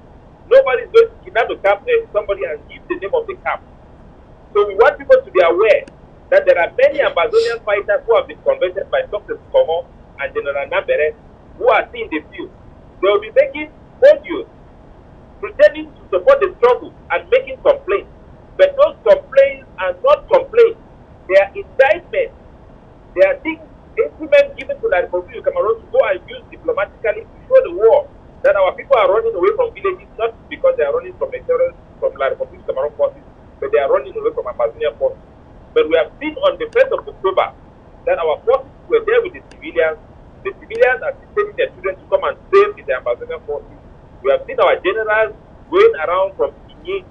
Nobody is going to kidnap a camp, somebody and give the name of the camp. So we want people to be aware that there are many Ambazonian fighters who have been converted by Dr. Komo and General Nambere who are still in the field. They will be making audios pretending to support the struggle and making complaints. But those complaints are not complaints. They are indictments. They are things, instruments given to the Republic of Cameroon to go and use diplomatically to show the world that our people are running away from villages, not because they are running from La Republic of Cameroon forces, but they are running away from Amazonian forces. But we have seen on the 1st of October that our forces were there with the civilians. The civilians are sending their children to come and save the Amazonian forces. We have seen our generals going around from Kinyi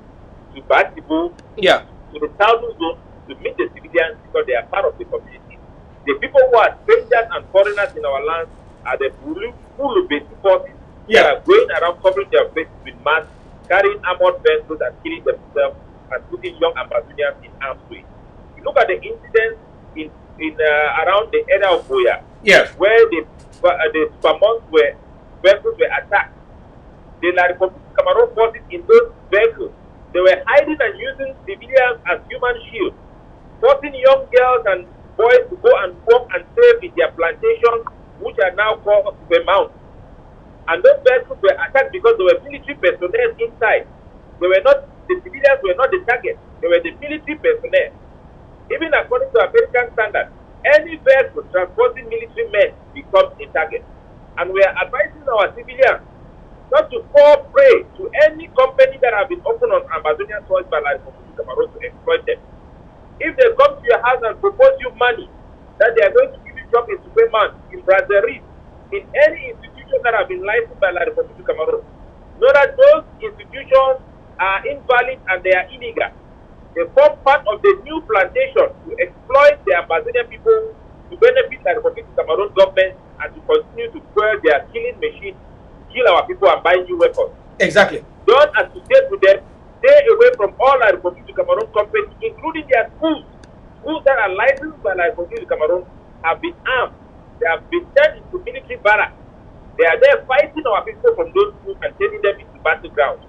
to Batibo to the southern zone to meet the civilians because they are part of the community. The people who are strangers and foreigners in our land are the Bulu-based forces that are going around covering their faces with masks, carrying armored vehicles and killing themselves and putting young Ambazonians in harm's way. You look at the incidents in around the area of Biya, where the vehicles were attacked. The La Republic of Cameroon forces in those vehicles, they were hiding and using civilians as human shields, forcing young girls and boys to go and work and save in their plantations, which are now called Vermont. And those vehicles were attacked because there were military personnel inside. The civilians were not the target, they were the military personnel. Even according to American standards, any vehicle transporting military men becomes a target. And we are advising our civilians not to fall prey to any company that have been opened on Ambazonian soil by La Republic of Cameroon to exploit them. If they come to your house and propose you money, that they are going to give you job in Superman, in Brasserie, in any institution that have been licensed by La Republic of Cameroon, know that those institutions are invalid and they are illegal. They form part of the new plantation to exploit the Ambazonian people to benefit the Republic of Cameroon government and to continue to fuel their killing machine, kill our people and buy new weapons. Exactly. Don't associate with them. Stay away from all La Republic of Cameroon companies, including their schools. Schools that are licensed by La Republic of Cameroon have been armed. They have been turned into military barracks. They are there fighting our people from those schools and turning them into battlegrounds.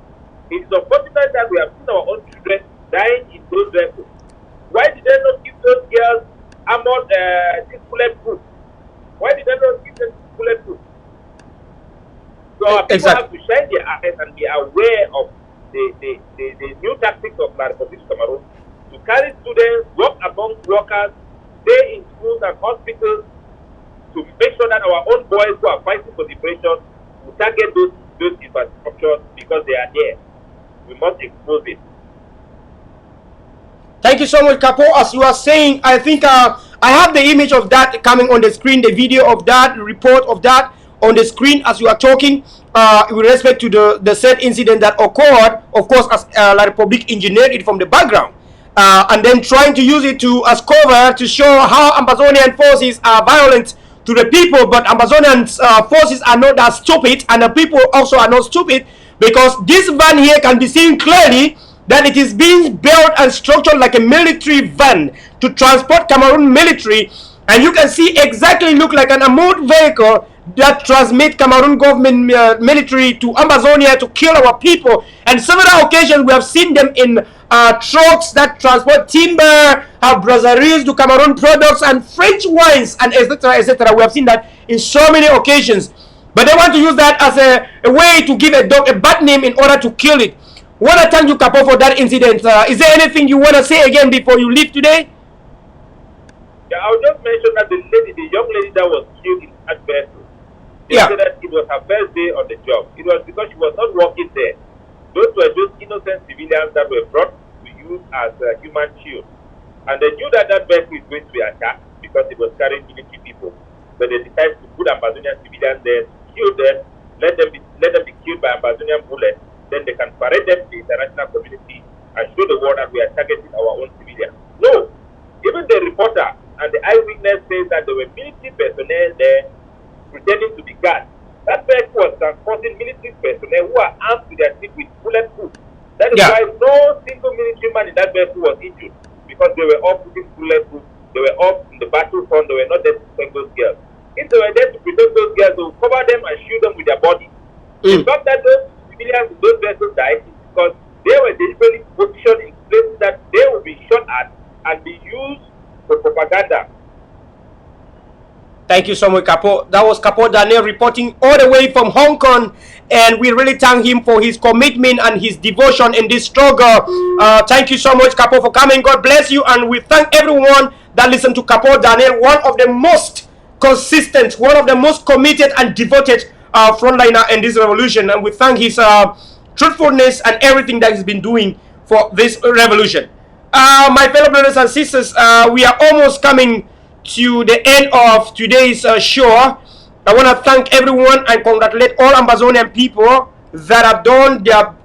It is unfortunate that we have seen our own children dying in those vehicles. Why did they not give those girls armored bulletproof? Why did they not give them bulletproof? So our people have to shine their eyes and be aware of the new tactics of La Republic of Cameroon to carry students, work amongst workers, stay in schools and hospitals to make sure that our own boys who are fighting for liberation will target those infrastructures because they are there. We must expose it. Thank you so much, Capo. As you are saying, I think I have the image of that coming on the screen, the video of that, report of that on the screen as you are talking with respect to the said incident that occurred, of course, as La Republique engineered it from the background. and then trying to use it as cover to show how Ambazonian forces are violent to the people. But Ambazonian forces are not that stupid, and the people also are not stupid, because this van here can be seen clearly that it is being built and structured like a military van to transport Cameroon military, and you can see exactly look like an armored vehicle that transmit Cameroon government military to Ambazonia to kill our people. And several occasions we have seen them in trucks that transport timber, brasseries to Cameroon products and French wines, and etc., etc. We have seen that in so many occasions, but they want to use that as a way to give a dog a bad name in order to kill it. Want to thank you, Capo, for that incident. Is there anything you want to say again before you leave today? Yeah, I'll just mention that the young lady that was killed in that vessel, they said that it was her first day on the job. It was because she was not working there. Those were those innocent civilians that were brought to use as a human shield. And they knew that that vessel is going to be attacked because it was carrying military people. So they decided to put Ambazonian civilians there, kill them, let them be killed by Ambazonian bullets. Then they can parade them to the international community and show the world that we are targeting our own civilians. No! Even the reporter and the eyewitness says that there were military personnel there pretending to be guards. That vehicle was transporting military personnel who are armed to their teeth with bulletproof. That is why no single military man in that vehicle was injured, because they were all putting bulletproof. They were all in the battlefront. They were not there to protect those girls. If they were there to protect those girls, they would cover them and shoot them with their body. The fact that those civilians in those vessels died is because they were deliberately positioned in places that they would be shot at and be used for propaganda. Thank you so much, Capo. That was Capo Daniel reporting all the way from Hong Kong, and we really thank him for his commitment and his devotion in this struggle. Thank you so much, Capo, for coming. God bless you, and we thank everyone that listened to Capo Daniel, one of the most consistent, one of the most committed and devoted frontliner in this revolution, and we thank his truthfulness and everything that he's been doing for this revolution. My fellow brothers and sisters, we are almost coming to the end of today's show. I want to thank everyone and congratulate all Ambazonian people that have done their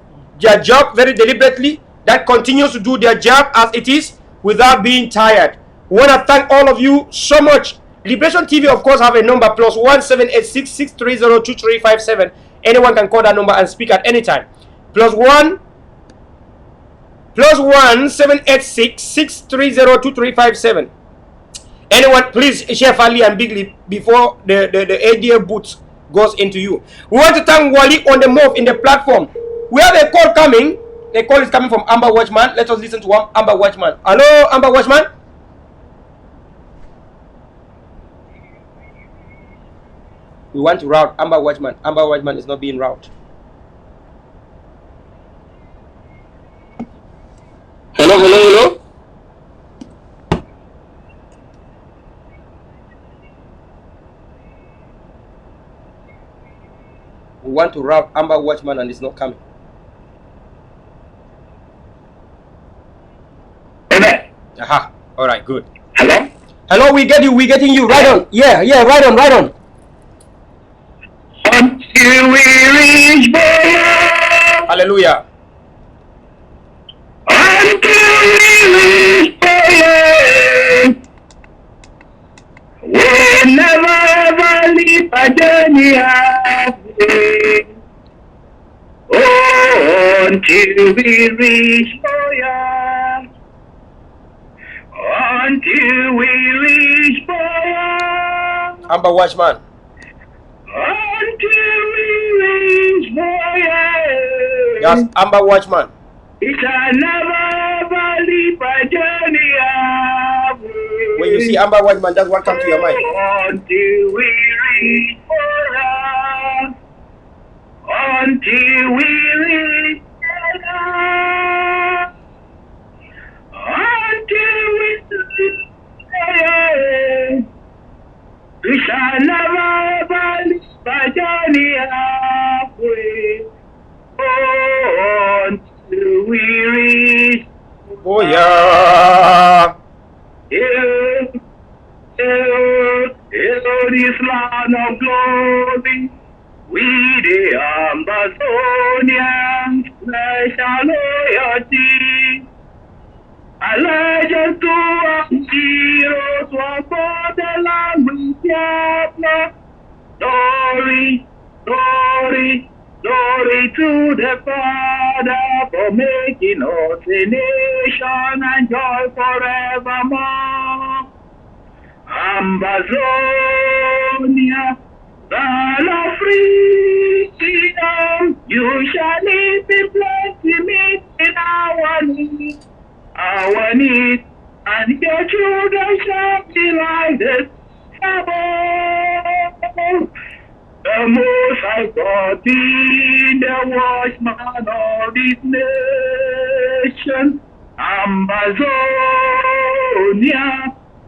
job very deliberately, that continues to do their job as it is without being tired. We want to thank all of you so much. Liberation TV, of course, have a number +1 786 630 2357. Anyone can call that number and speak at any time. +1 786 630 2357. Anyone, please share Fali and Bigly before the ADA booth goes into you. We want to thank Wally on the move in the platform. We have a call coming. The call is coming from Amber Watchman. Let us listen to Amber Watchman. Hello, Amber Watchman. We want to route Amber Watchman. Amber Watchman is not being routed. Hello, hello, hello. We want to route Amber Watchman and it's not coming. Amen. Aha. All right, good. Hello? Hello, we get you. We're getting you. Right on. Yeah, right on, right on. Until we reach Biya. Hallelujah. Until we reach Biya. We'll never ever leave a journey halfway. Oh, until we reach Biya. Until we reach Biya. Amber Watchman. Until we reach Biya. Yes, Amber Watchman. We shall never ever leave a journey halfway. When you see Amber Watchman, that's what comes to your mind. Until we reach Biya. Until we reach Biya. Until we reach Biya. We shall never ever leave a journey halfway. Oh, until we reach Biya. This land of glory, we the Ambazonians, pledge our loyalty Allegiance to our heroes who fought the land we kept. Glory, glory, glory to the Father for making us a nation and joy forevermore. Ambazonia, land of freedom, you shall live in plenty, meeting our needs, and your children shall be like the Sabbath. The Most High God be the watchman of this nation. Ambazonia,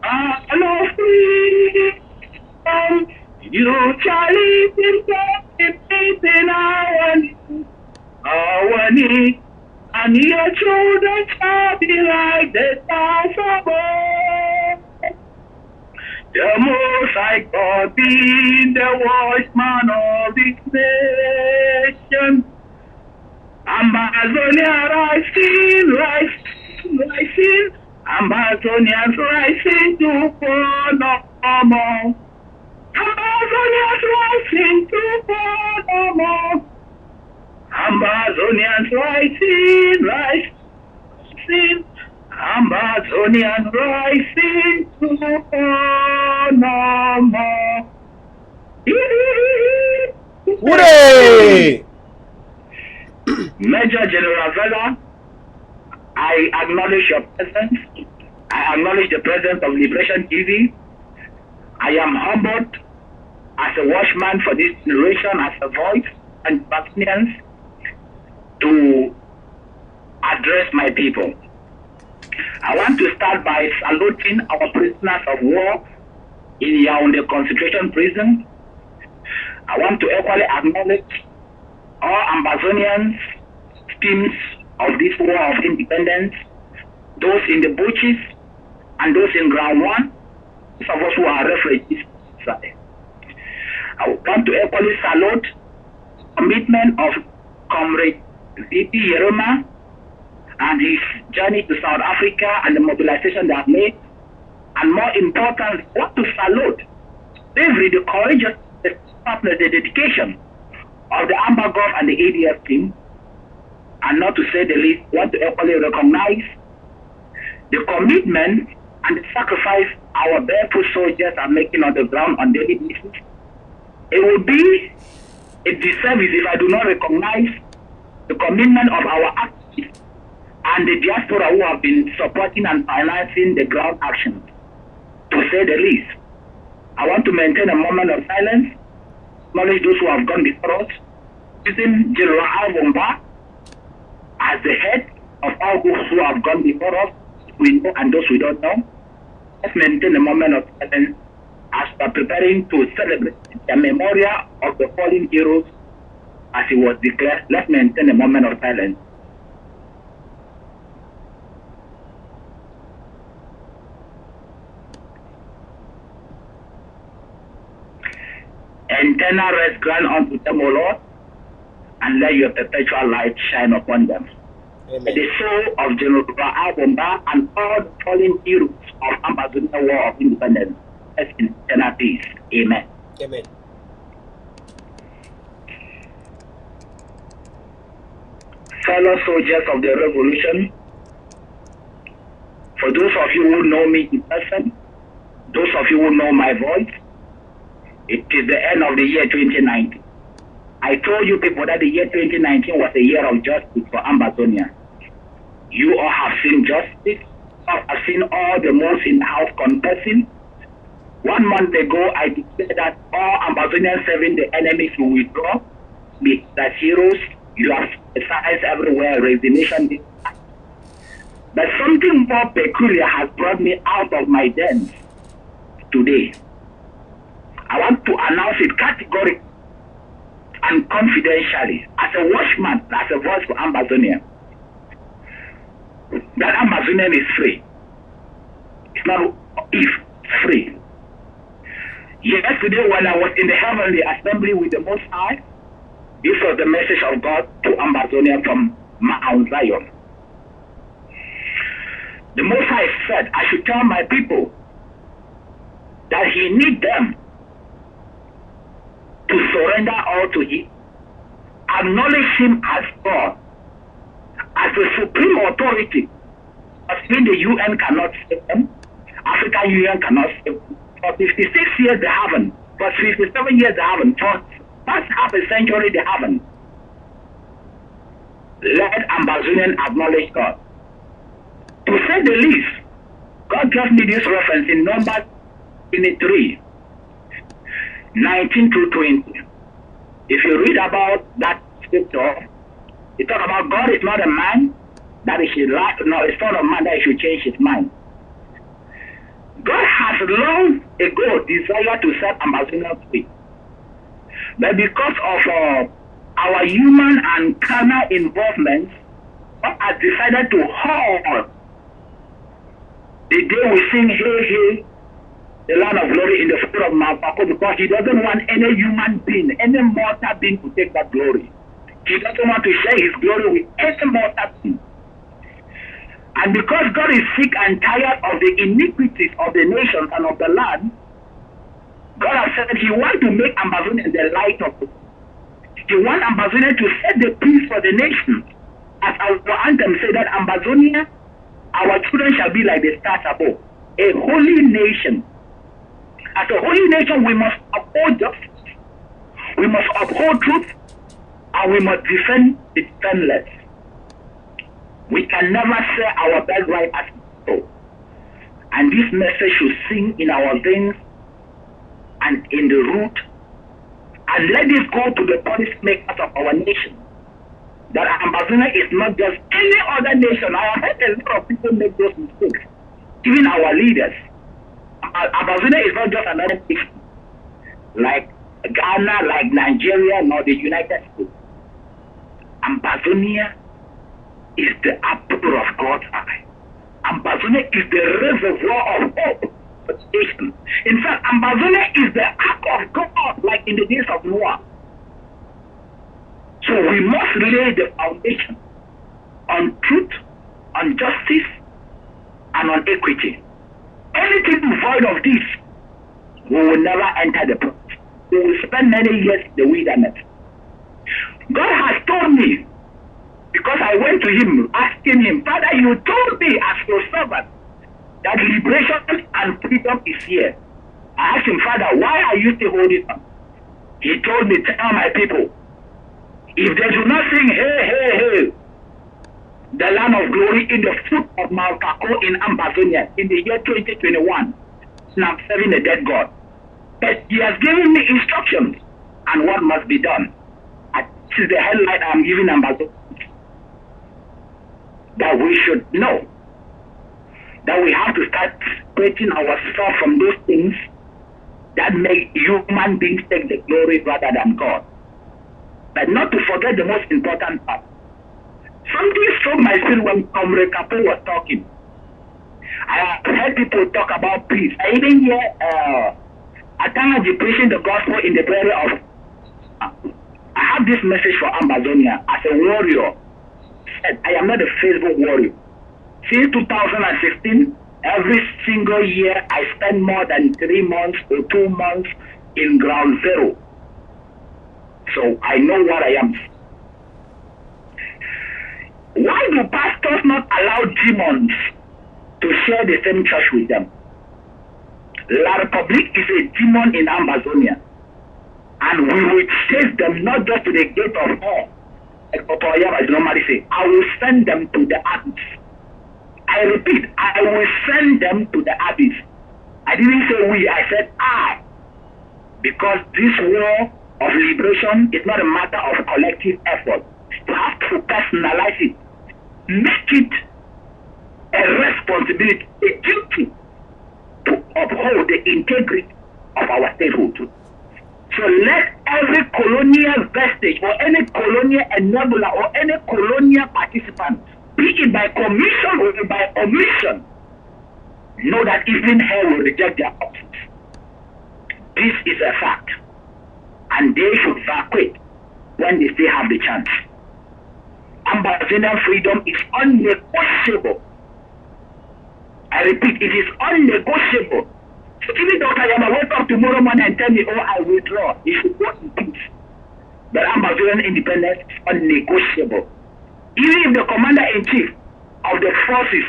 land of freedom, you shall live in peace in our needs, and your children shall be like the stars above. The Most High God be the watchman of this nation. Ambazonia rising, rising, rising. Ambazonians rising to fall no more. Ambazonians rising to fall no more. Ambazonians rising, rising. Amazonian rising to fall no more. Hooray! Major General Vela, I acknowledge your presence. I acknowledge the presence of Liberation TV. I am humbled as a watchman for this generation, as a voice and Bosnians to address my people. I want to start by saluting our prisoners of war in Yaoundé concentration prison. I want to equally acknowledge all Ambazonians, teams of this war of independence, those in the bushes and those in ground one, some of us who are refugees. I want to equally salute the commitment of Comrade VP Yeroma and his journey to South Africa and the mobilization they have made. And more important, I want to salute bravery, the courageous, the dedication of the Ambagov and the ADF team. And not to say the least, I want to equally recognize the commitment and the sacrifice our barefoot soldiers are making on the ground on daily basis. It would be a disservice if I do not recognize the commitment of our activists and the diaspora who have been supporting and financing the ground action, to say the least. I want to maintain a moment of silence, acknowledge those who have gone before us, using General Ayaba as the head of all those who have gone before us, we know and those we don't know. Let's maintain a moment of silence as we are preparing to celebrate the memorial of the fallen heroes as it was declared. Let's maintain a moment of silence. Eternal rest grant unto them, O Lord, and let your perpetual light shine upon them. Amen. The soul of General Ayaba and all the fallen heroes of Ambazonia War of Independence rest in eternal peace. Amen. Amen. Fellow soldiers of the revolution, for those of you who know me in person, those of you who know my voice, it is the end of the year 2019. I told you people that the year 2019 was a year of justice for Ambazonia. You all have seen justice. I have seen all the moves in the house confessing. 1 month ago, I declared that all Ambazonians serving the enemy will withdraw. Be as heroes, you have signs everywhere, resignation. But something more peculiar has brought me out of my den today. I want to announce it categorically and confidentially, as a watchman, as a voice for Ambazonia, that Ambazonian is free. It's not if, free. Yesterday when I was in the heavenly assembly with the Most High, this was the message of God to Ambazonia from Mount Zion. The Most High said, I should tell my people that he needs them to surrender all to him, acknowledge him as God, as the supreme authority. As in the UN cannot save them, African Union cannot save them. For 56 years they haven't, for 57 years they haven't, for past half a century they haven't. Let Ambazonian acknowledge God. To say the least, God gave me this reference in Numbers 23, 19 to 20. If you read about that scripture, it talks about God is not a man that he should lie, no, it's not a man that he should change his mind. God has long ago desired to set Ambazonia free. But because of our human and carnal involvement, God has decided to halt the day we sing Hey Hey, the land of glory in the spirit of Malpako, because he doesn't want any human being, any mortal being to take that glory. He doesn't want to share his glory with any mortal being. And because God is sick and tired of the iniquities of the nations and of the land, God has said he wants to make Ambazonia the light of the world. He wants Ambazonia to set the peace for the nations. As our anthem said that Ambazonia, our children shall be like the stars above, a holy nation. As a holy nation, we must uphold justice, we must uphold truth, and we must defend the defenseless. We can never say our birthright as people. And this message should sing in our veins and in the root. And let this go to the policymakers of our nation. That Ambazonia is not just any other nation. I have heard a lot of people make those mistakes, even our leaders. Ambazonia is not just another nation like Ghana, like Nigeria, nor the United States. Ambazonia is the apple of God's eye. Ambazonia is the reservoir of hope for the nation. In fact, Ambazonia is the ark of God, like in the days of Noah. So we must lay the foundation on truth, on justice, and on equity. Anything void of this, we will never enter the promise. We will spend many years in the wilderness. God has told me, because I went to him asking him, Father, you told me as your servant that liberation and freedom is here. I asked him, Father, why are you still holding on? He told me, tell my people, if they do not sing, hey, hey, hey, the land of glory in the foot of Mount Kako in Ambazonia in the year 2021, and I'm serving a dead God. But he has given me instructions and what must be done. And this is the headlight I'm giving Ambazonia. That we should know that we have to start separating ourselves from those things that make human beings take the glory rather than God. But not to forget the most important part. Something struck my spirit when Comrade Kapo was talking. I heard people talk about peace. I even hear Atangaji preaching the gospel in the prayer of. I have this message for Ambazonia as a warrior. I am not a Facebook warrior. Since 2016, every single year I spend more than 3 months or 2 months in ground zero. So I know what I am. Why do pastors not allow demons to share the same church with them? La Republique is a demon in Ambazonia. And we will chase them not just to the gate of hell. Like Papa Ayaba normally say, I will send them to the abyss. I repeat, I will send them to the abyss. I didn't say we, I said I. Because this war of liberation is not a matter of collective effort. You have to personalize it. Make it a responsibility, a duty to uphold the integrity of our statehood. So let every colonial vestige or any colonial enabler or any colonial participant, be it by commission or by omission, know that even hell will reject their options. This is a fact. And they should evacuate when they still have the chance. Ambazonian freedom is unnegotiable. I repeat, it is unnegotiable. So even Dr. Ayaba wake up tomorrow morning and tell me, oh, I withdraw, you should go in peace. But Ambazonian independence is unnegotiable. Even if the commander-in-chief of the forces,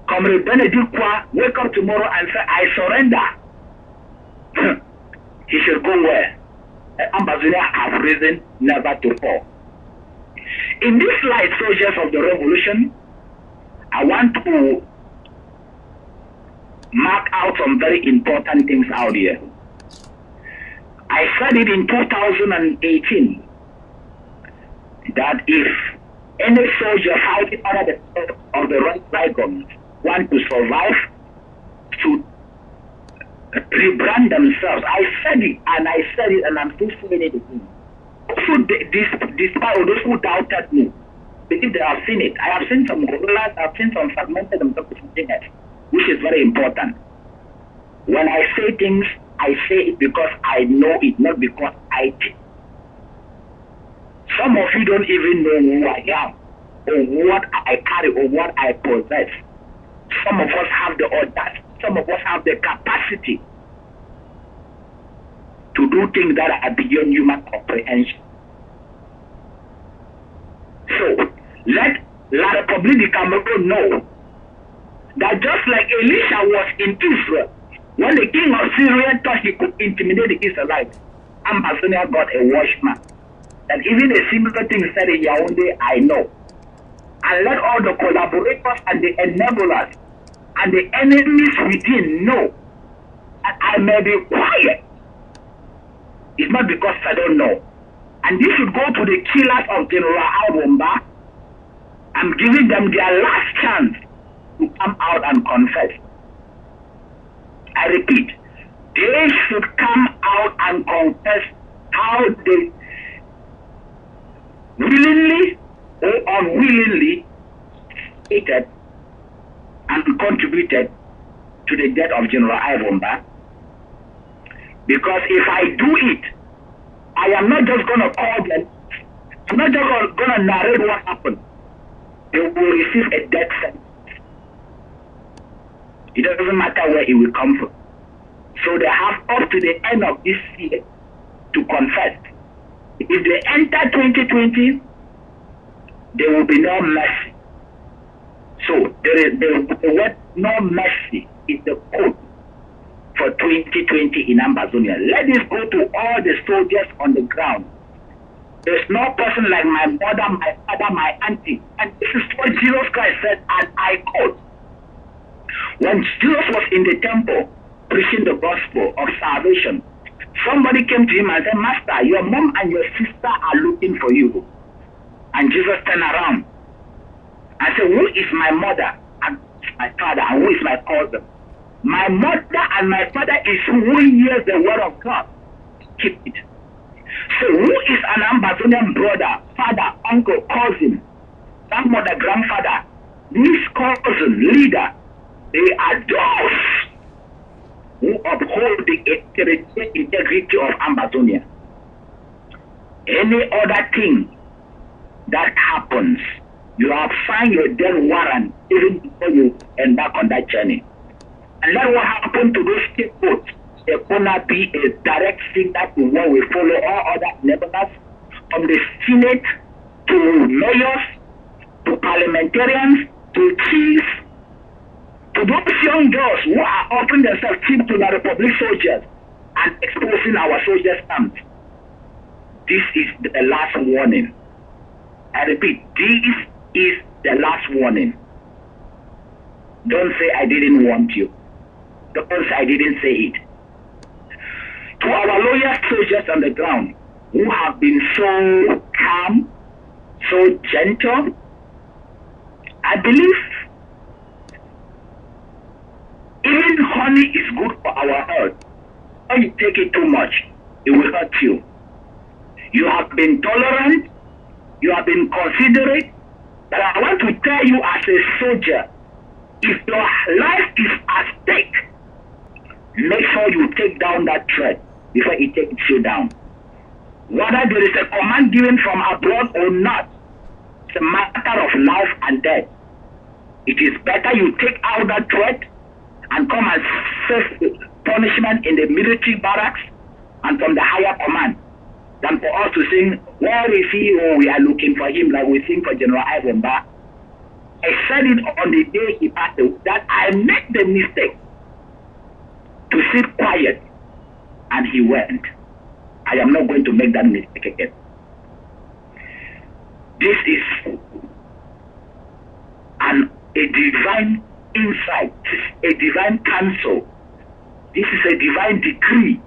Comrade Benedict Kwa, wake up tomorrow and say, I surrender, he should go where? Ambazonia have risen never to fall. In this light, soldiers of the revolution, I want to mark out some very important things out here. I said it in 2018 that if any soldier fighting under the threat of the right dragons want to survive, to rebrand themselves. I said it and I'm still saying it again. Also, despite those who doubted me, believe they have seen it. I have seen some gorillas, I have seen some fragmented themselves, which is very important. When I say things, I say it because I know it, not because I did. Some of you don't even know who I am, or what I carry, or what I possess. Some of us have the audacity, some of us have the capacity to do things that are beyond human comprehension. So, let La Republique du Cameroun know that just like Elisha was in Israel, when the king of Syria thought he could intimidate the Israelites, Ambazonia got a watchman. And even a similar thing said in Yaoundé, I know. And let all the collaborators and the enablers and the enemies within know that I may be quiet. It's not because I don't know. And this should go to the killers of General Ayaba. I'm giving them their last chance to come out and confess. I repeat, they should come out and confess how they willingly or unwillingly aided and contributed to the death of General Ayaba. Because if I do it, I am not just going to call them, I'm not just going to narrate what happened. They will receive a death sentence. It doesn't matter where it will come from. So they have up to the end of this year to confess. If they enter 2020, there will be no mercy. So the word no mercy is the code for 2020 in Ambazonia. Let this go to all the soldiers on the ground. There's no person like my mother, my father, my auntie. And this is what Jesus Christ said, and I quote. When Jesus was in the temple preaching the gospel of salvation, somebody came to him and said, Master, your mom and your sister are looking for you. And Jesus turned around and said, who is my mother and my father, and who is my cousin? My mother and my father is who hears the word of God. Keep it. So who is an Ambazonian brother, father, uncle, cousin, grandmother, grandfather, this cousin, leader? They are those who uphold the integrity of Ambazonia. Any other thing that happens, you have signed your death warrant even before you embark on that journey. And let what happened to those people, there gonna be a direct signal to what we follow all other neighbors, from the Senate to mayors, to parliamentarians, to chiefs, to those young girls who are offering themselves cheap to the Republic soldiers and exposing our soldiers' camps. This is the last warning. I repeat, this is the last warning. Don't say I didn't want you. Don't say I didn't say it. To our loyal soldiers on the ground who have been so calm, so gentle, I believe even honey is good for our health. When you take it too much, it will hurt you. You have been tolerant, you have been considerate, but I want to tell you as a soldier, if your life is at stake, make sure you take down that threat before it takes you down. Whether there is a command given from abroad or not, it's a matter of life and death. It is better you take out that threat and come and face punishment in the military barracks and from the higher command than for us to sing, where is he? Oh, we are looking for him like we sing for General Ayaba. I said it on the day he passed away that I made the mistake to sit quiet and he went. I am not going to make that mistake again. This is a divine insight, a divine counsel. This is a divine decree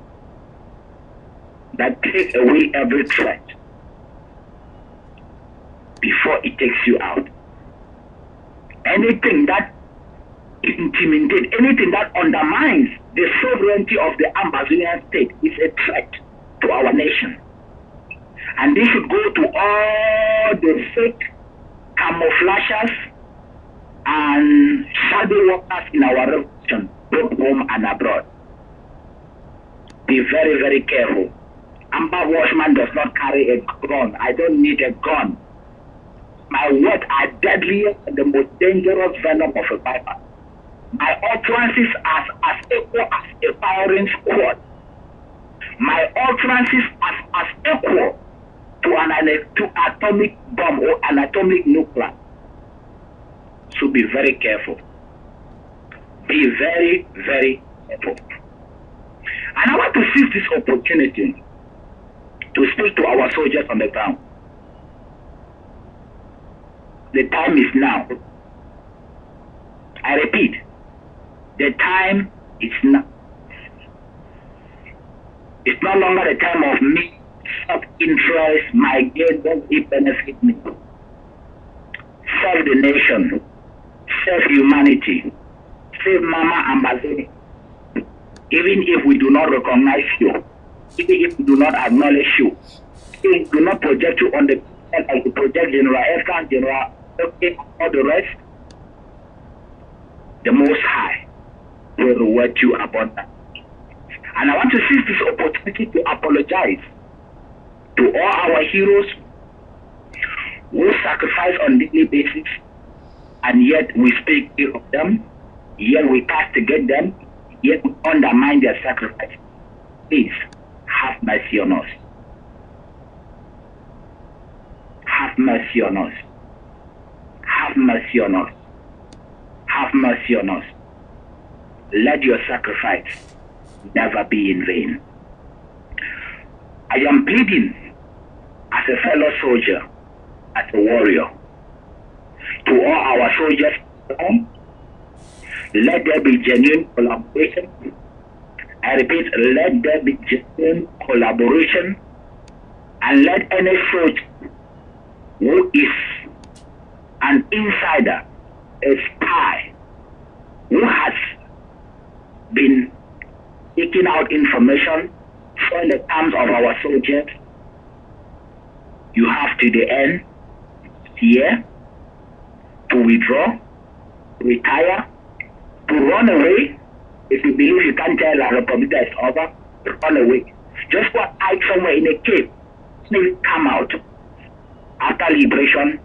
that takes away every threat before it takes you out. Anything that intimidates, anything that undermines the sovereignty of the Ambazonian state is a threat to our nation. And this should go to all the fake camouflagers and shadow workers in our revolution, both home and abroad. Be very, very careful. Amba Watchman does not carry a gun. I don't need a gun. My words are deadlier and the most dangerous venom of a viper. My utterances are as equal as a firing squad. My utterances are as equal to an atomic bomb or an atomic nuclear. So be very careful. Be very, very careful. And I want to seize this opportunity to speak to our soldiers on the ground. The time is now. I repeat, the time is now. It's no longer the time of me, self-interest, my gain, don't it benefit me. Serve the nation, serve humanity, save Mama Ambazonia. Even if we do not recognize you, even if we do not acknowledge you, if we do not project you on the as the project General Efkan, General all the rest, the Most High will reward you about that. And I want to seize this opportunity to apologize to all our heroes who sacrifice on a daily basis, and yet we speak ill of them, yet we castigate them, yet we undermine their sacrifice. Please, have mercy on us. Have mercy on us. Have mercy on us. Have mercy on us. Let your sacrifice never be in vain. I am pleading as a fellow soldier, as a warrior, to all our soldiers, let there be genuine collaboration. I repeat, let there be genuine collaboration, and let any soldier who is an insider, a spy, who has been taking out information from the terms of our soldiers, you have to the end here to withdraw, retire, to run away. If you believe you can't tell La Repubblica is over, run away. Just go hide somewhere in a cave. Maybe come out. After liberation,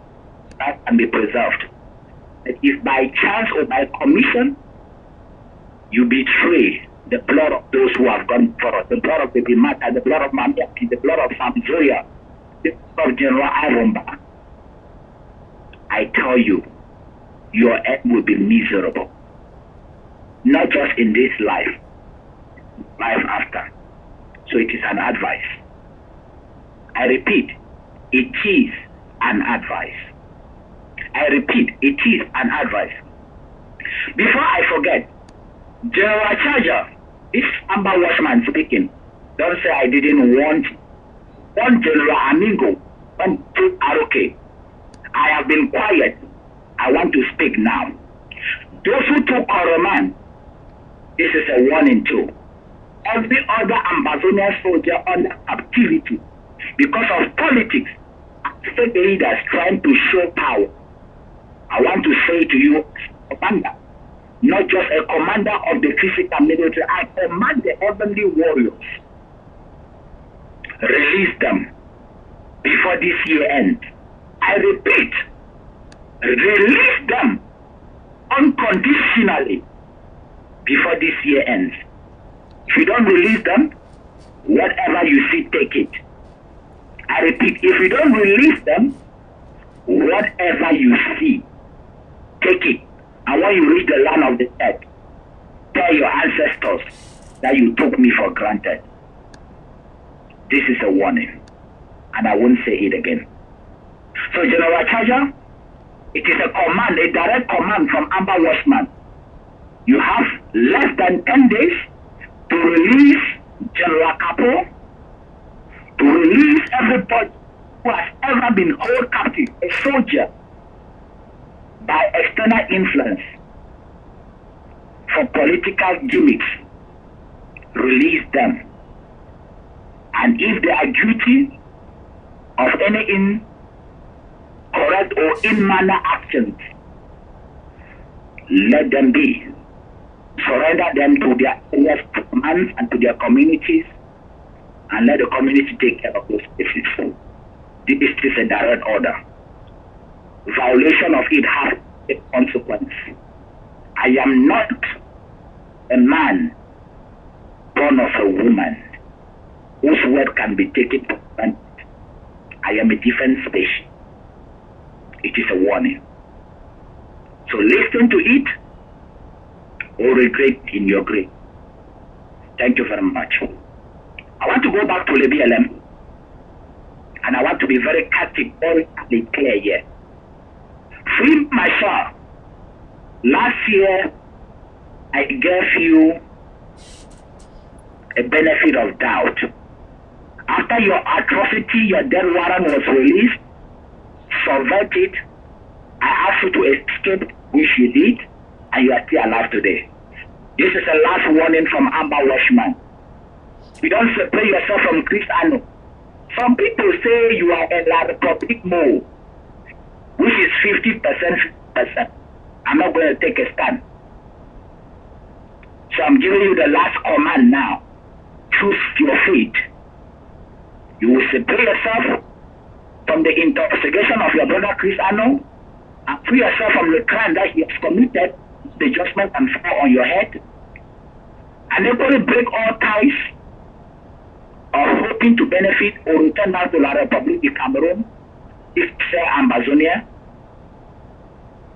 that can be preserved. But if by chance or by commission, you betray the blood of those who have gone for us, the blood of the Bimata, the blood of Mediation, the blood of Ambazonia, the blood of General Ayaba, I tell you, your end will be miserable. Not just in this life, life after. So it is an advice. I repeat, it is an advice. I repeat, it is an advice. Before I forget, General Charger, this Amba Watchman speaking, don't say I didn't want General Amigo, one okay. I have been quiet. I want to speak now. Those who took Koroman, this is a warning too. Every other Ambazonian soldier under captivity because of politics, state leaders trying to show power. I want to say to you, commander, not just a commander of the physical military, I command the heavenly warriors. Release them before this year ends. I repeat, release them unconditionally before this year ends. If you don't release them, whatever you see, take it. I repeat, if you don't release them, whatever you see, take it. And when you reach the land of the dead, tell your ancestors that you took me for granted. This is a warning, and I won't say it again. So, General Charger, it is a command, a direct command from Amber Washman. You have less than 10 days to release General Capo, to release everybody who has ever been held captive, a soldier, by external influence for political gimmicks. Release them. And if they are guilty of any incorrect or in-manner actions, let them be. Surrender them to their areas commands and to their communities, and let the community take care of those cases. This is a direct order. Violation of it has a consequence. I am not a man born of a woman whose word can be taken for granted. I am a different species. It is a warning. So listen to it or regret in your grave. Thank you very much. I want to go back to the BLM, and I want to be very categorically clear here. Free myself. Last year, I gave you a benefit of doubt. After your atrocity, your death warrant was released, subverted, I asked you to escape, which you did, and you are still alive today. This is a last warning from Amber Washman. You don't separate yourself from Chris Ano. Some people say you are in La Republic mode, which is 50%. I'm not going to take a stand. So I'm giving you the last command now. Choose your fate. You will separate yourself from the intoxication of your brother Chris Ano and free yourself from the crime that he has committed. The judgment can fall on your head. And equally break all ties of hoping to benefit or return back to La Republic of Cameroon, if say Ambazonia,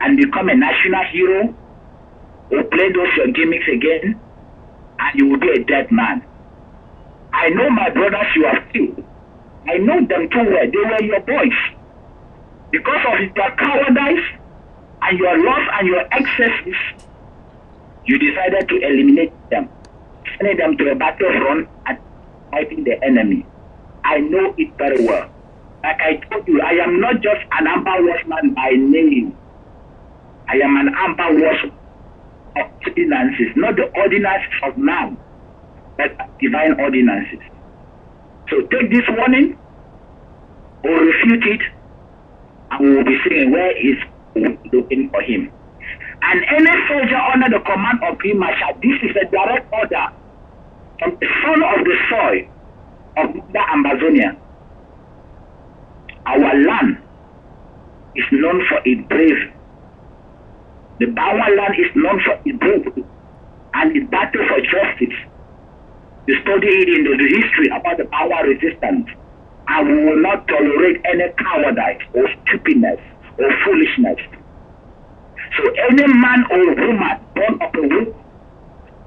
and become a national hero, or play those your gimmicks again, and you will be a dead man. I know my brothers you have killed. I know them too well. They were your boys. Because of your cowardice and your loss and your excesses, you decided to eliminate them, sending them to a battlefront and fighting the enemy. I know it very well. Like I told you, I am not just an Amber Washman by name. I am an Amber Washman of ordinances, not the ordinances of man, but divine ordinances. So take this warning or refute it, and we will be seeing where is looking for him. And any soldier under the command of Green Marshal, this is a direct order from the son of the soil of the Ambazonia. Our land is known for its bravery. The Bawa land is known for its bravery and its battle for justice. You study it in the history about the Bawa resistance, and we will not tolerate any cowardice or stupidness or foolishness. So any man or woman born of a woman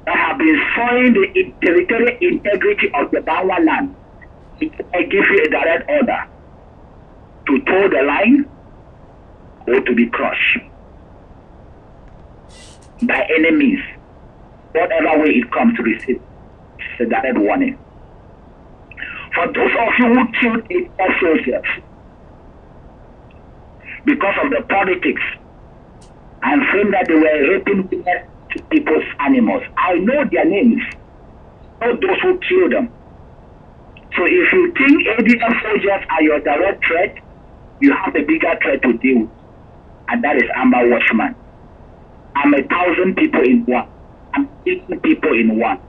that have been soiling the territorial integrity of the Bawa land, I give you a direct order to toe the line or to be crushed by any means, whatever way it comes to receive. It's a direct warning. For those of you who killed 8 soldiers because of the politics and claim that they were raping people's animals, I know their names, not those who killed them. So if you think ADF soldiers are your direct threat, you have a bigger threat to deal with, and that is Amber Washman. I'm 1,000 people in one. I'm 80 people in one.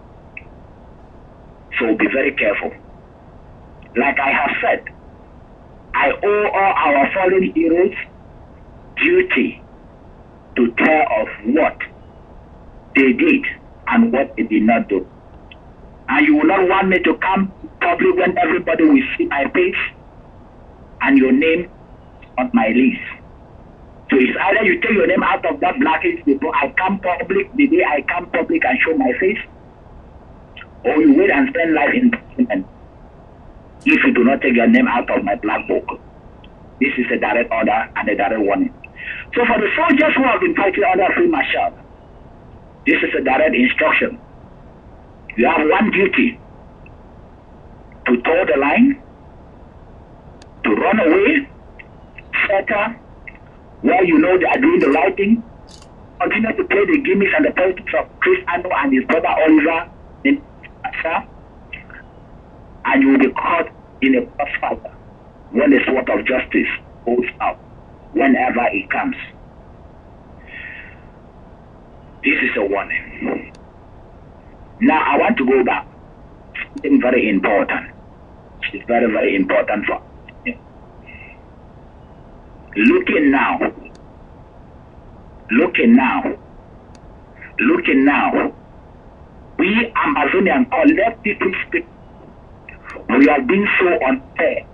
So be very careful. Like I have said, I owe all our fallen heroes duty to tell of what they did and what they did not do. And you will not want me to come public when everybody will see my face and your name on my list. So it's either you take your name out of that blacklist before I come public, the day I come public and show my face, or you wait and spend life in prison if you do not take your name out of my black book. This is a direct order and a direct warning. So for the soldiers who have been fighting under free marshal, this is a direct instruction. You have one duty: to toe the line, to run away, settle where you know they are doing the right thing, continue to play the gimmicks and the politics of Chris Ano and his brother Oliver, and you will be caught in a crossfire when the sword of justice goes out, whenever it comes. This is a warning. Now I want to go back. Something very important. It's very, very important for me. Looking now, we Ambazonian collectively, we have been so unfair.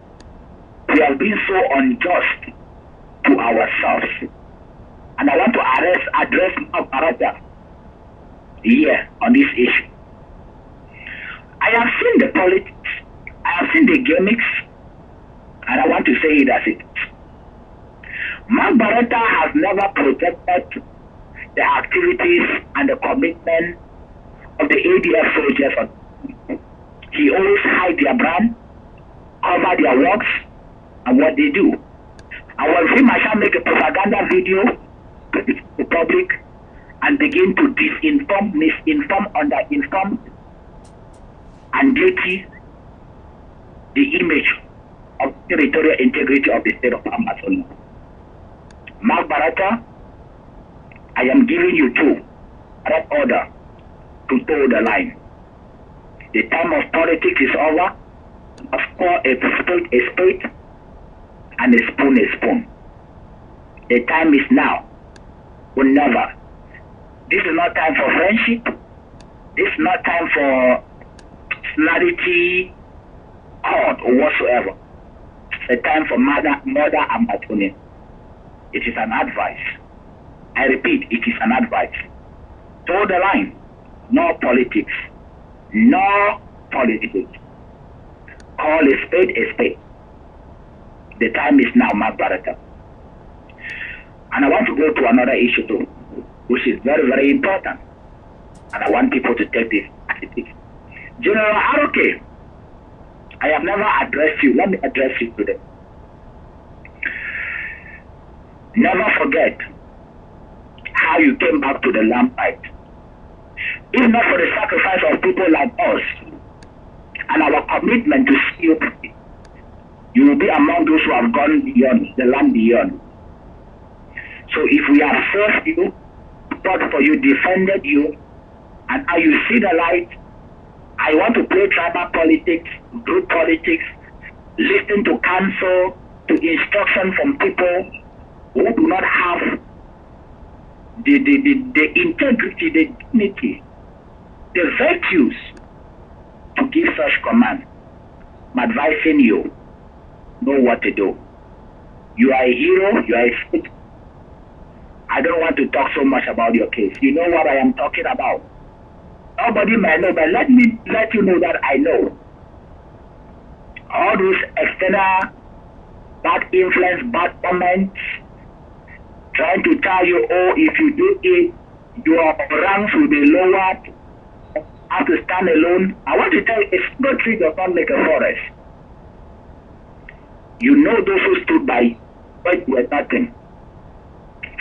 We have been so unjust to ourselves. And I want to address Mabarata here on this issue. I have seen the politics, I have seen the gimmicks, and I want to say it as it is. Mabarata has never protected the activities and the commitment of the ADF soldiers. He always hide their brand, cover their works, and what they do. And when Free Marshal make a propaganda video to the public and begin to disinform, misinform, underinform, and dirty the image of territorial integrity of the state of Ambazonia. Mark Barata, I am giving you that order to toe the line. The time of politics is over. Of course, a spade is spade and a spoon is spoon. The time is now or never. This is not time for friendship. This is not time for clarity, court, or whatsoever. It's a time for murder and Ambazonia. It is an advice. I repeat, it is an advice. Toe the line. No politics. No politics. Call a spade a spade. The time is now, Mark Barata. And I want to go to another issue too, which is very, very important. And I want people to take this as it is. General Aroke, I have never addressed you. Let me address you today. Never forget how you came back to the lamplight. If not for the sacrifice of people like us and our commitment to see you, you will be among those who have gone beyond, the land beyond. So if we have served you, fought for you, defended you, and now you see the light, I want to play tribal politics, group politics, listen to counsel, to instruction from people who do not have the integrity, the dignity, the virtues to give such command. I'm advising you, know what to do. You are a hero, you are a saint. I don't want to talk so much about your case. You know what I am talking about. Nobody may know, but let me let you know that I know. All those external bad influence, bad comments, trying to tell you, oh, if you do it, your ranks will be lowered, have to stand alone. I want to tell you, a single tree does not make a forest. You know those who stood by, but were nothing.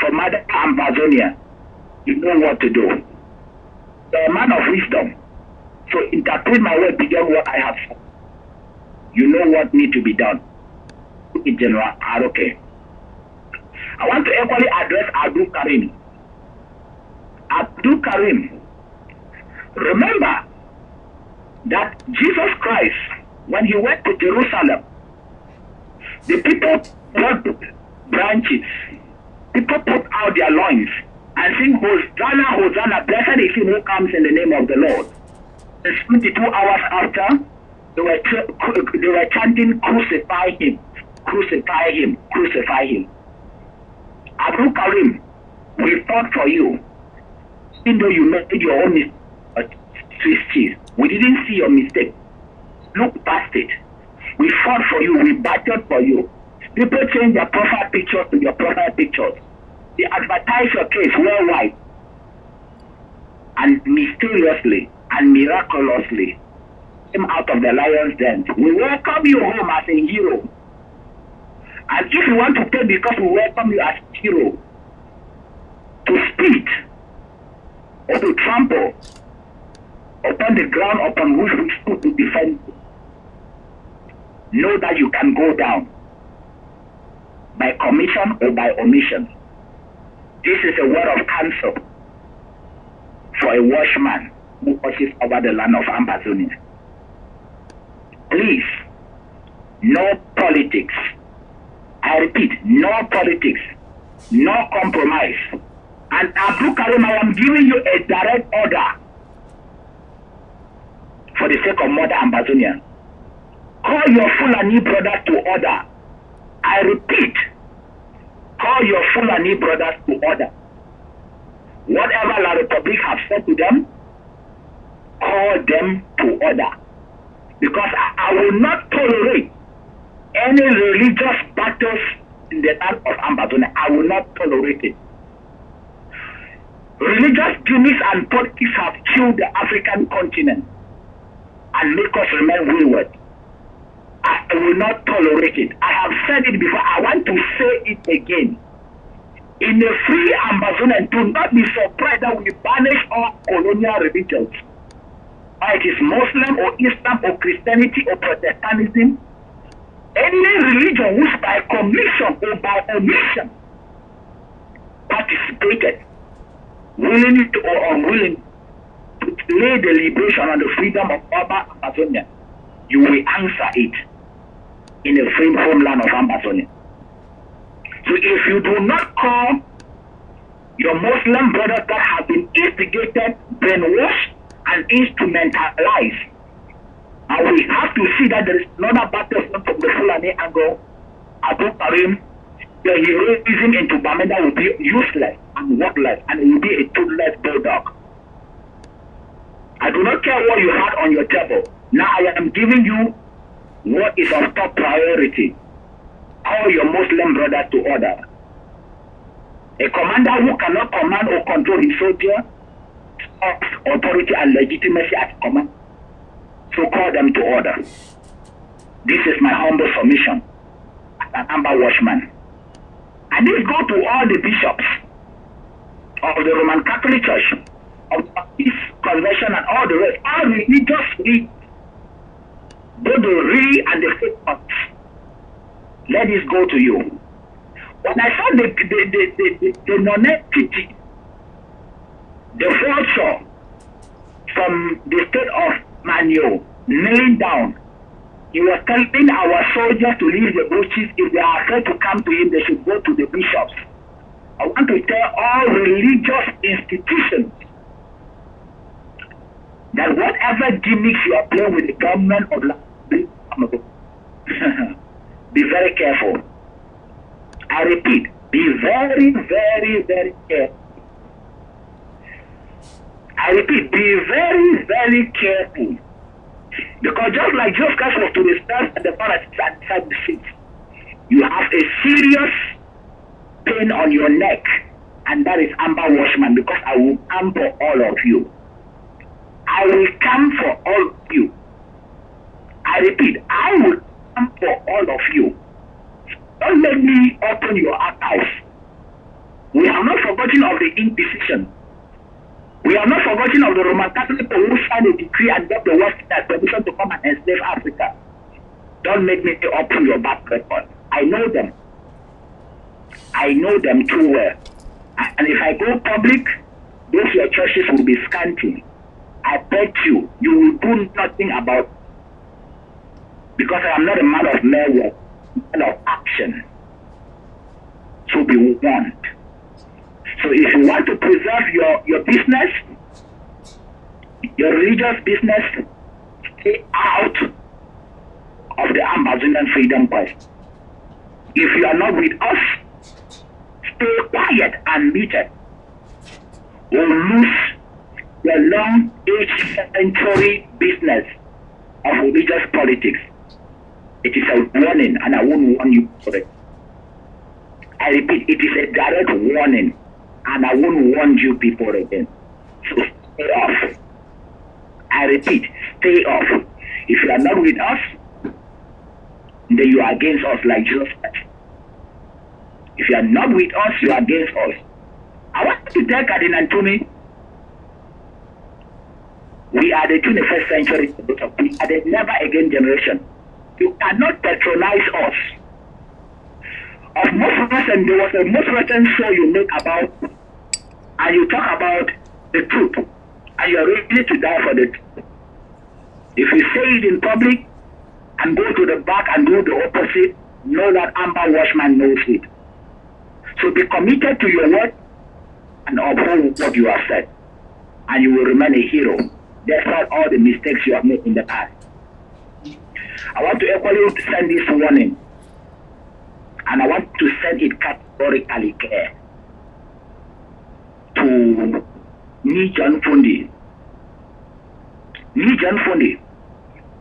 For Mother Ambazonia, you know what to do. You're a man of wisdom. So interpret my word beyond what I have said. You know what needs to be done. In general, okay. I want to equally address Abdul Karim. Abdul Karim, remember that Jesus Christ, when he went to Jerusalem, the people brought branches. People put out their loins and sing Hosanna, Hosanna, blessed is he who comes in the name of the Lord. And 22 hours after, they were chanting, crucify him, crucify him, crucify him. Abu Karim, we fought for you. Even though you made your own mistake, we didn't see your mistake. Look past it. We fought for you, we battled for you. People change their profile pictures to your profile pictures. They advertise your case worldwide. And mysteriously and miraculously came out of the lion's den. We welcome you home as a hero. And if you want to pay because we welcome you as a hero, to spit or to trample upon the ground upon which we stood to defend you, know that you can go down by commission or by omission. This is a word of counsel for a watchman who watches over the land of Ambazonia. Please, no politics. I repeat, no politics, no compromise. And Abu Karim, I am giving you a direct order for the sake of Mother Ambazonia. Call your Fulani brothers to order. I repeat, call your Fulani brothers to order. Whatever La Republic have said to them, call them to order. Because I will not tolerate any religious battles in the land of Ambazonia. I will not tolerate it. Religious gimmicks and politics have killed the African continent and make us remain wayward. I will not tolerate it. I have said it before. I want to say it again. In a free Ambazonia, do not be surprised that we banish all colonial religions. Whether it is Muslim or Islam or Christianity or Protestantism, any religion which by commission or by omission participated, willing or unwilling, to lay the liberation and the freedom of urban Ambazonia, you will answer it in a free homeland of Ambazonia. So if you do not call your Muslim brothers that have been instigated, brainwashed, and instrumentalized, and we have to see that there is another battlefront from the Fulani angle, Abu Karim, the heroism into Bamenda will be useless and worthless, and it will be a toothless bulldog. I do not care what you had on your table. Now I am giving you what is of top priority. Call your Muslim brothers to order. A commander who cannot command or control his soldier of authority and legitimacy at command. So call them to order. This is my humble submission as an Amba watchman. And this go to all the bishops of the Roman Catholic Church, of the Baptist Convention and all the rest, all religious leaders, both the real and the fake ones. Let this go to you. When I saw the non-entity, the vulture from the state of Manu kneeling down, he was telling our soldiers to leave the bushes. If they are afraid to come to him, they should go to the bishops. I want to tell all religious institutions that whatever gimmicks you are playing with the government of be very careful. I repeat, be very, very, very careful. I repeat, be very, very careful. Because just like Jesus Christ was to the stars and the Pharisees inside the seat, you have a serious pain on your neck, and that is Amba Watchman, because I will come for all of you. I will come for all of you. I repeat, I will come for all of you. Don't let me open your archives. We have not forgotten of the Inquisition. We have not forgotten of the Roman Catholic who signed a decree and got the West permission to come and enslave Africa. Don't make me open your back record. I know them. I know them too well. And if I go public, those your churches will be scanty. I bet you, you will do nothing about it. Because I am not a man of mere words, a man of action. So be warned. So if you want to preserve your business, your religious business, stay out of the Ambazonian freedom quest. If you are not with us, stay quiet and muted. Or lose the long century business of religious politics. It is a warning, and I won't warn you for it. I repeat, it is a direct warning, and I won't warn you people again. So stay off. I repeat, stay off. If you are not with us, then you are against us like Jesus said. If you are not with us, you are against us. I want to tell Cardinal Antony, we are the 21st century. We are the never again generation. You cannot patronize us. Of most recent, there was a most recent show you make about, and you talk about the truth, and you are ready to die for the truth. If you say it in public and go to the back and do the opposite, know that Amber Watchman knows it. So be committed to your word and uphold what you have said, and you will remain a hero despite all the mistakes you have made in the past. I want to equally send this warning, and I want to send it categorically clear to Nijan Fundi. Nijan Fundi,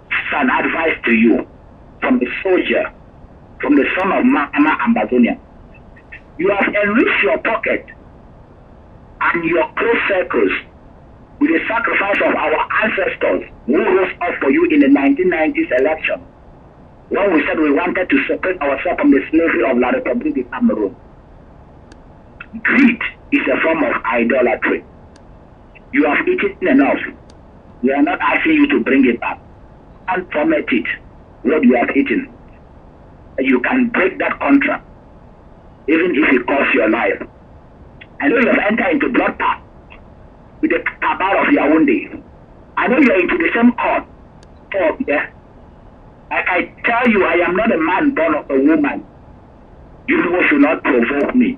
it's an advice to you from the soldier, from the son of Mama Ambazonia. You have enriched your pocket and your close circles with the sacrifice of our ancestors who rose up for you in the 1990s election, when we said we wanted to separate ourselves from the slavery of La République de Cameroun. Greed is a form of idolatry. You have eaten enough. We are not asking you to bring it back. And format it, what you have eaten. You can break that contract, even if it costs your life. I know you have entered into blood pact with the cabal of Yaoundé. I know you are into the same court. Yeah? Like I tell you, I am not a man born of a woman. You people should not provoke me.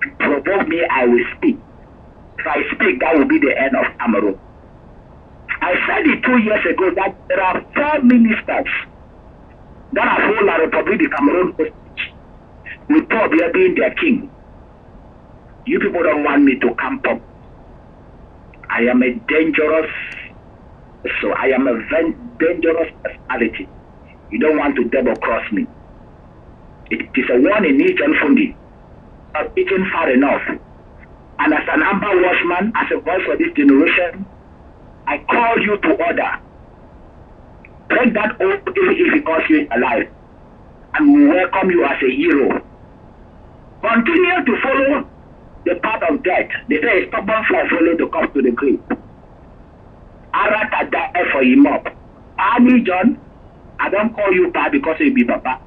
If you provoke me, I will speak. If I speak, that will be the end of Cameroon. I said it 2 years ago that there are 4 ministers that have hold La République de Cameroon hostage, with Paul Biya being their king. You people don't want me to camp up. I am a dangerous, so I am a very dangerous personality. You don't want to double cross me. It is a warning, Nijan Fundi. I've eaten far enough. And as an Amber Watchman, as a voice for this generation, I call you to order. Break that oath even if it costs you alive. And we welcome you as a hero. Continue to follow the path of death. They say a stubborn fly follow the cup to the grave. Arata die for him up. Army John, I don't call you Pa because you be Papa.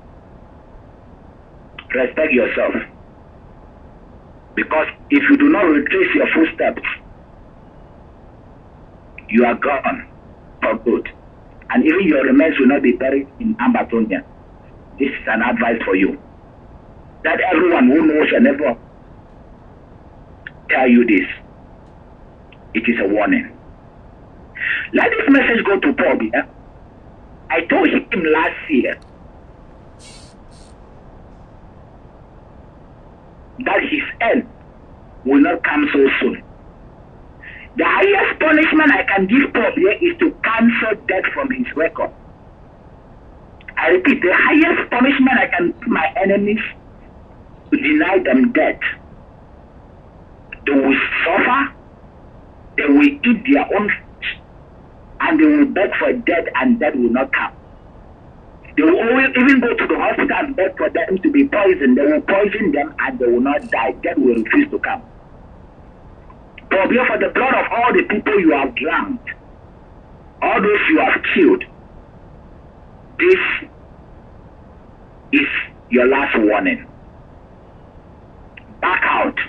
Respect yourself. Because if you do not retrace your footsteps, you are gone for good. And even your remains will not be buried in Ambazonia. This is an advice for you. That everyone who knows and never tell you this. It is a warning. Let this message go to Paul Biya. I told him last year that his end will not come so soon. The highest punishment I can give Paul Biya is to cancel debt from his record. I repeat, the highest punishment I can give my enemies to deny them debt. They will suffer, they will eat their own fish, and they will beg for debt, and debt will not come. They will always even go to the hospital and beg for them to be poisoned. They will poison them and they will not die. Death will refuse to come. For the blood of all the people you have drowned, all those you have killed, this is your last warning. Back out.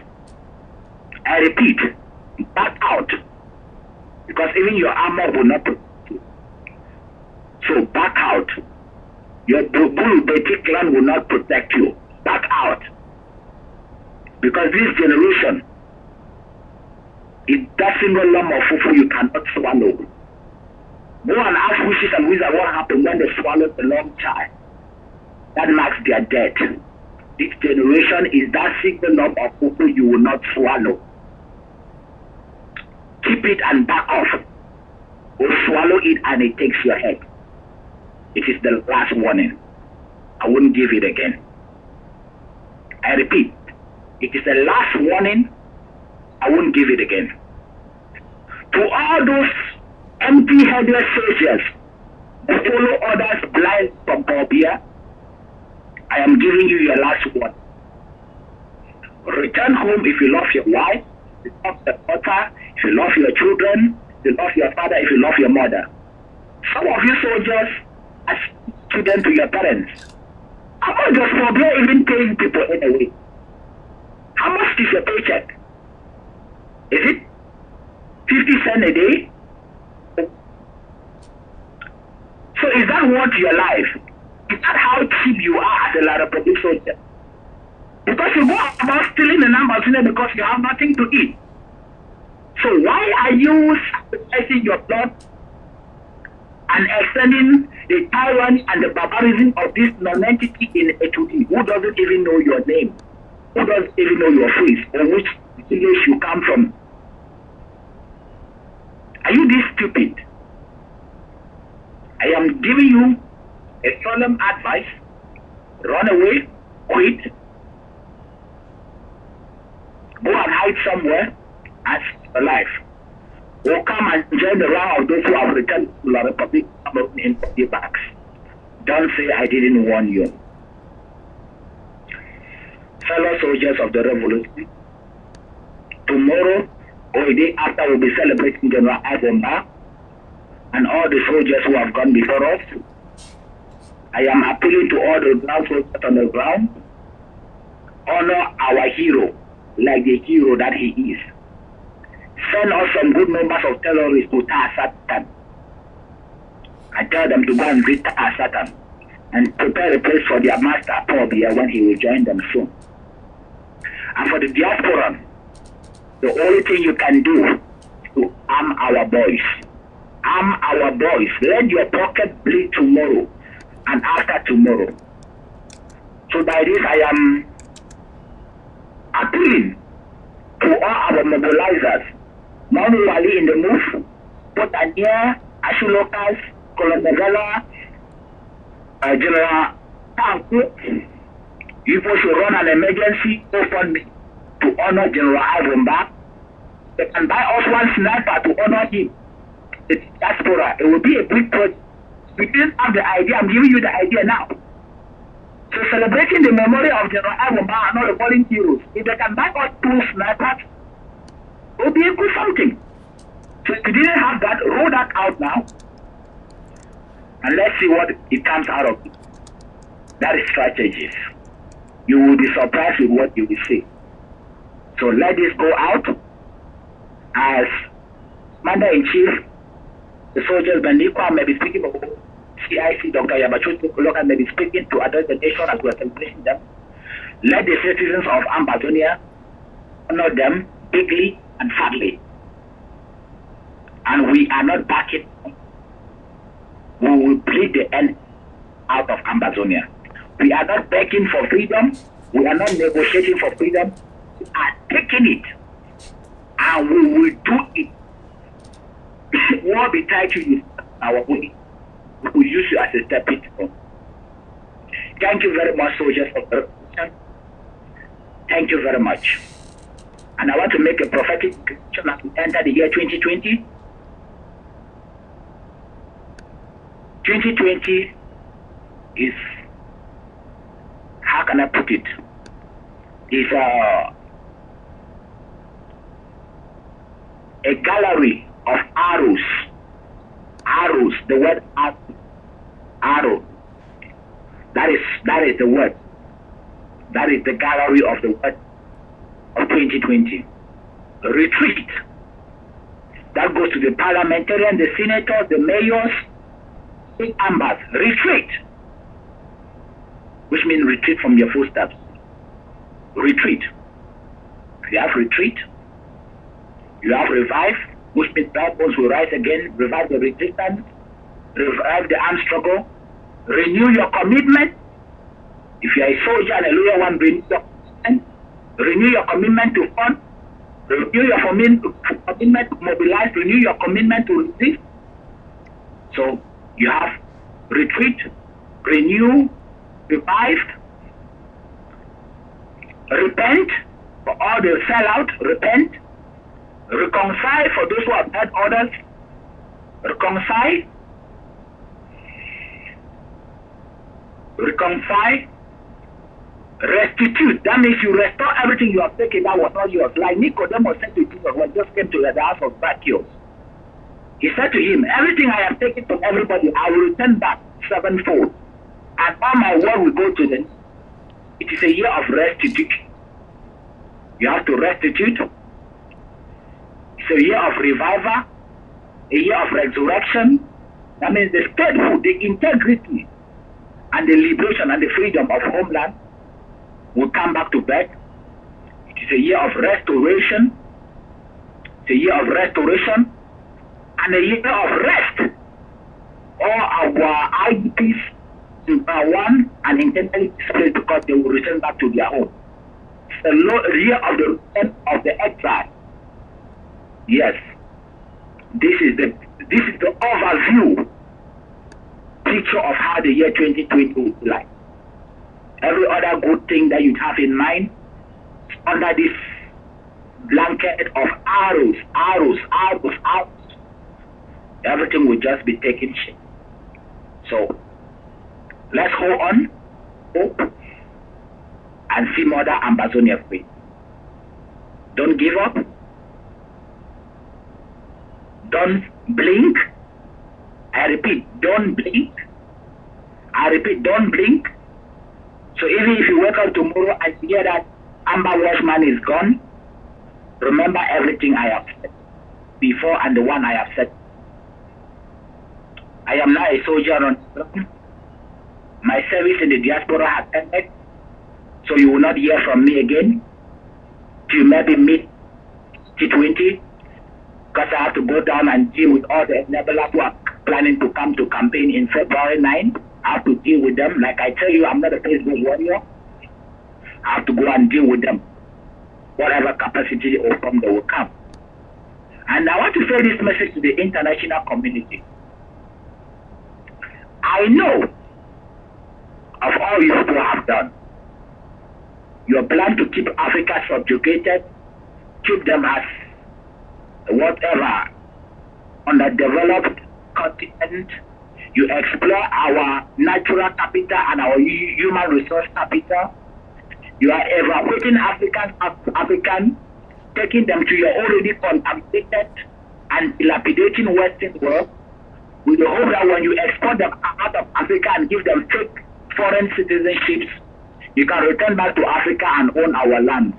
I repeat, back out. Because even your armor will not protect you. So back out. Your Beti clan will not protect you. Back out. Because this generation is that single lump of fufu you cannot swallow. Go and ask witches and wizards what happened when they swallowed the long child. That marks their death. This generation is that single lump of fufu you will not swallow. Keep it and back off. Or swallow it and it takes your head. It is the last warning. I wouldn't give it again. I repeat, it is the last warning. I won't give it again. To all those empty-headed soldiers who follow others blind from Biya, I am giving you your last warning. Return home if you love your wife, if you love your daughter, if you love your children, if you love your father, if you love your mother. Some of you soldiers are children to your parents. How much does Biya even paying people anyway? How much is your paycheck? Is it 50 cents a day? So is that worth your life? Is that how cheap you are as a Lara public soldier? Because you go about stealing an Ambazonia because you have nothing to eat. So why are you sacrificing your blood and extending the tyranny and the barbarism of this non-entity in Etudi who doesn't even know your name, who doesn't even know your face, or which village you come from? Are you this stupid? I am giving you a solemn advice. Run away, quit, go and hide somewhere and save your life. Or come and join the round of those who have returned to the Republic in 40 bags. Don't say I didn't warn you. Fellow soldiers of the revolution, tomorrow or a day after we'll be celebrating General Ayaba and all the soldiers who have gone before us. I am appealing to all the ground soldiers on the ground. Honor our hero like the hero that he is. Send us some good numbers of terrorists to Tar Satan. I tell them to go and greet Tar Satan and prepare a place for their master Biya when he will join them soon. And for the diaspora, the only thing you can do is to arm our boys. Arm our boys. Let your pocket bleed tomorrow and after tomorrow. So by this I am appealing to all our mobilizers, manually in the move, Potania, Ashulokas, Colonel General Tanku. You should run an emergency GoFundMe to honor General Ayaba. They can buy us one sniper to honor him. The diaspora. It will be a big project. We didn't have the idea. I'm giving you the idea now. So celebrating the memory of General Ayaba and all the fallen heroes. If they can buy us 2 snipers, it will be a good something. So if we didn't have that, roll that out now. And let's see what it comes out of it. That is strategies. You will be surprised with what you will see. So let this go out. As Commander-in-Chief, the soldiers Bandikwa may be speaking of CIC, Dr. Yabachu may be speaking to address the nation as we are celebrating them. Let the citizens of Ambazonia honor them bigly and sadly. And we are not backing. We will plead the end out of Ambazonia. We are not begging for freedom. We are not negotiating for freedom. We are taking it. And we will do it. We will be tied to you, our body. We will use you as a stepping stone. Thank you very much, soldiers of the revolution. Thank you very much. And I want to make a prophetic prediction as we enter the year 2020. 2020 is, how can I put it, is a gallery of arrows. Arrows, the word arrow. That is the word. That is the gallery of the word of 2020. Retreat. That goes to the parliamentarians, the senators, the mayors, big ambas. Retreat. Which means retreat from your footsteps. Retreat. If you have retreat, You have revive, which means dry bones will rise again, revive the resistance, revive the armed struggle, renew your commitment. If you are a soldier and a loyal one, renew your commitment to fund, renew your commitment to mobilize, renew your commitment to resist. So you have retreat, renew, revive, repent for all the sellout, repent, reconcile for those who have hurt others, reconcile, restitute. That means you restore everything you have taken that was not yours. Like Nicodemus said to Jesus when just came to the house of Zacchaeus. He said to him, everything I have taken from everybody, I will return back sevenfold. And all my word will go to them. It is a year of restitution. You have to restitute. It's a year of revival, a year of resurrection. That means the statehood, the integrity, and the liberation and the freedom of homeland will come back to back. It is a year of restoration. It's a year of restoration and a year of rest. All our IDPs in one and internally displaced because they will return back to their home. It's a year of the return of the exile. Yes, this is the overview picture of how the year 2020 will be like. Every other good thing that you have in mind under this blanket of arrows, everything will just be taken shape. So let's hold on, hope, and see Mother Ambazonia free. Don't give up. Don't blink. I repeat, don't blink. I repeat, don't blink. So even if you wake up tomorrow and hear that Amber Watchman is gone, remember everything I have said before and the one I have said. I am now a soldier on the ground. My service in the diaspora has ended, so you will not hear from me again till maybe mid-T20, because I have to go down and deal with all the enablers who are planning to come to campaign in February 9th. I have to deal with them. Like I tell you, I'm not a Facebook warrior. I have to go and deal with them. Whatever capacity or form they will come. And I want to say this message to the international community. I know of all you people have done. Your plan to keep Africa subjugated, keep them as whatever, underdeveloped continent. You explore our natural capital and our human resource capital. You are evacuating African, taking them to your already contaminated and dilapidating Western world, with the hope that when you export them out of Africa and give them fake foreign citizenships, you can return back to Africa and own our lands.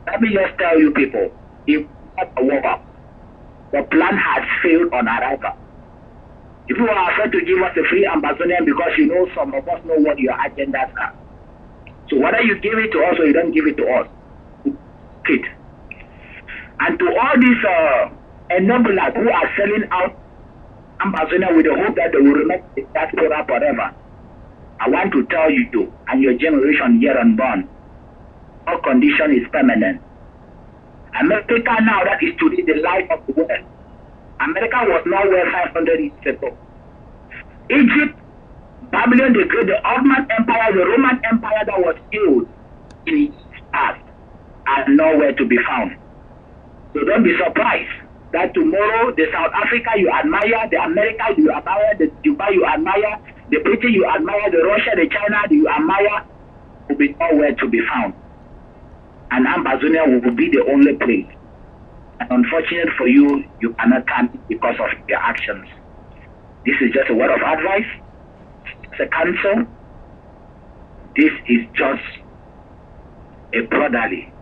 Let me just tell you people, if not a war, the plan has failed on arrival. If you are afraid to give us a free Ambazonian because you know some of us know what your agendas are. So whether you give it to us or you don't give it to us, it. And to all these enablers who are selling out Ambazonia with the hope that they will remain the diaspora forever, I want to tell you too, and your generation here unborn, no condition is permanent. America now, that is today the light of the world. America was nowhere 500 years ago. Egypt, Babylon the Great, the Ottoman Empire, the Roman Empire that was killed in its past are nowhere to be found. So don't be surprised that tomorrow the South Africa you admire, the America you admire, the Dubai you admire, the British you admire, the Russia, the China you admire will be nowhere to be found. And Ambazonia will be the only place. And unfortunate for you, you cannot come because of your actions. This is just a word of advice. It's a counsel. This is just a brotherly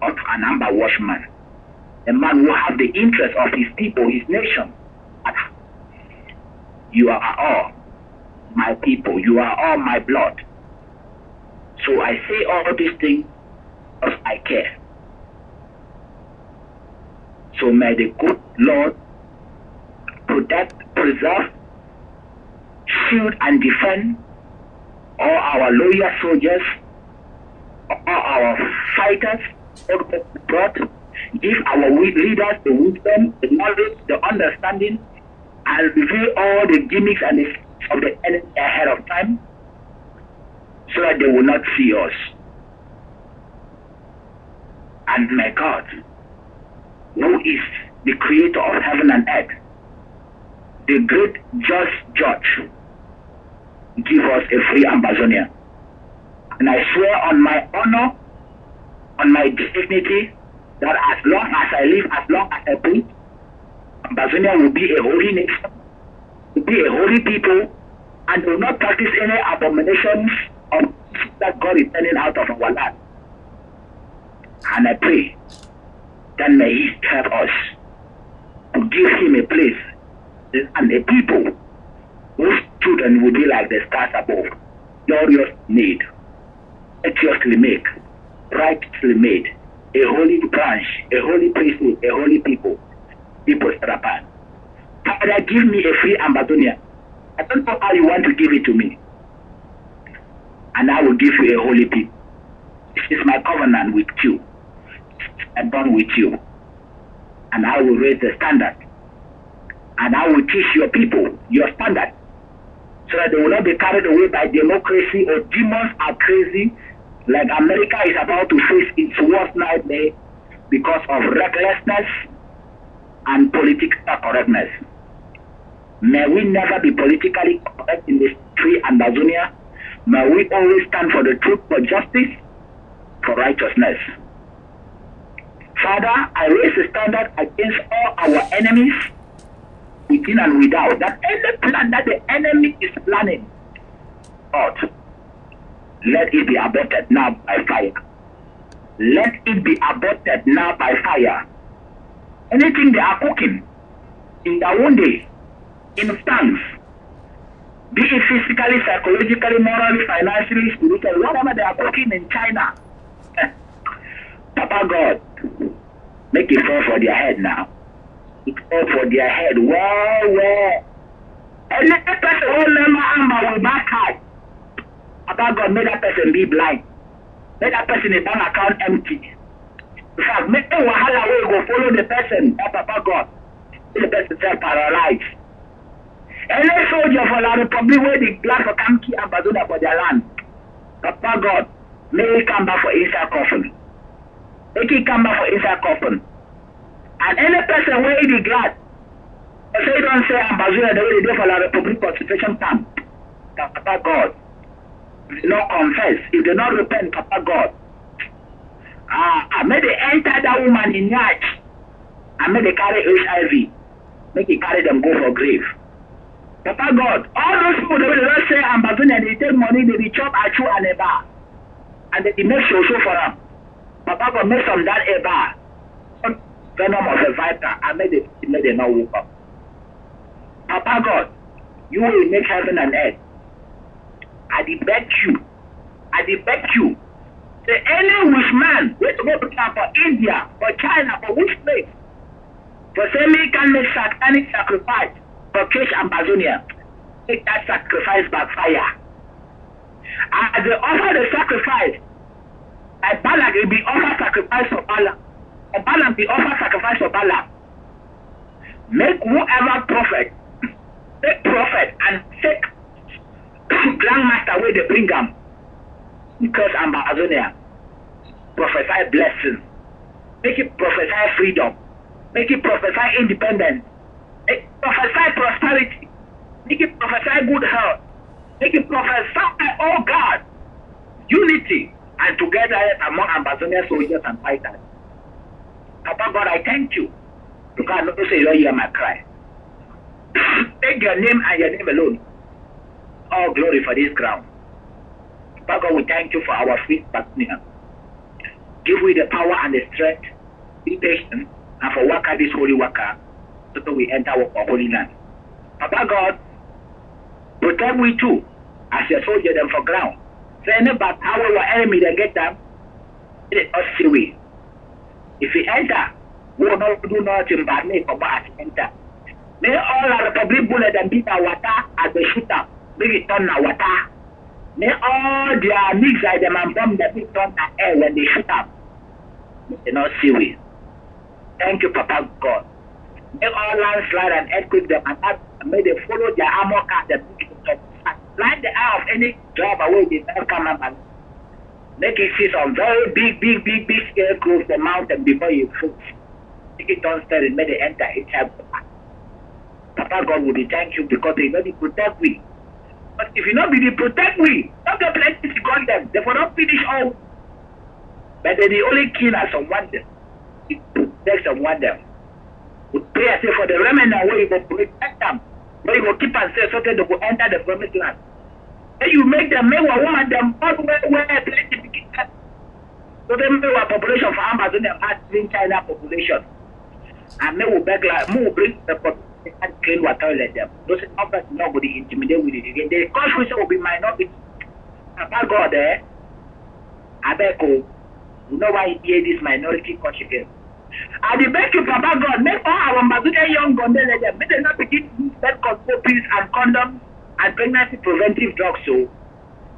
of an Amber Watchman. A man who has the interest of his people, his nation. You are all my people. You are all my blood. So I say all these things because I care. So may the good Lord protect, preserve, shield and defend all our loyal soldiers, all our fighters, all brought, give our leaders the wisdom, the knowledge, the understanding, and reveal all the gimmicks and the of the enemy ahead of time, so that they will not see us. And may God, who is the creator of heaven and earth, the great just judge, give us a free Ambazonia. And I swear on my honor, on my dignity, that as long as I live, as long as I breathe, Ambazonia will be a holy nation, will be a holy people, and will not practice any abominations that God is sending out of our land. And I pray that may He help us to give Him a place and a people whose children will be like the stars above, glorious made, righteously made, righteously made, a holy branch, a holy priesthood, a holy people, people Sarapan. Father, give me a free Ambazonia. I don't know how you want to give it to me. And I will give you a holy people. This is my covenant with you. I'm done with you. And I will raise the standard. And I will teach your people your standard, so that they will not be carried away by democracy or demons are crazy, like America is about to face its worst nightmare because of recklessness and political correctness. May we never be politically correct in this free Ambazonia. May we always stand for the truth, for justice, for righteousness. Father, I raise the standard against all our enemies, within and without, that any plan that the enemy is planning, God, let it be aborted now by fire. Let it be aborted now by fire. Anything they are cooking in their own day, in stance, be it physically, psychologically, morally, financially, spiritually, whatever they are cooking in China, Papa God, make it fall for their head now. It fall for their head. Well. And let that person who remember Amber will back high. Papa God, make that person be blind. Make that person a bank account empty. In fact, make the wahala way go follow the person, Papa God. The person self paralyzed. Any soldier for the Republic where the glass for Kamki and Ambazonia for their land, Papa God, may he come back for inside coffin. Make he come back for inside coffin. And any person where he be glad, if they don't say Ambazonia the way they do for the Republic Constitution camp, Papa God, if they not confess, if they not repent, Papa God, may they enter that woman in night, and may they carry HIV, make he carry them go for grave. Papa God, all those people they will say Ambazonia, they take money, they be chop achu and a bar, and they make show for them. Papa God, make some that a bar, some venom of a viper, and make them not wake up. Papa God, you will make heaven and earth. I beg you. Say any wishman, wait to go to camp for India, for China, for which place? For say me can make satanic sacrifice for Cash Ambazonia. Take that sacrifice by fire. As they offer the sacrifice, a Balak will be offered sacrifice for Balak. A Balak be offered sacrifice for Balak. Make whoever prophet, take prophet and take grandmaster where they bring them. Because Ambazonia, prophesy blessing. Make it prophesy freedom. Make it prophesy independence. Make it prophesy prosperity. Make it prophesy good health. Make it prophesy, oh God, unity and togetherness among Ambazonia soldiers and fighters. Papa God, I thank you. Because I know say you hear my cry. Take your name and your name alone. All glory for this ground. Papa God, we thank you for our free partner. Give we the power and the strength, be patient, and for worker this holy worker, so that we enter our holy land. Papa God, protect we too, as your soldier them for ground. Say about how our enemy they get them, let us see we. If we enter, We will not do nothing but make a bar enter. May all our Republic bullet and beat our water as they shoot up. Make it turn our water. May all their mix like them and bomb the big turn the air when they shoot up. They not see we. Thank you, Papa God. May all landslide and earthquake them and that may they follow their armor car that blind the eye of any driver away they don't come up and make it see some very big scarecrows the mountain before you foot. Make it turn steady, may they enter it have Papa God will be thank you because they really protect we. But if you not be the protect we, not the plenty to gun them, they will not finish all. But they only kill us on one day. It protects on one day. We pray and say for the remnant where you will protect them, where you will keep and say so that they will enter the promised land. Then you make them make a woman them all where plenty begin. So they make a population for Ambazonia as in China population. And they will beg like more bring the population and clean water let them. Those numbers nobody intimidate with it again. The constitution will be minority. Papa God there, I beg you know why he hear this minority constitution. I beg you, Papa God, make all our Ambazonia young gun let them. May they not begin to use that control pills and condoms and pregnancy preventive drugs. So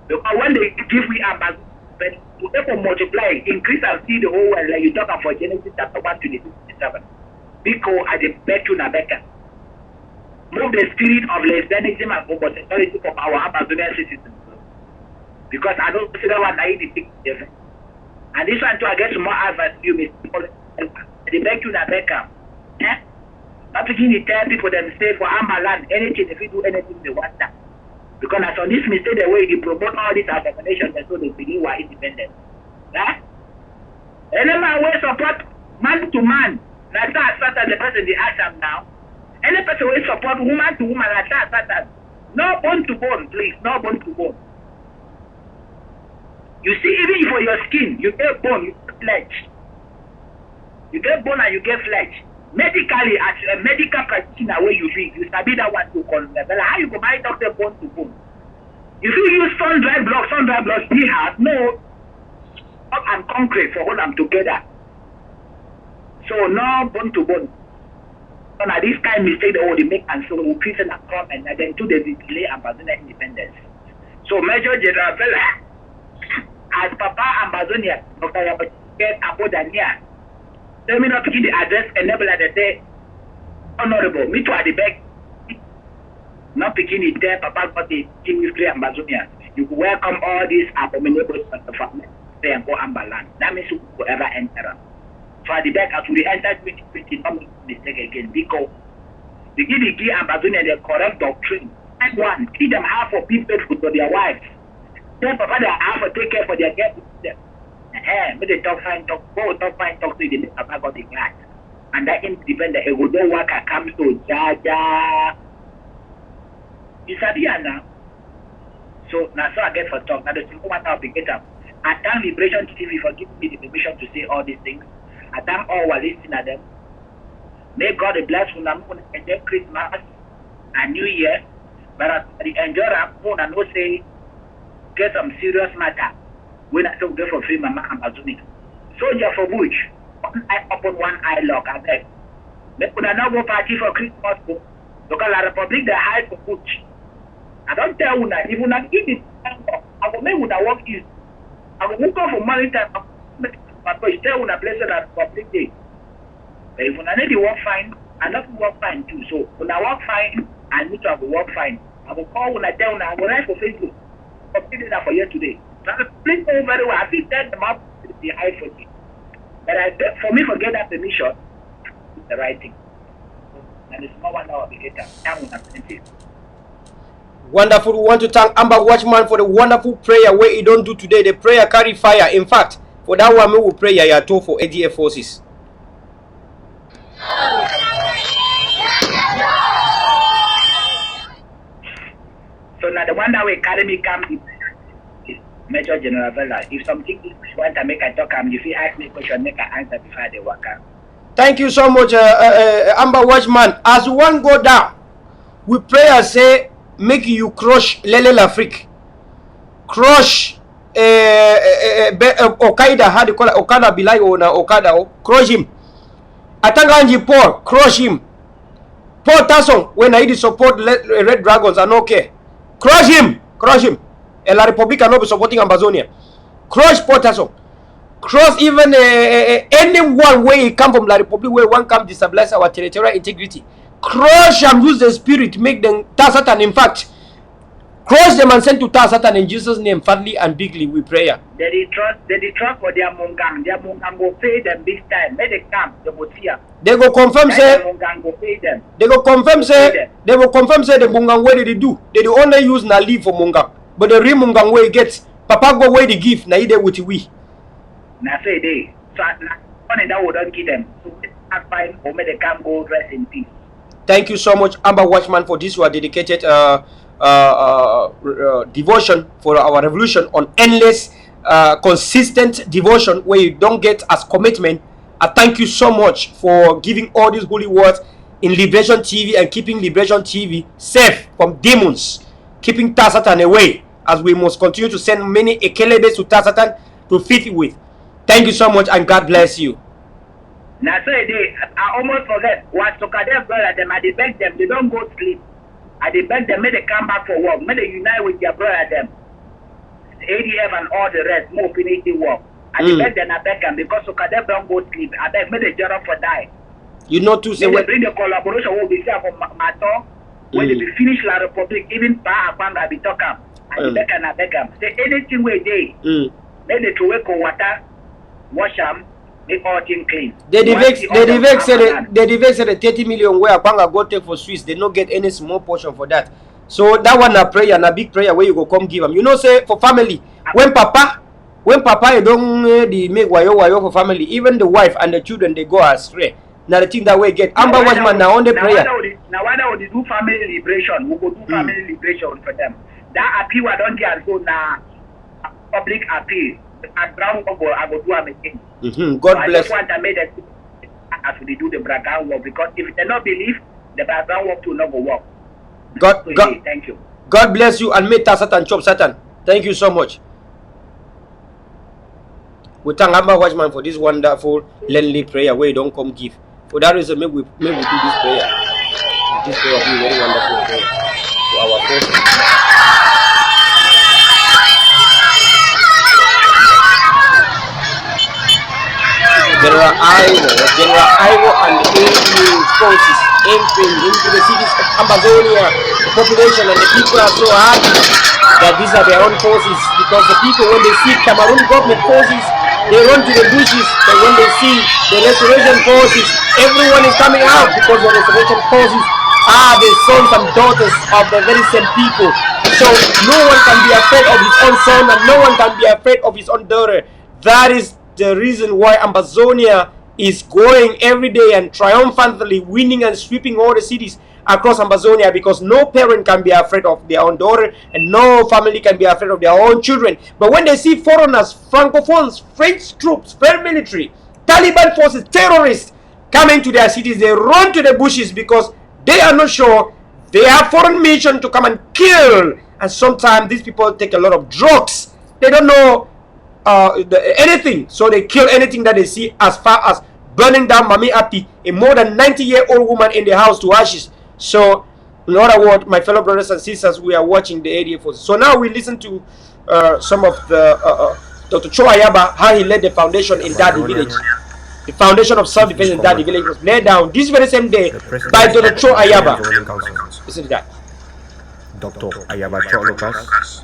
because when they give we Ambazonia, to therefore multiply, increase and see the whole world like you talk about Genesis chapter 1 to 57. Because I beg you, Nabeka. Move the spirit of lesbianism and homosexuality from our Ambazonian citizens. Because I don't see that one I the big difference. And this one too, I get some more advice to you, Mr. They beg you, Nabeka. Not begin to tell people them say for Ambaland, anything, if you do anything, they want that. Because as on this mistake, the way you promote all these organizations, so they believe we are independent. Right? Any man will support man to man. That's as the person they ask them now. Any person will support woman to woman. That's no bone to bone, please. No bone to bone. You see, even for your skin, you get bone, you get flesh. You get bone and you get flesh. Medically, as a medical practitioner where you be, you sabi that one to convert. How you go buy doctor bone to bone? If you use sun-dried blocks be hard, no, and concrete for hold them together. So no bone to bone. So now this kind of mistake they make and so we prison and come and then do the delay Ambazonia independence. So Major General Vela, as Papa Ambazonia, Dr. Ayaba Abodania, let me not begin the address enable that they say, Honorable, me too at the back. Not begin it there, Papa got the team with Clear Ambazonia. You welcome all these abominables from the family. They and go Ambaland. That means you will ever enter. So at the back, as we enter 2020, not make mistake again. Because they give the Ambazonia the correct doctrine. And one, see them half for people for their wives. Then Papa they have to take care for their guests. But they talk fine, talk to the Papa got the glass. And that independent, it would don't work, comes to Jaja. You sabi now. So now so I get for talk. Now the simple matter of the get up. I thank Liberation TV for giving me the permission to say all these things. I thank all who are listening to them. May God bless you. I'm going to enjoy Christmas and New Year. But as I enjoy I'm going to say get some serious matter. When I say go for free Mama Ambazonia. Soldier for bush. One eye open, one eye lock. I beg. They could not go party for Christmas. Because the Republic they hide for bush. I don't tell you that if you not eat it, I will make with a work is. I will go for money time. But you tell you that place that Republic Day. But if you not need to work fine, I not work fine too. So when I work fine, I need to have to work fine. I will call when I tell you I will write for Facebook. I did that for you today. So I please go very well. I think that the map is the high for me. But for me to get that permission, it's the right thing. And it's more 1 hour to get that. Wonderful. We want to thank Amber Watchman for the wonderful prayer where he don't do today. The prayer carry fire. In fact, for that one, we will pray Yayato for ADF forces. So now the one that will carry me come is Major General Vela. If something you want to make a talk, if you ask me a question, make an answer before they work out. Thank you so much, Amber Watchman. As one go down, we pray and say, make you crush Lele Lafrique. Crush Okaida, how do you call it? Okada Bilai or Okada, crush him. Atanganji Paul, crush him. Paul Tasson, when I did support Red Dragons, and okay. Crush him. And La Republica not be supporting Ambazonia. Crush Paul Tasson. Cross even anyone where he come from La Republic, where one come destabilize our territorial integrity. Crush and use the spirit, make them Satan. In fact, crush them and send to Satan in Jesus' name, fatly and bigly, we pray. They trust for their Mungang. Their Mungang will pay them big time. May they come, they will fear. They go confirm say Mungang will pay them. They will confirm say the Mungang where they do. They do only use na leave for Mungang. But the real Mungang where he gets Papa go where they give, na ide with we. Na say they. So money that wouldn't give them. So I find or may they come go rest in peace. Thank you so much, Amber Watchman, for this your dedicated devotion for our revolution on endless consistent devotion where you don't get as commitment. I thank you so much for giving all these holy words in Liberation TV and keeping Liberation TV safe from demons, keeping Satan away, as we must continue to send many ekelebes to Satan to fit with. Thank you so much and God bless you. Now say I almost forget what Sokadef brother them. I beg them, they don't go sleep. I beg them, may they come back for work, may they unite with their brother them. ADF and all the rest, more finish the work. I beg them, I beg them, because Sokadef don't go sleep. I beg, may they join for die. You know to say when they bring the collaboration will be there for Mato, when they be finish La Republic, even Pa Apanga be talk up. I beg them. Say anything where they may they throw away water, wash them. Make all things clean. They say the 30 million where Apanga go take for Switz, they don't get any small portion for that. So that one a prayer and a big prayer where you go come give them. You know say for family, when Papa you don't make wayo for family, even the wife and the children they go astray. Now the thing that we get Amber Watchman now on the prayer. Now why don't we do family liberation? We go do family liberation for them. That appeal I don't get go now public appeal. At ground I go do a meeting. God bless. I just want to make that as we do the background work, because if they don't believe, the background work will not go work. Thank you. God bless you and may Satan chop Satan. Thank you so much. We thank Amber Watchman for this wonderful lengthy prayer where you don't come give. For that reason, maybe we do this prayer. This prayer will be very wonderful prayer for our forces. General Ivo and the AU forces entering into the cities of Ambazonia. The population and the people are so happy that these are their own forces, because the people, when they see Cameroon government forces, they run to the bushes. But when they see the restoration forces, everyone is coming out, because the restoration forces are the sons and daughters of the very same people. So no one can be afraid of his own son, and no one can be afraid of his own daughter. That is the reason why Ambazonia is going every day and triumphantly winning and sweeping all the cities across Ambazonia, because no parent can be afraid of their own daughter and no family can be afraid of their own children. But when they see foreigners, francophones, French troops, paramilitary, Taliban forces, terrorists coming to their cities, they run to the bushes, because they are not sure they have foreign mission to come and kill. And sometimes these people take a lot of drugs. They don't know anything, so they kill anything that they see, as far as burning down Mami Api, a more than 90-year-old woman in the house, to ashes. So in other words, my fellow brothers and sisters, we are watching the ADF forces. So now we listen to some of the Dr. Cho Ayaba, how he led the foundation in Dadi village. The foundation of self-defense in Dadi village was laid down this very same day by Dr. Cho Ayaba. Listen to that. Dr. Ayaba Cho Lucas,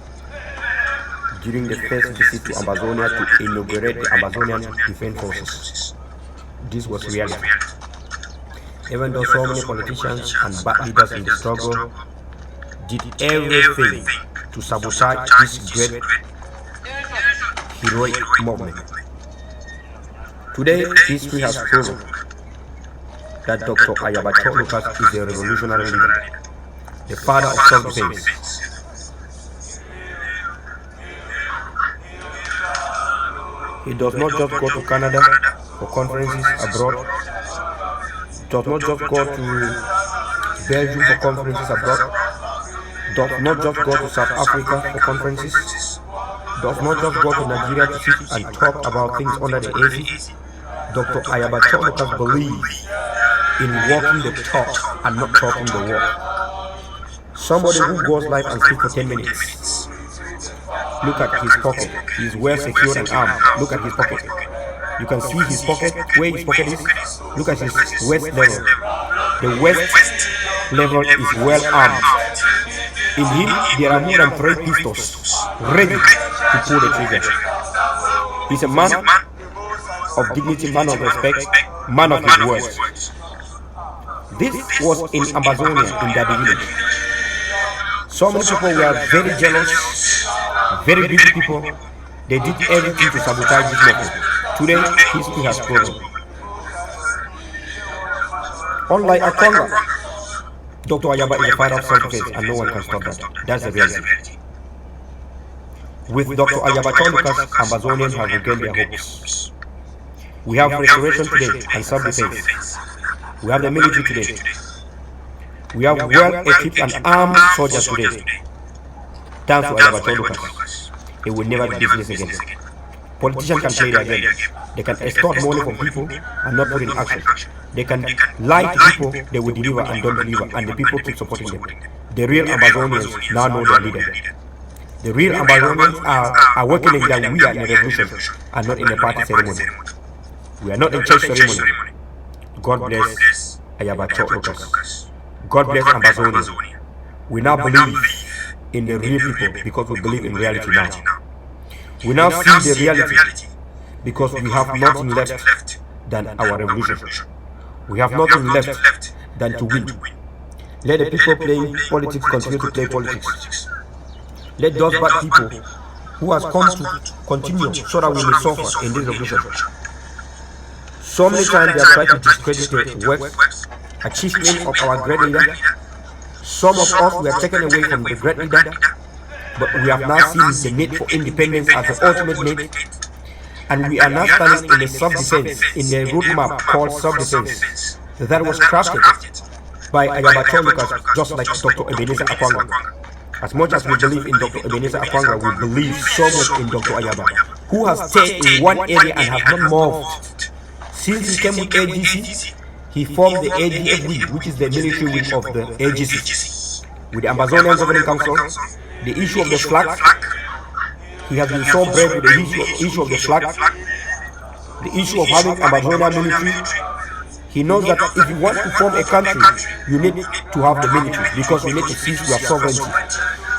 during the first visit to Ambazonia to inaugurate the Ambazonian Defense Forces. This was reality. Even though so many politicians and bad leaders in the struggle did everything to sabotage this great heroic movement. Today, history has proven that Dr. Ayaba Cho Lucas is a revolutionary leader, the father of self-defense. He does not just go to Canada for conferences abroad, does not just go to Belgium for conferences abroad, does not just go to South Africa for conferences, does not just go to Nigeria to sit and talk about things under the AC, Dr. Ayaba believes in walking the talk and not talking the walk. Somebody who goes live and speaks for 10 minutes. Look at his pocket. He's well secured and armed. Look at his pocket. You can see his pocket, where his pocket is. Look at his waist level. The waist level is well armed. In him, there are more than 3 pistols ready to pull the trigger. He's a man of dignity, man of respect, man of his words. This was in Ambazonia, in that village. So many people were very jealous, very big people. They did everything to sabotage this movement. Today, history has proven. Unlike Akonga, Dr. Ayaba is a fighter of self-defense and no one can stop that. That's the reality. With Dr. Ayaba, Ambazonians have regained their hopes. We have restoration today and self-defense. We have the military today. We have well-equipped and armed soldiers today. Thanks to Ayaba, it will never be business again. Politicians can play their game. They can extort money from people and not put in action. They can lie to people, they will deliver and don't deliver, and the people keep supporting them. The real Ambazonians now know their leader. The real Ambazonians are awakening that we are in a revolution and not in a party ceremony. We are not in church ceremony. God bless Ayaba Lucas. God bless Ambazonia. We now believe in the real people because we believe in reality now. We now see the reality because we have nothing left than our revolution. We have nothing left than to win. Let the people playing politics continue to play politics. Let those bad people who has come to continue so that we may suffer in this revolution. So many times they have tried to discredit the work, achievement of our great leader. Some of us were taken away from the great leader, but we have now seen the need for independence as the ultimate need, and we are now standing in a self-defense, in a roadmap called self-defense that was crafted by Ayaba Lucas, just like Dr. Ebenezer Akwanga. As much as we believe in Dr. Ebenezer Akwanga, we believe so much in Dr. Ayaba, who has stayed in one area and has not moved. Since he came with AGC, he formed the AGFW, which is the military wing of the AGC. With the Ambazonian Governing Council, the issue of the flag, he has been so brave with the issue of the flag, the issue of having Ambazonian military. He knows that if you want to form a country, you need to have the military because you need to seize your sovereignty.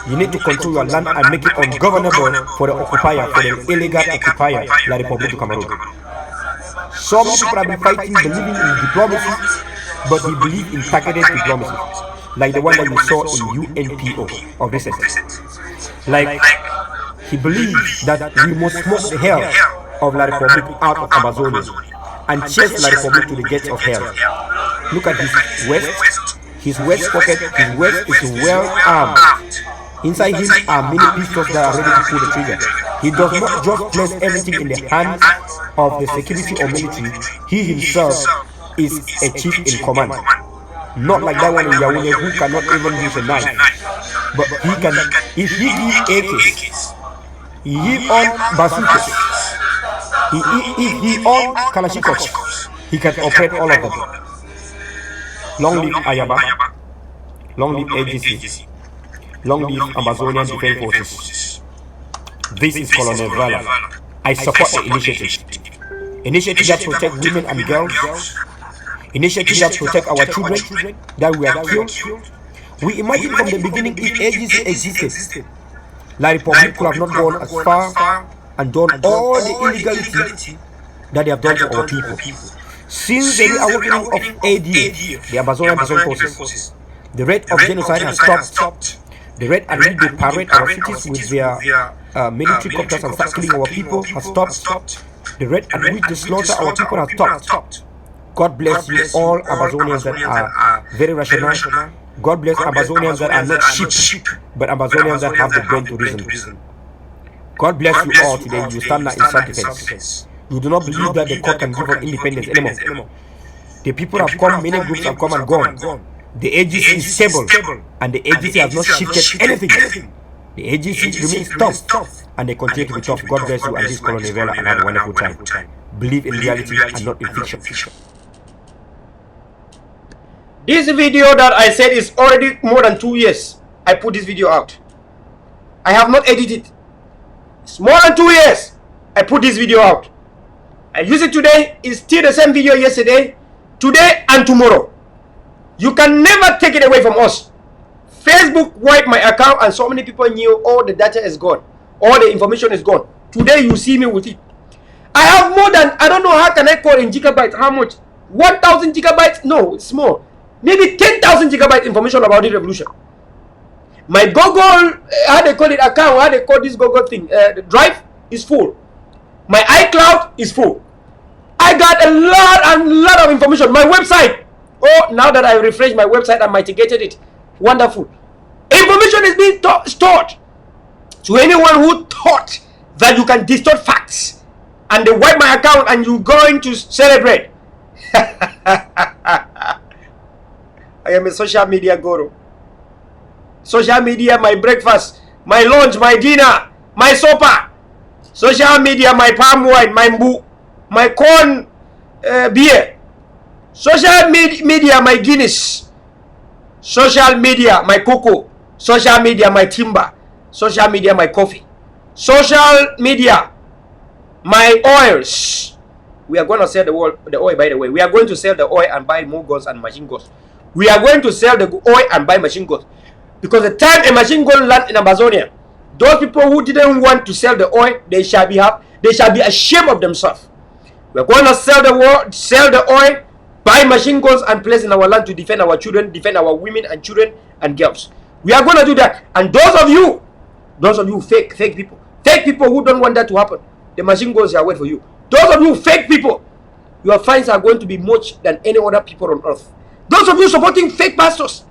You need to control your land and make it ungovernable for the occupier, for the illegal occupier, La République of Cameroun. Some people have been fighting, believing in diplomacy, but he believed in targeted diplomacy, like the one that we saw in UNPO of recent. Like, he believed that we must smoke the hell of La République out of Amazonia and chase La République to the gates of hell. Look at his waist pocket, his waist is well armed. Inside him are many pistols that are ready to pull the trigger. He does not just place everything in the hands of the security or military. He himself is a chief in command. Not like that one in Yaoundé who cannot even use a knife. But he can, if he gives AKs, he gives on bazookas, if he on Kalashnikovs, he can operate all of them. Long live Ayaba, long live AGC, long live Ambazonian Defense Forces. This is Colonel Vala. I support the initiative. Initiative that protect women and girls. Initiative that protect our children that we are killed. We imagine from the beginning if AGC existed, La République could have not gone as far and done all the illegality that they have done to our people. Since the reawakening of ADF, the Ambazonian Defense Forces, the rate of genocide has stopped. The rate at which they parade our cities with their military copters and start killing our people has stopped. The rate at which they slaughter our people has stopped. God bless you all Ambazonians that are very rational. God bless Ambazonians that are not sheep, but Ambazonians that have the brain to reason. God bless you all today. You stand now in self-defense. You do not believe that the court can give us independence anymore. The people have come, many groups have come and gone. The AGC is stable, and the AGC has not shifted anything. The AGC remains tough, and they continue to be tough. God bless you, and this Colonel Vela, and have a wonderful time. believe in reality and not in fiction. This video that I said is already more than 2 years. I put this video out. I have not edited. It's more than 2 years. I put this video out. I use it today. It's still the same video yesterday, today, and tomorrow. You can never take it away from us. Facebook wiped my account and so many people knew all the data is gone. All the information is gone. Today you see me with it. I have more than, I don't know how can I call in gigabytes, how much? 1,000 gigabytes? No, it's more. Maybe 10,000 gigabytes information about the revolution. My Google, how they call it account, how they call this Google thing, the drive is full. My iCloud is full. I got a lot of information. My website, oh, now that I refreshed my website and mitigated it, wonderful. Information is being stored. To anyone who thought that you can distort facts and they wipe my account and you're going to celebrate. I am a social media guru. Social media, my breakfast, my lunch, my dinner, my supper. Social media, my palm wine, my mbu, my corn beer. Social media, my Guinness. Social media, my cocoa. Social media, my timber. Social media, my coffee. Social media, my oils. We are going to sell the oil, by the way. We are going to sell the oil and buy more guns and machine guns. We are going to sell the oil and buy machine guns. Because the time a machine gun land in Ambazonia, those people who didn't want to sell the oil, they shall be ashamed of themselves. We are going to sell the oil, buy machine guns and place in our land to defend our children, defend our women and children and girls. We are going to do that. And those of you fake people who don't want that to happen, the machine guns are waiting for you. Those of you fake people, your fines are going to be much than any other people on earth. Those of you supporting fake pastors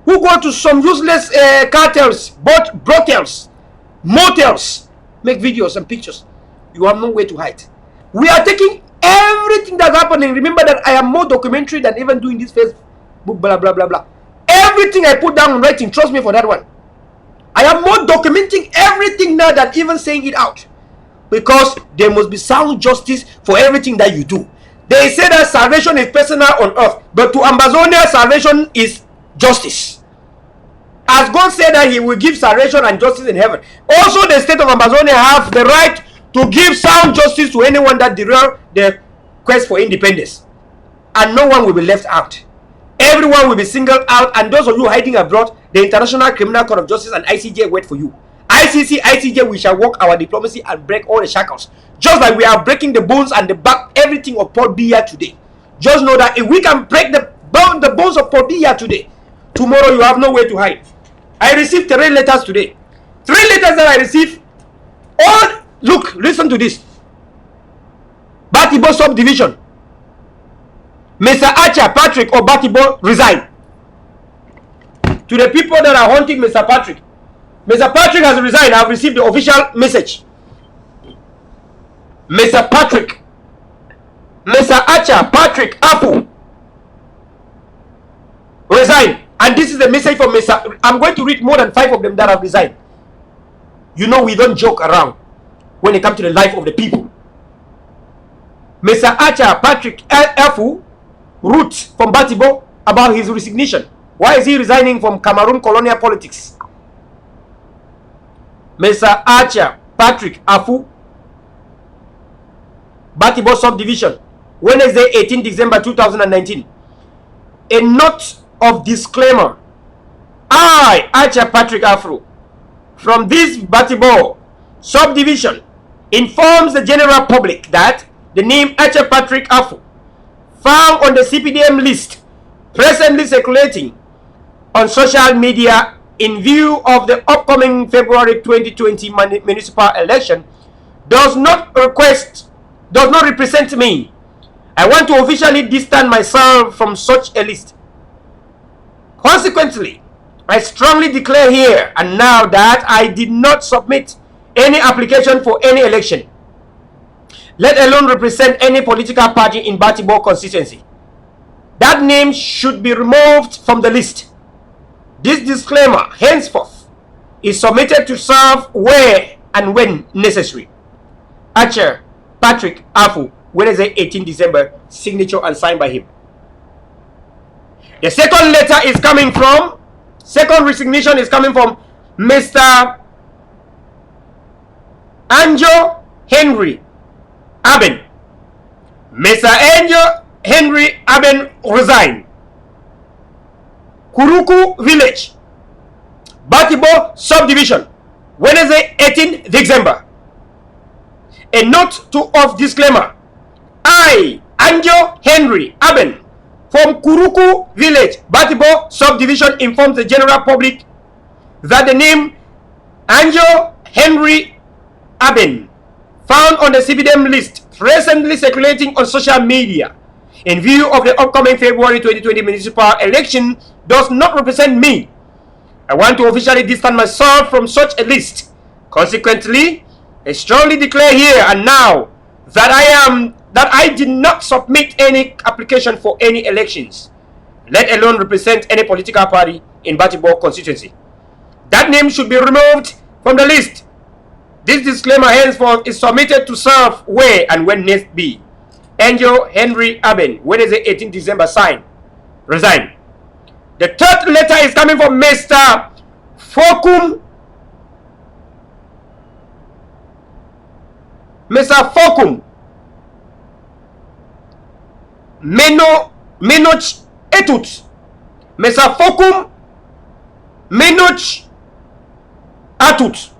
who go to some useless cartels, brothels, motels, make videos and pictures, you have no way to hide. We are taking everything that's happening. Remember that I am more documentary than even doing this Facebook blah blah blah blah. Everything I put down in writing, trust me for that one. I am more documenting everything now than even saying it out. Because there must be sound justice for everything that you do. They say that salvation is personal on earth, but to Ambazonia, salvation is justice. As God said that he will give salvation and justice in heaven, also the state of Ambazonia have the right to give sound justice to anyone that derail the quest for independence. And no one will be left out. Everyone will be singled out, and those of you hiding abroad, the International Criminal Court of Justice and ICJ wait for you. ICC, ICJ, we shall work our diplomacy and break all the shackles. Just like we are breaking the bones and the back, everything of Port Biya today. Just know that if we can break the bones of Port Biya today, tomorrow you have no way to hide. I received 3 letters today. 3 letters that I received. All, look, listen to this. Batibo subdivision. Mr. Acha Patrick or Batibo resign. To the people that are haunting Mr. Patrick. Mr. Patrick has resigned. I have received the official message. Mr. Patrick. Mr. Acha Patrick Apu resign. And this is the message from Mr. I'm going to read more than 5 of them that have resigned. You know we don't joke around when it comes to the life of the people. Mr. Acha Patrick Apu wrote from Batibo about his resignation. Why is he resigning from Cameroun colonial politics? Mr. Acha Patrick Afu, Batibo subdivision, Wednesday 18 December 2019. A note of disclaimer. I, Acha Patrick Afu, from this Batibo subdivision, informs the general public that the name Acha Patrick Afu, found on the CPDM list, presently circulating on social media in view of the upcoming February 2020 municipal election, does not represent me. I want to officially distance myself from such a list. Consequently, I strongly declare here and now that I did not submit any application for any election, let alone represent any political party in Batibo constituency. That name should be removed from the list. This disclaimer henceforth is submitted to serve where and when necessary. Acha Patrick Afu, Wednesday, 18 December, signature and signed by him. The second letter is coming from, second resignation is coming from Mr. Anjo Henry Aben. Mr. Anjo Henry Aben resigned. Kuruku Village, Batibo Subdivision, Wednesday, 18 December. A note of disclaimer. I, Anjo Henry Aben, from Kuruku Village, Batibo Subdivision, informs the general public that the name Anjo Henry Aben, found on the CBDM list presently circulating on social media in view of the upcoming February 2020 municipal election, does not represent me. I want to officially distance myself from such a list. Consequently, I strongly declare here and now that I did not submit any application for any elections, let alone represent any political party in Batibo constituency. That name should be removed from the list. This disclaimer henceforth is submitted to serve where and when needs be. Angel Henry Aben, Wednesday, 18 December, signed. Resign. The third letter is coming from Mr. Fokum. Mr. Fokum Menoch Etut. Mr. Fokum Menoch Atut.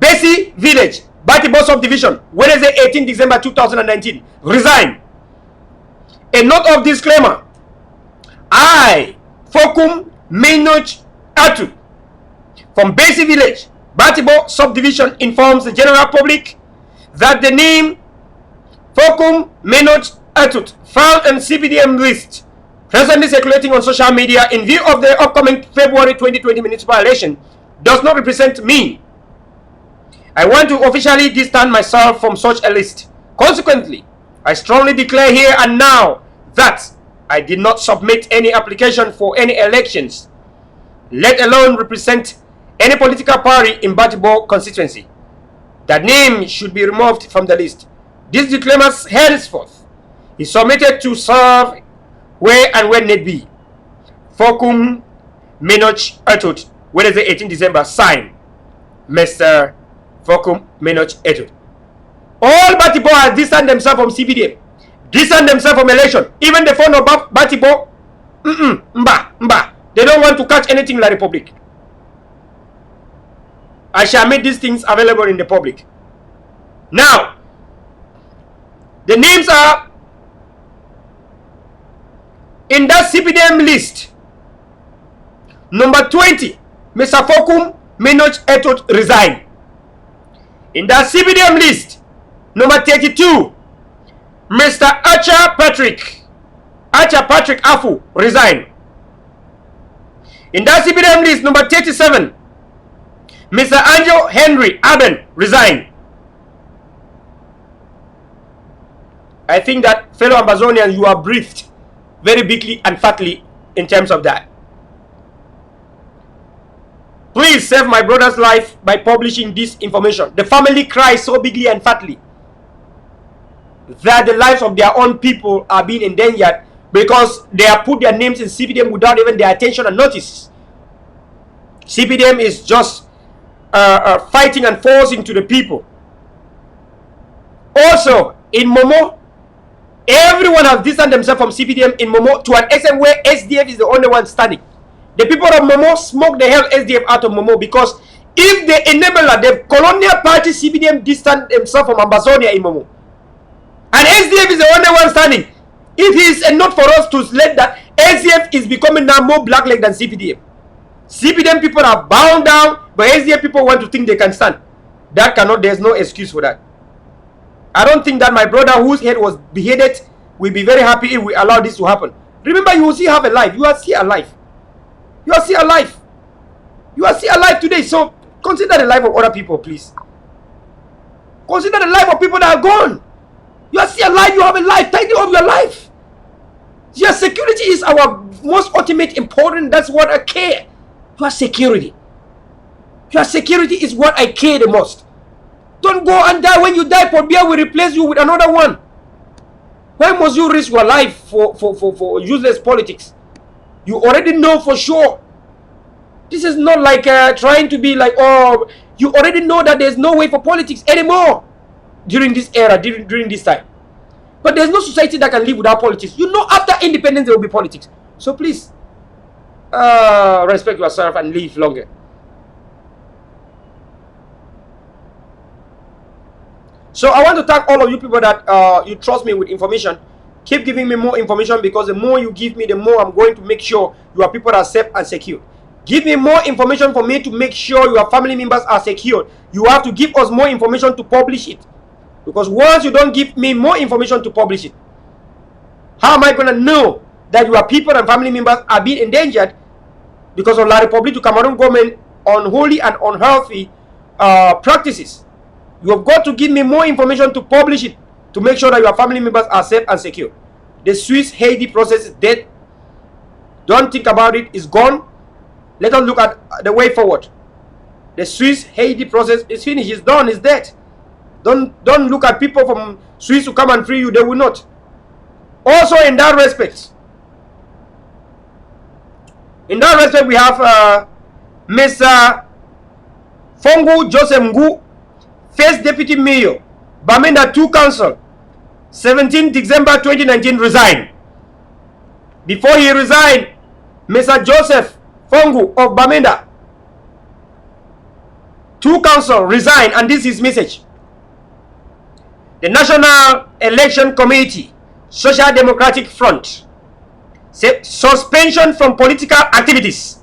Besi Village, Batibo Subdivision, Wednesday, 18 December 2019. Resign. A note of disclaimer. I, Fokum Menoch Atut, from Besi Village, Batibo Subdivision, informs the general public that the name Fokum Menoch Atut, found on CBDM list presently circulating on social media in view of the upcoming February 2020 municipal election, does not represent me. I want to officially distance myself from such a list. Consequently, I strongly declare here and now that I did not submit any application for any elections, let alone represent any political party in Batibo constituency. That name should be removed from the list. This disclaimer henceforth is submitted to serve where and when need be. Fokum Menoch Atut, Wednesday, 18 December, signed Mr. Fokum Menoch Atut. All Batibo have distanced themselves from CBDM, distanced themselves from election. Even the phone of Batibo, they don't want to catch anything in the Republic. I shall make these things available in the public. Now, the names are in that CBDM list. Number 20, Mr. Fokum Menoch Atut resigned. In that CBDM list, number 32, Mr. Archer Patrick Afu resigned. In that CBDM list, number 37, Mr. Angel Henry Aben resigned. I think that, fellow Ambazonians, you are briefed very bigly and fatly in terms of that. Please save my brother's life by publishing this information. The family cries so bigly and fatly that the lives of their own people are being endangered because they have put their names in CBDM without even their attention and notice. CBDM is just fighting and forcing to the people. Also, in Momo, everyone has distanced themselves from CBDM in Momo to an extent where SDF is the only one standing. The people of Momo smoke the hell SDF out of Momo because if the enabler, the colonial party CBDM distanced themselves from Ambazonia in Momo, and SDF is the only one standing, it is enough for us to let that SDF is becoming now more black-leg than CBDM. CBDM people are bound down, but SDF people want to think they can stand. That cannot, there's no excuse for that. I don't think that my brother whose head was beheaded will be very happy if we allow this to happen. Remember, you will still have a life. You are still alive. You are still alive. You are still alive today. So consider the life of other people, please. Consider the life of people that are gone. You are still alive. You have a life. Take care of your life. Your security is our most ultimate important. That's what I care. Your security. Your security is what I care the most. Don't go and die. When you die, Port Biya will replace you with another one. Why must you risk your life for useless politics? You already know for sure. This is not like trying to be like, oh, you already know that there's no way for politics anymore during this era, during this time. But there's no society that can live without politics. You know, after independence, there will be politics. So please, respect yourself and live longer. So I want to thank all of you people that you trust me with information. Keep giving me more information, because the more you give me, the more I'm going to make sure your people are safe and secure. Give me more information for me to make sure your family members are secure. You have to give us more information to publish it. Because once you don't give me more information to publish it, how am I going to know that your people and family members are being endangered because of La Republique du Cameroon government unholy and unhealthy practices? You have got to give me more information to publish it, to make sure that your family members are safe and secure. The Swiss Haiti process is dead. Don't think about it. It's gone. Let us look at the way forward. The Swiss Haiti process is finished. It's done. It's dead. Don't look at people from Swiss to come and free you. They will not. Also, in that respect, we have Mr. Fongu Joseph Ngu, first deputy mayor, Bamenda 2 Council, 17 December 2019, resigned. Before he resigned, Mr. Joseph Fongu of Bamenda 2 Council resigned, and this is his message. The National Election Committee, Social Democratic Front, suspension from political activities.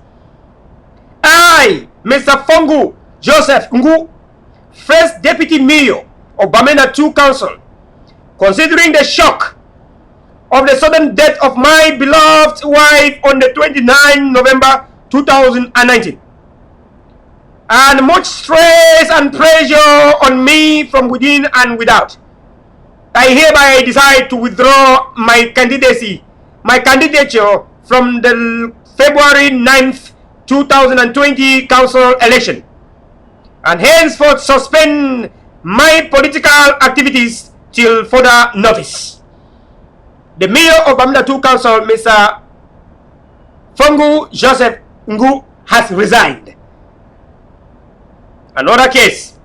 I, Mr. Fongu Joseph Ngu, first deputy mayor of Bamenda 2 Council, considering the shock of the sudden death of my beloved wife on the 29th November 2019, and much stress and pressure on me from within and without, I hereby decide to withdraw my candidature from the February 9th, 2020 council election, and henceforth suspend my political activities till further notice. The mayor of Bamenda 2 Council, Mr. Fongu Joseph Ngu, has resigned. Another case.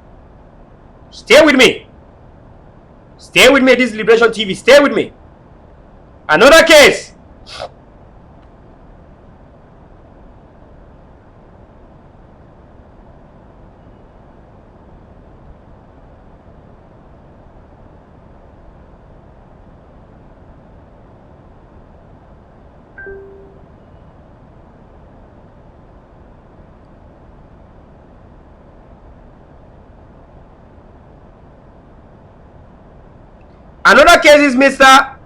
Stay with me. Stay with me, this Liberation TV. Stay with me. Another case. Another case is Mr.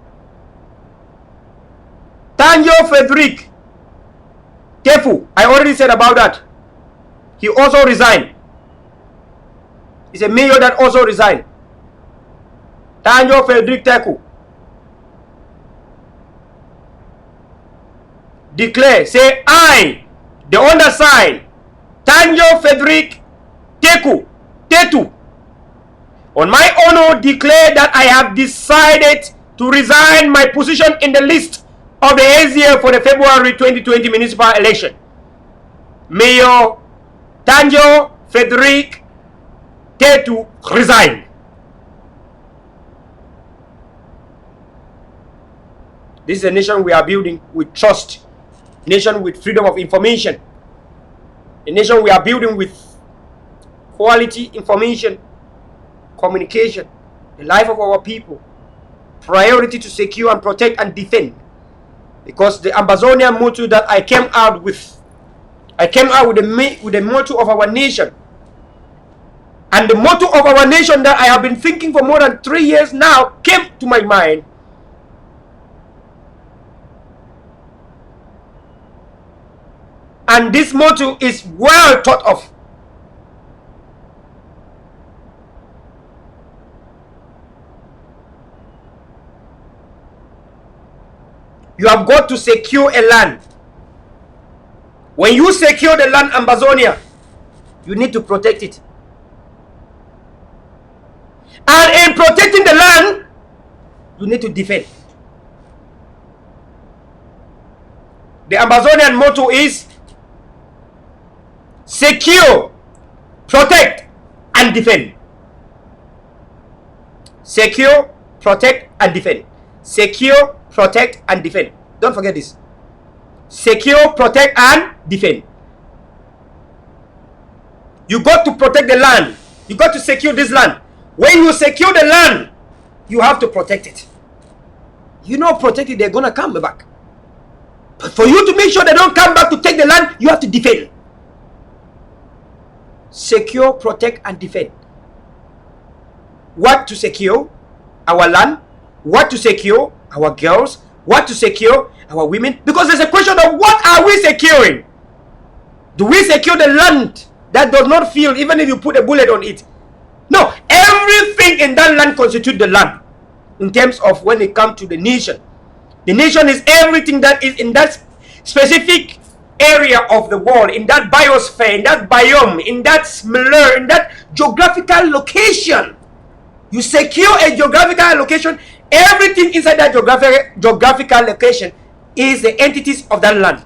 Tanjo Frederick Tefu. I already said about that. He also resigned. He's a mayor that also resigned. Tanjo Frederick Tefu. Declare, say, I, the undersigned, Tanjo Frederick Tetu, on my honor, declare that I have decided to resign my position in the list of the ACF for the February 2020 municipal election. Mayor Tanjo Frederick Tetu resigned. This is a nation we are building with trust, a nation with freedom of information, a nation we are building with quality information, communication, the life of our people, priority to secure and protect and defend. Because the Ambazonia motto that I came out with the motto of our nation. And the motto of our nation that I have been thinking for more than 3 years now came to my mind. And this motto is well thought of. You have got to secure a land. When you secure the land, Ambazonia, you need to protect it. And in protecting the land, you need to defend. The Ambazonian motto is secure, protect, and defend. Secure, protect, and defend. Secure, protect, and defend. Don't forget this. Secure, protect, and defend. You got to protect the land. You got to secure this land. When you secure the land, you have to protect it. You know, protect it, they're gonna come back. But for you to make sure they don't come back to take the land, you have to defend. Secure, protect, and defend. What to secure? Our land. What to secure? Our girls. What to secure? Our women. Because there's a question of what are we securing? Do we secure the land that does not feel even if you put a bullet on it? No, everything in that land constitutes the land. In terms of when it comes to the nation. The nation is everything that is in that specific area of the world, in that biosphere, in that biome, in that milieu, in that geographical location. You secure a geographical location, everything inside that geographical location is the entities of that land.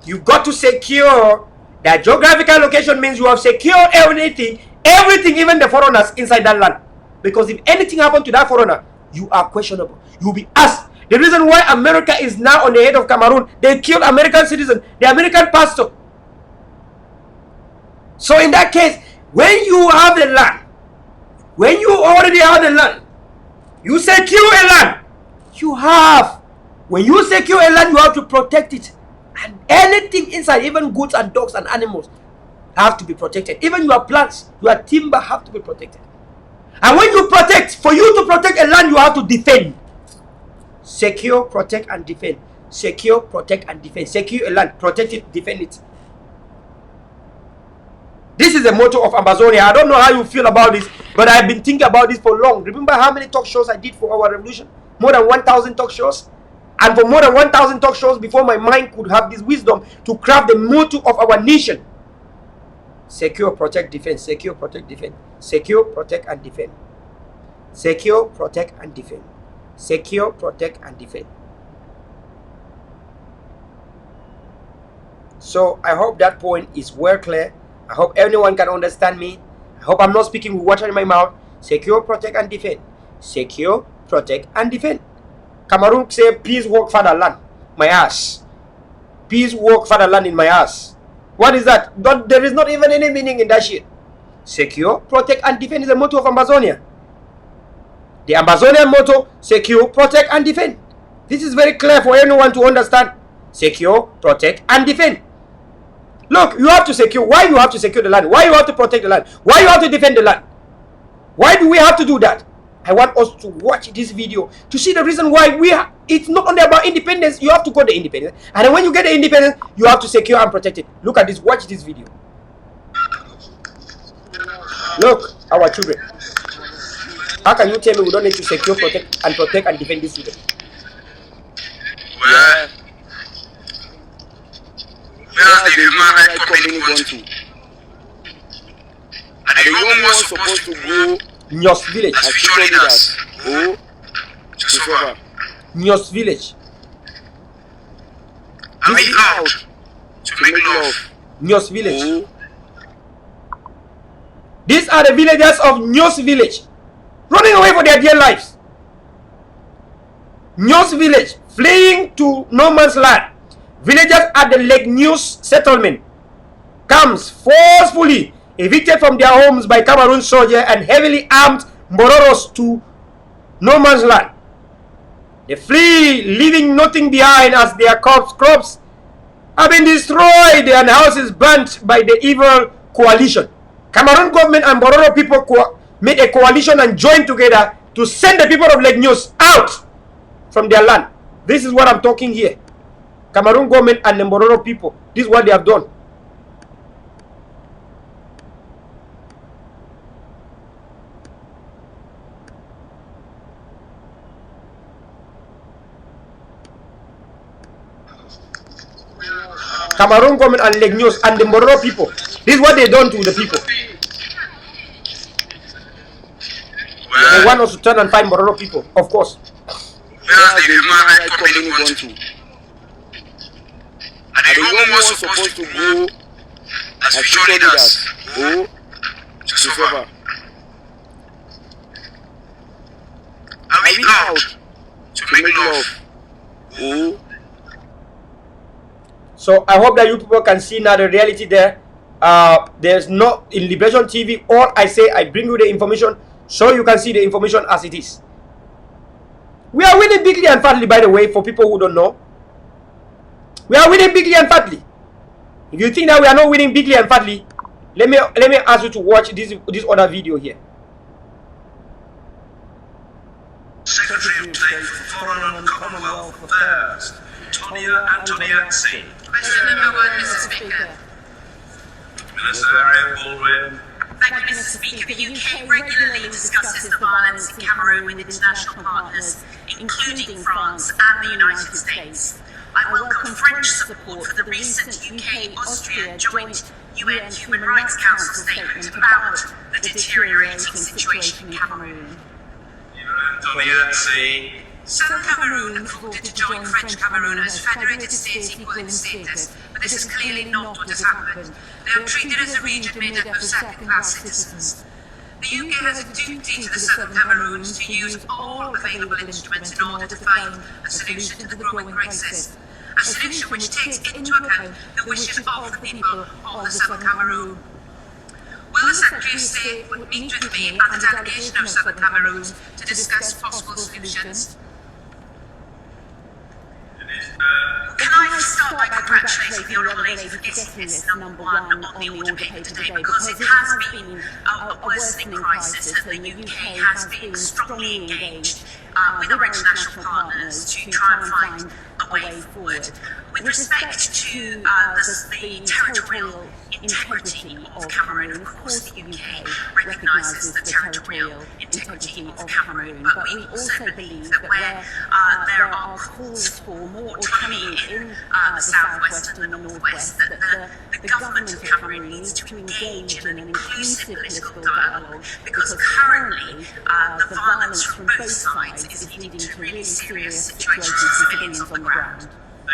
You got to secure that geographical location means you have secured everything, even the foreigners inside that land. Because if anything happened to that foreigner, you are questionable. You will be asked. The reason why America is now on the head of Cameroon, they killed American citizen, the American pastor. So in that case, when you have the land, when you already have the land, you secure a land, you have. When you secure a land, you have to protect it. And anything inside, even goods and dogs and animals, have to be protected. Even your plants, your timber have to be protected. And when you protect, for you to protect a land, you have to defend. Secure, protect, and defend. Secure, protect, and defend. Secure a land, protect it, defend it. This is the motto of Ambazonia. I don't know how you feel about this, but I've been thinking about this for long. Remember how many talk shows I did for our revolution? More than 1,000 talk shows. And for more than 1,000 talk shows before my mind could have this wisdom to craft the motto of our nation. Secure, protect, defend. Secure, protect, defend. Secure, protect, and defend. Secure, protect, and defend. Secure, protect, and defend. So I hope that point is well clear. I hope anyone can understand me. I hope I'm not speaking with water in my mouth. Secure, protect, and defend. Secure, protect, and defend. Cameroon say peace, work, fatherland. My ass. Peace, work, fatherland in my ass. What is that? There is not even any meaning in that shit. Secure, protect, and defend is the motto of Ambazonia. The Ambazonian motto, secure, protect, and defend. This is very clear for anyone to understand. Secure, protect, and defend. Look, you have to secure. Why you have to secure the land? Why you have to protect the land? Why you have to defend the land? Why do we have to do that? I want us to watch this video to see the reason why it's not only about independence. You have to go to independence. And then when you get the independence, you have to secure and protect it. Look at this. Watch this video. Look, our children. How can you tell me we don't need to secure, protect and defend these children? Where the human rights community want to? And the young ones supposed to go Nyos village as future leaders. Go to Sahre. Nyos village. And be out to make love. Nyos village. These are the villagers of Nyos village, running away for their dear lives. Nyos village, fleeing to no man's land. Villagers at the Lake Nyos settlement comes forcefully evicted from their homes by Cameroon soldiers and heavily armed Mbororos to no man's land. They flee, leaving nothing behind as their crops have been destroyed and houses burnt by the evil coalition. Cameroon government and Mbororo people made a coalition and joined together to send the people of Lake Nyos out from their land. This is what I'm talking here. Cameroon government and the Mbororo people. This is what they have done. Cameroon government and Lake Nyos and the Mbororo people. This is what they done to the people. They want us to turn and fight Mororo people, of course. Whereas the human rights company want to. And the human was supposed to go as future leaders go to suffer. Are we out to make love? Oh. So I hope that you people can see now the reality there. There's no in Liberation TV. All I say, I bring you the information so you can see the information as it is. We are winning bigly and fatly, by the way, for people who don't know. We are winning bigly and fatly. If you think that we are not winning bigly and fatly, let me ask you to watch this other video here. Secretary of State for Foreign and Commonwealth Affairs, Tonia Antoniazzi. Question number 1, Mr. Speaker. Minister Thank you, Mr. Speaker. The UK regularly discusses the violence in Cameroon with international partners, including France and the United States. I welcome French support for the recent UK-Austria joint UN Human Rights Council statement about the deteriorating situation in Cameroon. South Cameroon voted to join French Cameroon as federated state equal in status, but this is clearly not what has happened. They are treated as a region made up of second-class citizens. The UK has a duty to the southern Cameroons to use all available instruments in order to find a solution to the growing crisis. A solution which takes into account the wishes of the people of the southern Cameroon. Will the Secretary of State meet with me and the delegation of southern Cameroon to discuss possible solutions? Can I start by congratulating the Honourable Lady for getting this number 1 on the order paper today, because it has been a worsening crisis and the UK has been strongly engaged with our international partners to try and find a way forward. With respect to the territorial integrity of Cameroon, of course the UK recognises the territorial integrity of Cameroon, but we also believe that where there are calls for more autonomy in the southwest and the northwest, that the government of Cameroon needs to engage in an inclusive political dialogue, because currently the violence from both sides is leading to really serious situations for civilians on the ground.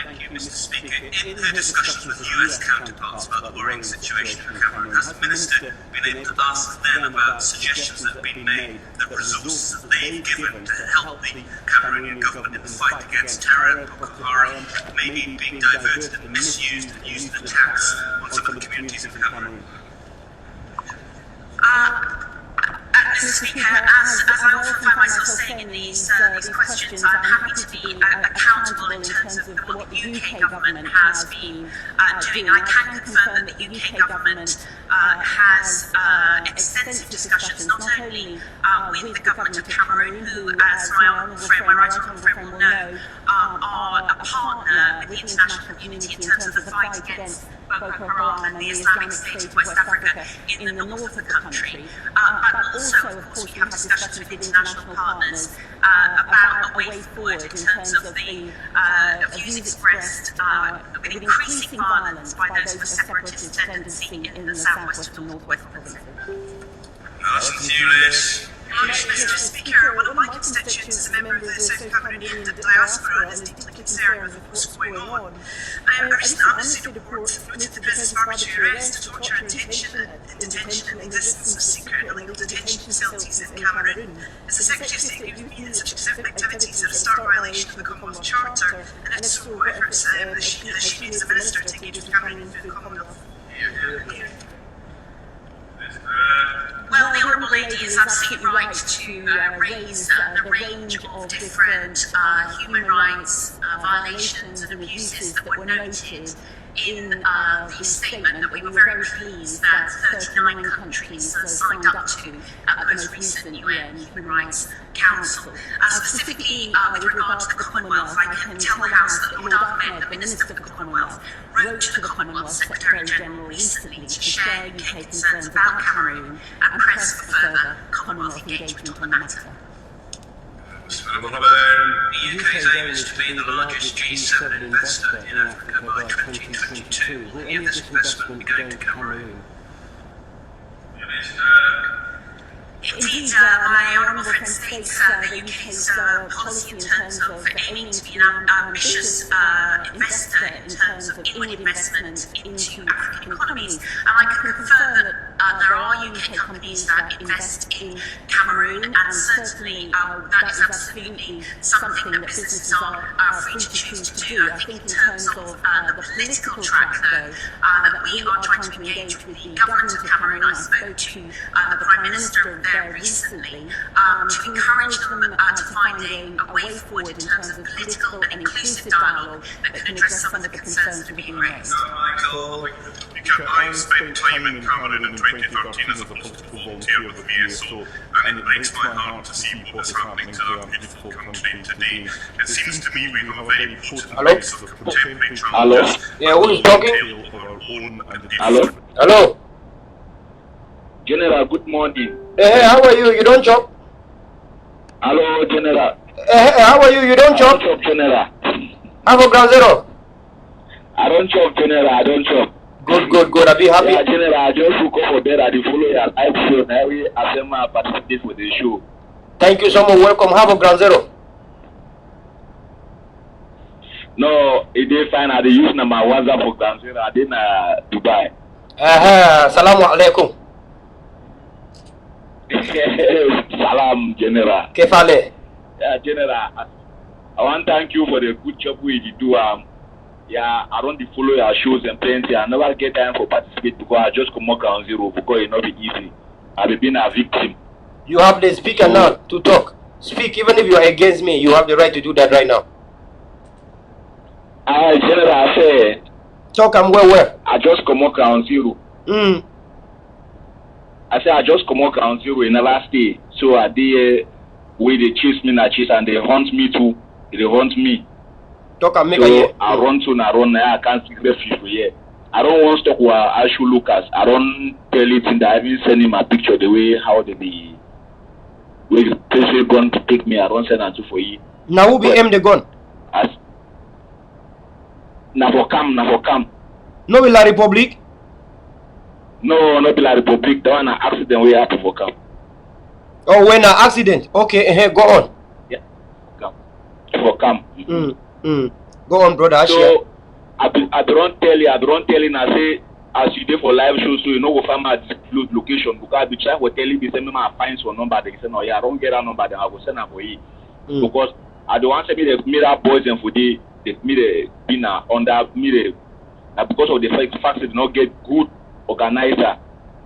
Thank you, Mr. Speaker. In her discussions with US counterparts about the worrying situation in Cameroon, has the Minister been able to ask them about suggestions that have been made, the resources that they've given to help the Cameroonian government in the fight against terror and Boko Haram, maybe being diverted and misused and used in attacks on some of the communities in Cameroon? Mr. Speaker, as I often find myself saying in these questions, I'm happy to be accountable in terms of what the UK government has been doing. I can confirm that the UK government has extensive discussions, not only with the government of Cameroon, who, as my right honourable friend will know, are a partner with the international community in terms of the fight against Boko Haram and the Islamic State of West Africa in the north of the country, but also, of course, we have discussions with international partners about a way forward in terms of the views expressed with increasing violence by those with a separatist tendency in the southwest and northwest provinces. Listen to you, Liz. Mr. Speaker, one of my constituents is a member of the South Cameroonian diaspora and is deeply concerned with what's going on. A recent Amnesty report noted the president's arbitrary arrest, torture and detention and the existence of secret illegal detention facilities in Cameroon. As the Secretary of State, we've been in such activities that are a stark violation of the Commonwealth Charter, and if so, what efforts she as a minister to engage with Cameroon through the Commonwealth? Well, the Honourable Lady is absolutely right to raise the range of different human rights violations and abuses that were noted in the statement that we were very pleased that 39 countries signed up to at the most recent UN Human Rights Council. Specifically with regard to the Commonwealth, I can tell the House that Lord Ahmed, the Minister for the Commonwealth, wrote to the Commonwealth Secretary-General recently to share UK concerns about Cameroon and press for further Commonwealth engagement on the matter. The UK's aim is to be the largest G7 investor in Africa by 2022. Will any of this investment be going to Cameroon? Indeed, my honourable friend states the UK's policy in terms of aiming to be an ambitious investor in terms of inward investment into African economies. And I can confirm that there are UK companies that invest in Cameroon, and certainly that is absolutely something that businesses are free to choose to do. I think in terms of the political track, though, that we are trying to engage with the government of Cameroon. I spoke to the Prime Minister there recently to encourage them to find a way forward in terms of political and inclusive dialogue that can address some of the concerns that have been raised. I spent time in Cameroon in 2013 as a political volunteer with Biya, so and it breaks my heart to see what is happening to our beautiful country today. It seems to me we have a very potent mix of contemporary Hello? Yeah, who is talking? Hello? Hello? General, good morning. Hey, how are you? You don't chop? Hello, General. Hey, how are you? You don't chop? I don't chop, General. Have a ground zero. I don't chop, General. I don't chop. Good. I'll be happy. Yeah, General, I just woke up for bed at the following live show. Now we assemble participate for the show. Thank you so much. Welcome. Have a ground zero. No, it is fine. I use number WhatsApp for ground zero. I did Dubai. Salamu alaikum. Salam, General. Kefale. Yeah, General. I want to thank you for the good job we do. Yeah, I don't follow your shows and plenty. I never get time for participate because I just come up ground zero because it not be easy. I've been a victim. You have the speaker now to talk. Speak, even if you are against me. You have the right to do that right now. General, I say. Talk and where? I just come up ground zero. I say I just come up ground zero in the last day. So I did where they chase me, and they hunt me too. They hunt me. Talk and make so I run. I can't see the people here. I don't want to talk with Ashu Lucas. I don't tell it in that I even send him a picture the way how they be. Where the person going to take me, I don't send to for you. Now who be aim the gun? Now for come. No be La Republic? No, not be La Republic. The one an accident we happen for come. Oh, when an accident? Okay, go on. Yeah, for come. Go on, brother. So I don't tell you. I say as you do for live show, so you know go find my disclosed location because the child will tell you send me my find some number. They say no, yeah, I don't get that number. Then I will send her for you because I don't want to be the mirror boys and for the dinner under mirror. Because of the fact they not get good organizer,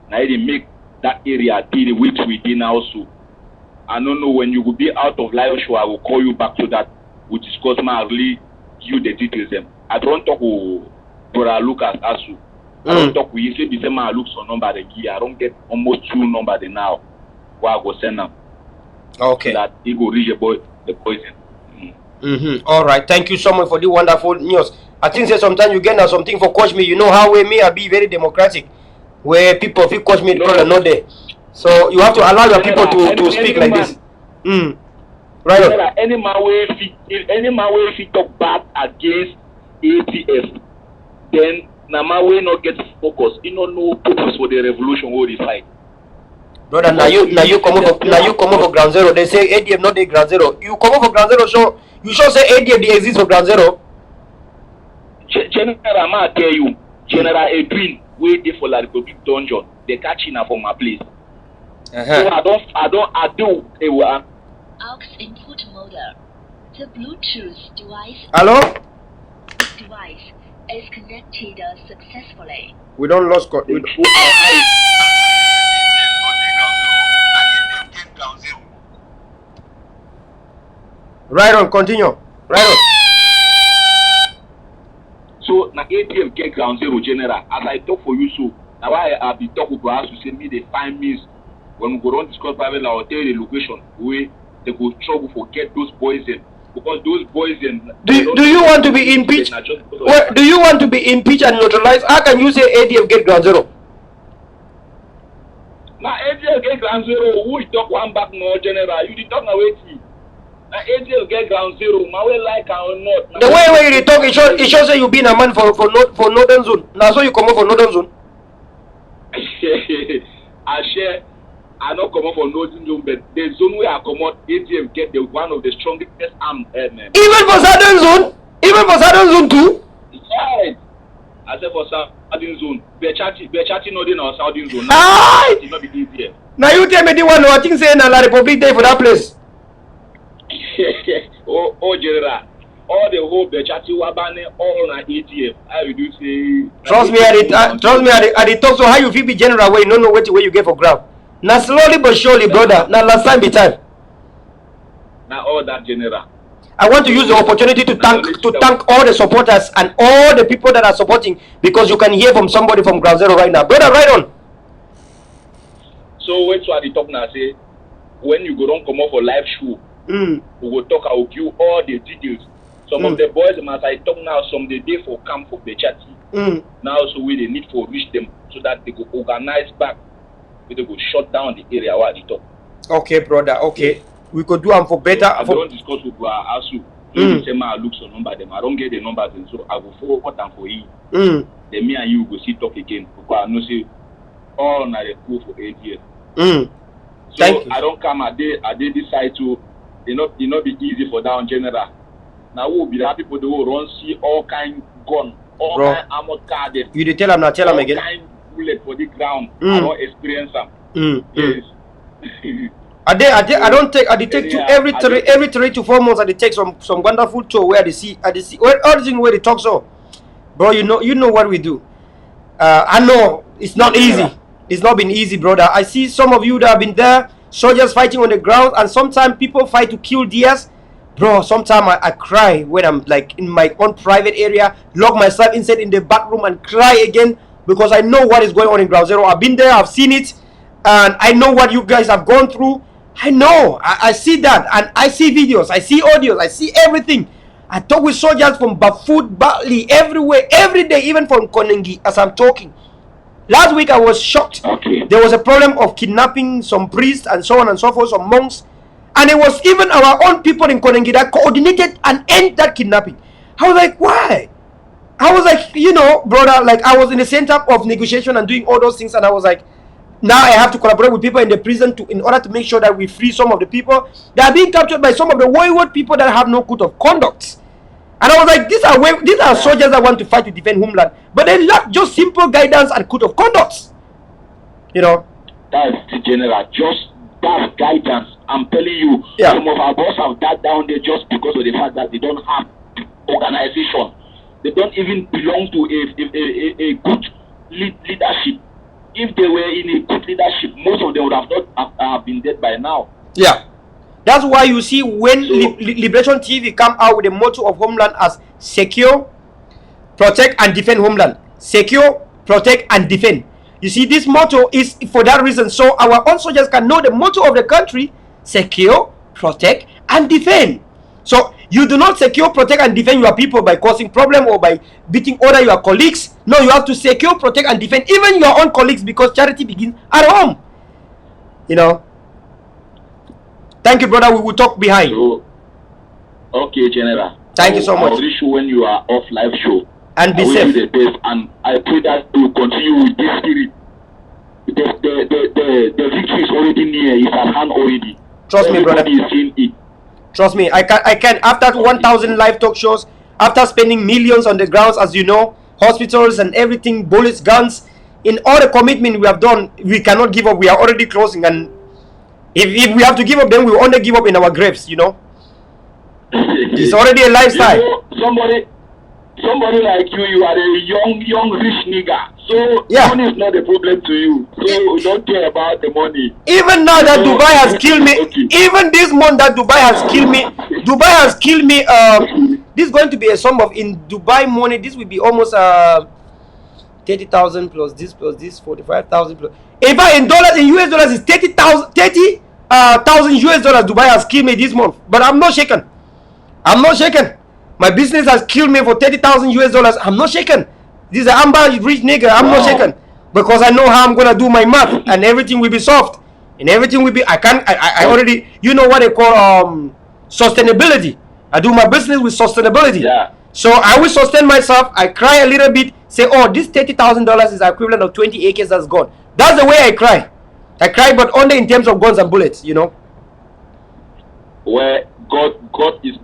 now they make that area the which we did also. I don't know when you will be out of live show. I will call you back so that we discuss my really you the details them. I don't talk with brother Lucas Asu. I don't talk with you. Say the same man looks on number the gear. I don't get almost 2 number the now. Where I go send them. Okay. So that he go reach the poison. All right. Thank you so much for the wonderful news. I think that sometimes you get now something for coach me. You know how we me I be very democratic, where people feel coach me because they're not there. So you have to allow your people to speak like this. Right on. Any man way if he talk bad against ATF, then na man way not get focus. You know no purpose for the revolution or the fight. Brother, now you come over ground zero. They say ADF not the ground zero. You come over ground zero, so you should say ADF they exist for ground zero. General, I tell you, General Edwin, waiting for La Republic dungeon. They catch him from my place. So I do. AUX input model. The Bluetooth device. Hello? Device is connected successfully. We don't lose call. Right on, continue. Right on. So na ATM get ground zero, General. As I talk for you, so now I be talking to us to say me they find means when we go on discuss private law, tell the location where they go trouble for get those boys in because those boys in. Do you want to be impeached? Do you want to be impeached and neutralized? How can you say ADF get ground zero? Now ADF get ground zero. Who talk one back now, General? You did talk now waiting. Now ADF get ground zero. My way like or not. The way you talk, it shows that you been a man for northern zone. Now so you come up for northern zone. I not come out for no zone, but the zone where I come out, ATM get the one of the strongest arm. Even for Southern Zone? Even for Southern Zone too? Yes. I said for Southern Zone. Bechati not in our Southern Zone. Aye! Not the ATM. Now you tell me the one I think saying La Republic Day for that place. oh, General. All the whole Bechati Wabane, all on ATM. I will do say. Trust me, I did talk. So how you feel be general where you don't know what you get for grab. Now slowly but surely, brother. Now last time be time. Now all that general. I want to use the opportunity to thank all the supporters and all the people that are supporting, because you can hear from somebody from Ground Zero right now. Brother, right on. So wait till the talk now say when you go down come out for live show, we will talk. I will give all the details. Some of the boys, as I talk now, some the day for camp for Bechati. Now so we they need to reach them so that they go organize back. They go shut down the area where they talk. Okay, brother. Okay, we could do them for better. I don't discuss with ASU. So say I look some number them. I don't get the numbers, and so I will forward them for you. Then me and you go see talk again because I know say all na the cool for 8 years. So I don't come a day decide to it not be easy for down general. Now who be the people who run see all kind gun, all kind armored car. You did tell them now, tell them again. Kind bullet for the ground. I don't experience them. Yes. I don't take every 3 to 4 months. I take some wonderful tour where they see where all the thing where they talk so, bro. You know what we do. I know it's not easy. It's not been easy, brother. I see some of you that have been there, soldiers fighting on the ground, and sometimes people fight to kill deers. Bro, sometimes I cry when I'm like in my own private area, lock myself inside in the back room and cry again, because I know what is going on in Ground Zero. I've been there, I've seen it, and I know what you guys have gone through. I know, I see that, and I see videos, I see audios, I see everything. I talk with soldiers from Bafut, Bali, everywhere, every day, even from Konengi, as I'm talking. Last week I was shocked. There was a problem of kidnapping some priests and so on and so forth, some monks. And it was even our own people in Konengi that coordinated and end that kidnapping. I was like, why? I was like, you know, brother, like I was in the center of negotiation and doing all those things, and I was like, now I have to collaborate with people in the prison in order to make sure that we free some of the people that are being captured by some of the wayward people that have no code of conduct. And I was like, these are soldiers that want to fight to defend homeland, but they lack just simple guidance and code of conduct. You know, that's the general, just that guidance. I'm telling you, some of our boss have that down there just because of the fact that they don't have organization. They don't even belong to a good leadership. If they were in a good leadership, most of them would have not been dead by now. Yeah. That's why you see when Liberation TV come out with the motto of Homeland as secure, protect and defend Homeland. Secure, protect and defend. You see, this motto is for that reason, so our own soldiers can know the motto of the country: secure, protect and defend. So you do not secure, protect and defend your people by causing problem or by beating other your colleagues. No, you have to secure, protect and defend even your own colleagues, because charity begins at home. You know. Thank you, brother. We will talk behind. So, okay, General. Thank you so much. I'll reach you when you are off live show. And be safe. The best, and I pray that you will continue with this spirit. The victory is already near. It's at hand already. Trust me, brother. Is seeing it. Trust me. I can. After 1,000 live talk shows, after spending millions on the grounds, as you know, hospitals and everything, bullets, guns, in all the commitment we have done, we cannot give up. We are already closing, and if we have to give up, then we will only give up in our graves, you know. It's already a lifestyle. You know, somebody like you are a young rich nigga. So money is not a problem to you. So you don't care about the money. Even now that Dubai has killed me, even this month that Dubai has killed me, this is going to be a sum of, in Dubai money, this will be almost 30,000 plus this 45,000 plus. In fact, in dollars, in US dollars, is 30,000 US dollars. Dubai has killed me this month, but I'm not shaken. I'm not shaken. My business has killed me for 30,000 US dollars. I'm not shaken. This is an Amba rich nigga. I'm not shaken, because I know how I'm gonna do my math, and everything will be soft, and everything will be. I already, you know what they call sustainability. I do my business with sustainability. Yeah. So I will sustain myself. I cry a little bit. Say, oh, this $30,000 is equivalent of 20 acres that's gone. That's the way I cry. I cry, but only in terms of guns and bullets, you know. Where God is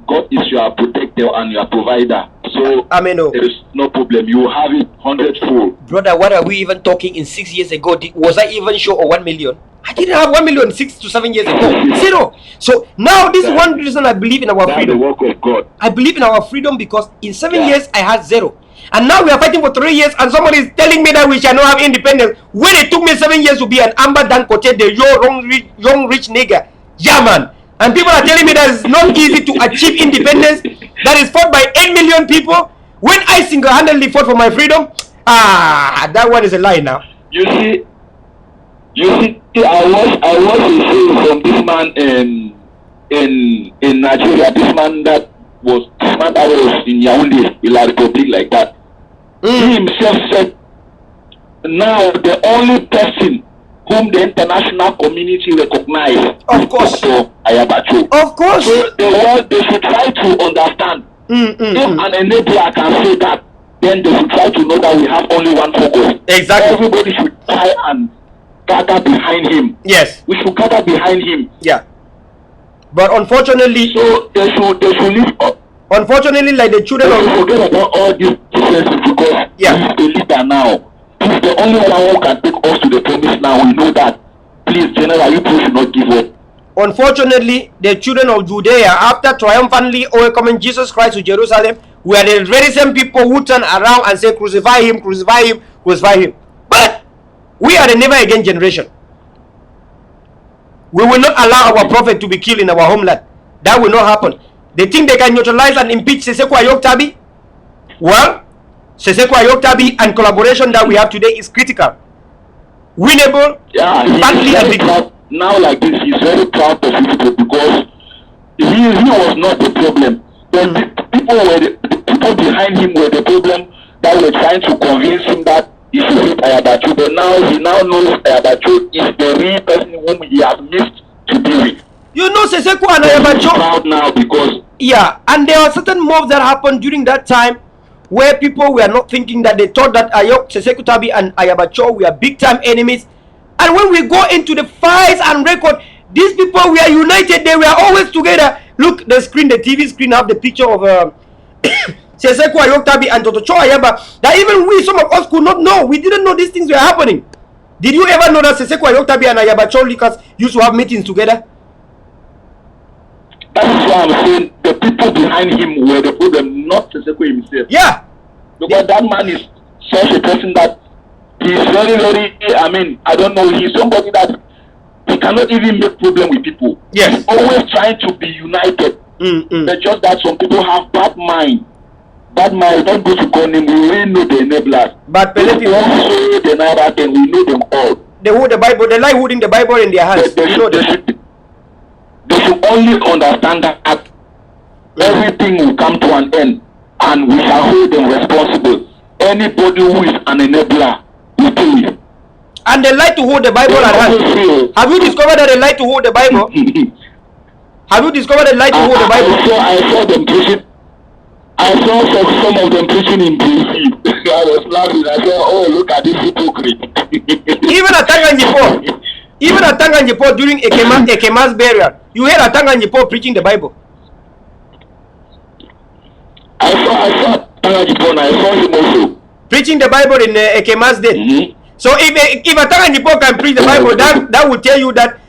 your protector and your provider. So Amen. There is no problem. You have it 100-fold. Brother, what are we even talking in 6 years ago? Was I even sure of 1 million? I didn't have 1 million 6 to 7 years ago. Zero. So now this is one reason I believe in our freedom. The work of God. I believe in our freedom because in 7 years I had zero. And now we are fighting for 3 years and somebody is telling me that we shall not have independence. When it took me 7 years to be an Amba Dankote, the young rich nigger. Yeah, man. And people are telling me that it's not easy to achieve independence that is fought by 8 million people. When I single-handedly fought for my freedom, that one is a lie now. You see, I was a from this man in Nigeria. This man that was in Yaoundé, in La Republic, like that. He himself said, now the only person whom the international community recognize, of course, Ayaba. Of course. So the world, they should try to understand. If an enabler can say that, then they should try to know that we have only one focus. Exactly. Everybody should try and gather behind him. Yes. We should gather behind him. Yeah. But unfortunately, so they should live up. Unfortunately, like the children of forget about all these differences because he's the leader now. He's the only one who can take us to the promise now. We know that. Please, General, you should not give up. Unfortunately, the children of Judea, after triumphantly welcoming Jesus Christ to Jerusalem, were the very same people who turn around and say, crucify him, crucify him, crucify him. But we are the never again generation. We will not allow our prophet to be killed in our homeland. That will not happen. They think they can neutralize and impeach Seseko Ayoktabi. Well, Seseko Ayoktabi and collaboration that we have today is critical. Winnable, badly and big. Now like this, he's very proud of his because he was not the problem. The people behind him were the problem that were trying to convince him that he should hit Ayabacho. But now he now knows Ayabacho is the real person whom he has missed to be with. You know Seseko and Ayabacho. Proud now because and there are certain moves that happened during that time where people were not thinking that they thought that Seseko Tabi and Ayabacho were big time enemies. And when we go into the files and record, these people were united. They were always together. Look, the screen, the TV screen have the picture of Seseko Ayoktabi and Totocho Ayaba. That even we, some of us, could not know. We didn't know these things were happening. Did you ever know that Seseko Ayoktabi and Ayabacho Likas used to have meetings together? That is why I'm saying the people behind him were the problem, not Seseko himself. Yeah. Because that man is such a person that he's very, very, I don't know, he's somebody that he cannot even make problem with people. Yes. He's always trying to be united. But just that some people have bad mind. Bad mind, don't go to call him, we really know the enablers. But Pele people also deny that and we know them all. They hold the Bible, they like holding the Bible in their hands. They should only understand that everything will come to an end and we shall hold them responsible. Anybody who is an enabler will kill you. And they like to hold the Bible at hand. Have you discovered that they like to hold the Bible? Have you discovered they like to hold the Bible? I saw them preaching. I saw some of them preaching in BC. I was laughing. I said, oh, look at this hypocrite. Even at Tanganyipo during Ekema's burial, you heard Tanganyipo preaching the Bible. I saw Tanganyipo and I saw him also preaching the Bible in Ekema's day. So if Tanganyipo can preach the Bible, that will tell you that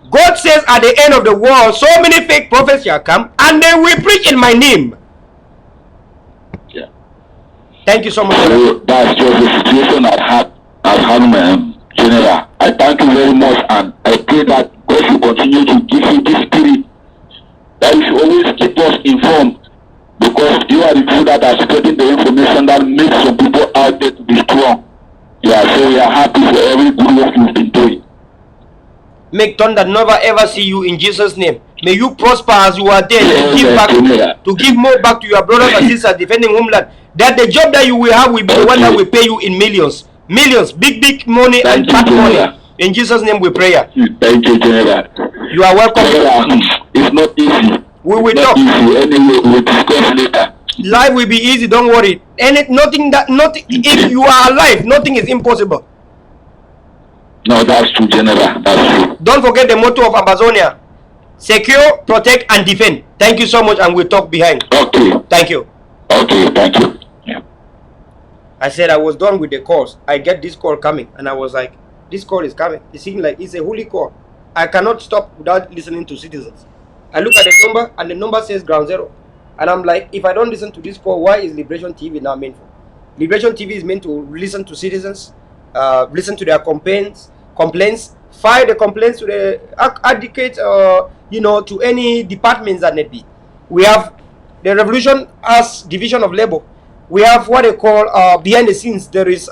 God says at the end of the world, so many fake prophets shall come and they will preach in my name. Yeah. Thank you so much. That's just the situation I had as Hanuman General. I thank you very much and I pray that God should continue to give you this spirit that you should always keep us informed because you are the people that are spreading the information that makes some people out there to be strong. Yeah, so we are happy for every good work you've been doing. Make thunder never ever see you in Jesus' name. May you prosper as you are there to give more back to your brothers and sisters defending homeland. That the job that you will have will be the one that will pay you in millions. Millions, big money and fat money. In Jesus' name we pray. Thank you, General. You are welcome. It's not easy. We will talk. Anyway, we'll discuss later. Life will be easy, don't worry. And nothing if you are alive, nothing is impossible. No, that's too general. That's true. Don't forget the motto of Ambazonia: secure, protect, and defend. Thank you so much, and we'll talk behind. Okay. Thank you. Okay, thank you. Yeah. I said I was done with the calls. I get this call coming, and I was like, this call is coming. It seemed like it's a holy call. I cannot stop without listening to citizens. I look at the number, and the number says ground zero. And I'm like, if I don't listen to this call, why is Liberation TV now meant for? Liberation TV is meant to listen to citizens, listen to their complaints, file the complaints to the advocate, you know, to any departments that need be. We have the revolution as division of labor. We have what they call behind the scenes. There is,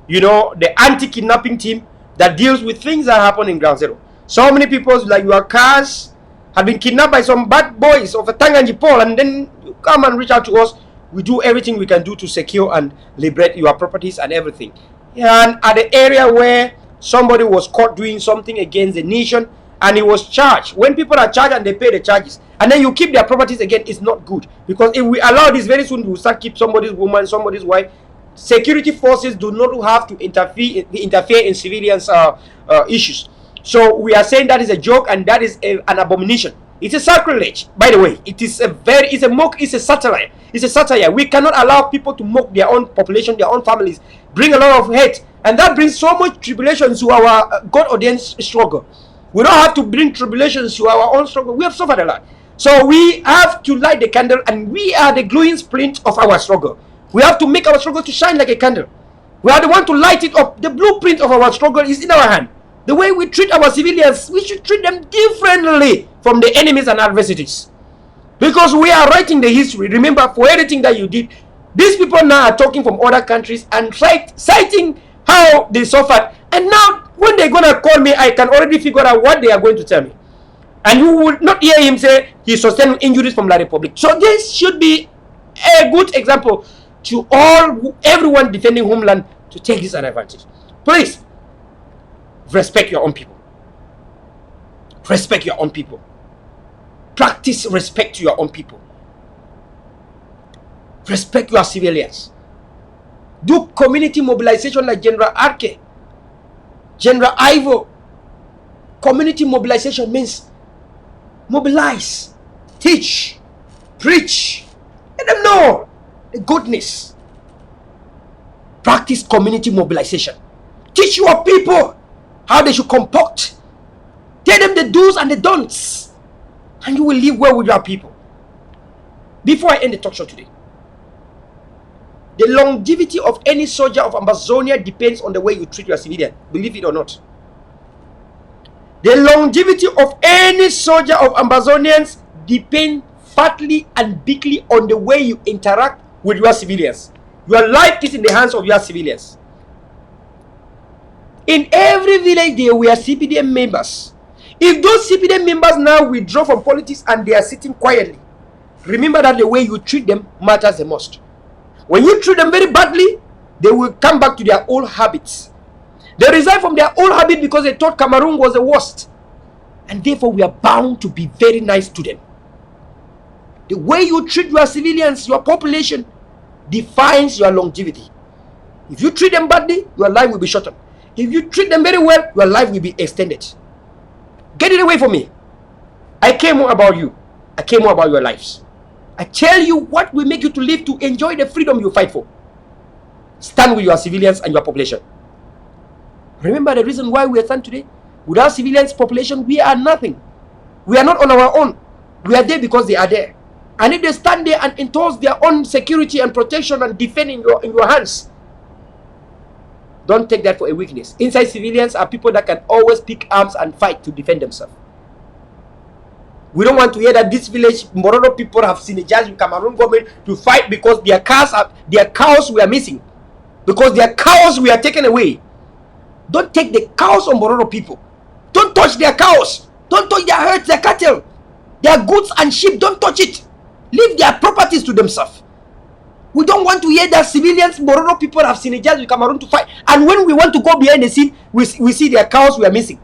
you know, the anti-kidnapping team that deals with things that happen in ground zero. So many people, like your cars, have been kidnapped by some bad boys of a Tanganji Paul, and then you come and reach out to us. We do everything we can do to secure and liberate your properties and everything. And at the area where somebody was caught doing something against the nation and he was charged, when people are charged and they pay the charges, and then you keep their properties again, it's not good. Because if we allow this, very soon we will start keep somebody's woman, somebody's wife. Security forces do not have to interfere in civilians' issues. So we are saying that is a joke, and that is an abomination. It's a sacrilege, by the way. It is it's a satire. It's a satire. We cannot allow people to mock their own population, their own families, bring a lot of hate, and that brings so much tribulation to our God-ordained struggle. We don't have to bring tribulations to our own struggle. We have suffered a lot. So we have to light the candle, and we are the glowing splint of our struggle. We have to make our struggle to shine like a candle. We are the one to light it up. The blueprint of our struggle is in our hand. The way we treat our civilians, we should treat them differently from the enemies and adversities. Because we are writing the history. Remember, for everything that you did, these people now are talking from other countries and citing how they suffered. And now, when they're going to call me, I can already figure out what they are going to tell me. And you will not hear him say he sustained injuries from La Republic. So this should be a good example to everyone defending homeland to take this advantage. Please, respect your own people. Respect your own people. Practice respect to your own people. Respect your civilians. Do community mobilization like General Arke, General Ivo. Community mobilization means mobilize, teach, preach. Let them know the goodness. Practice community mobilization. Teach your people how they should comport. Tell them the do's and the don'ts, and you will live well with your people. Before I end the talk show today, the longevity of any soldier of Ambazonia depends on the way you treat your civilian, believe it or not. The longevity of any soldier of Ambazonians depends fatly and bigly on the way you interact with your civilians. Your life is in the hands of your civilians. In every village there were CPDM members. If those CPDM members now withdraw from politics and they are sitting quietly, remember that the way you treat them matters the most. When you treat them very badly, they will come back to their old habits. They resign from their old habit because they thought Cameroun was the worst. And therefore we are bound to be very nice to them. The way you treat your civilians, your population, defines your longevity. If you treat them badly, your life will be shortened. If you treat them very well, your life will be extended. Get it away from me. I care more about you. I care more about your lives. I tell you what will make you to live, to enjoy the freedom you fight for. Stand with your civilians and your population. Remember the reason why we stand today? Without civilians, population, we are nothing. We are not on our own. We are there because they are there. And if they stand there and endorse their own security and protection and defend in your hands, don't take that for a weakness. Inside civilians are people that can always pick arms and fight to defend themselves. We don't want to hear that this village, Mororo people have synergized with Cameroon government to fight because their cows were missing. Because their cows were taken away. Don't take the cows on Mororo people. Don't touch their cows. Don't touch their herds, their cattle. Their goods and sheep, don't touch it. Leave their properties to themselves. We don't want to hear that civilians, Mororo people have synergized with Cameroon to fight. And when we want to go behind the scene, we see their cows were missing.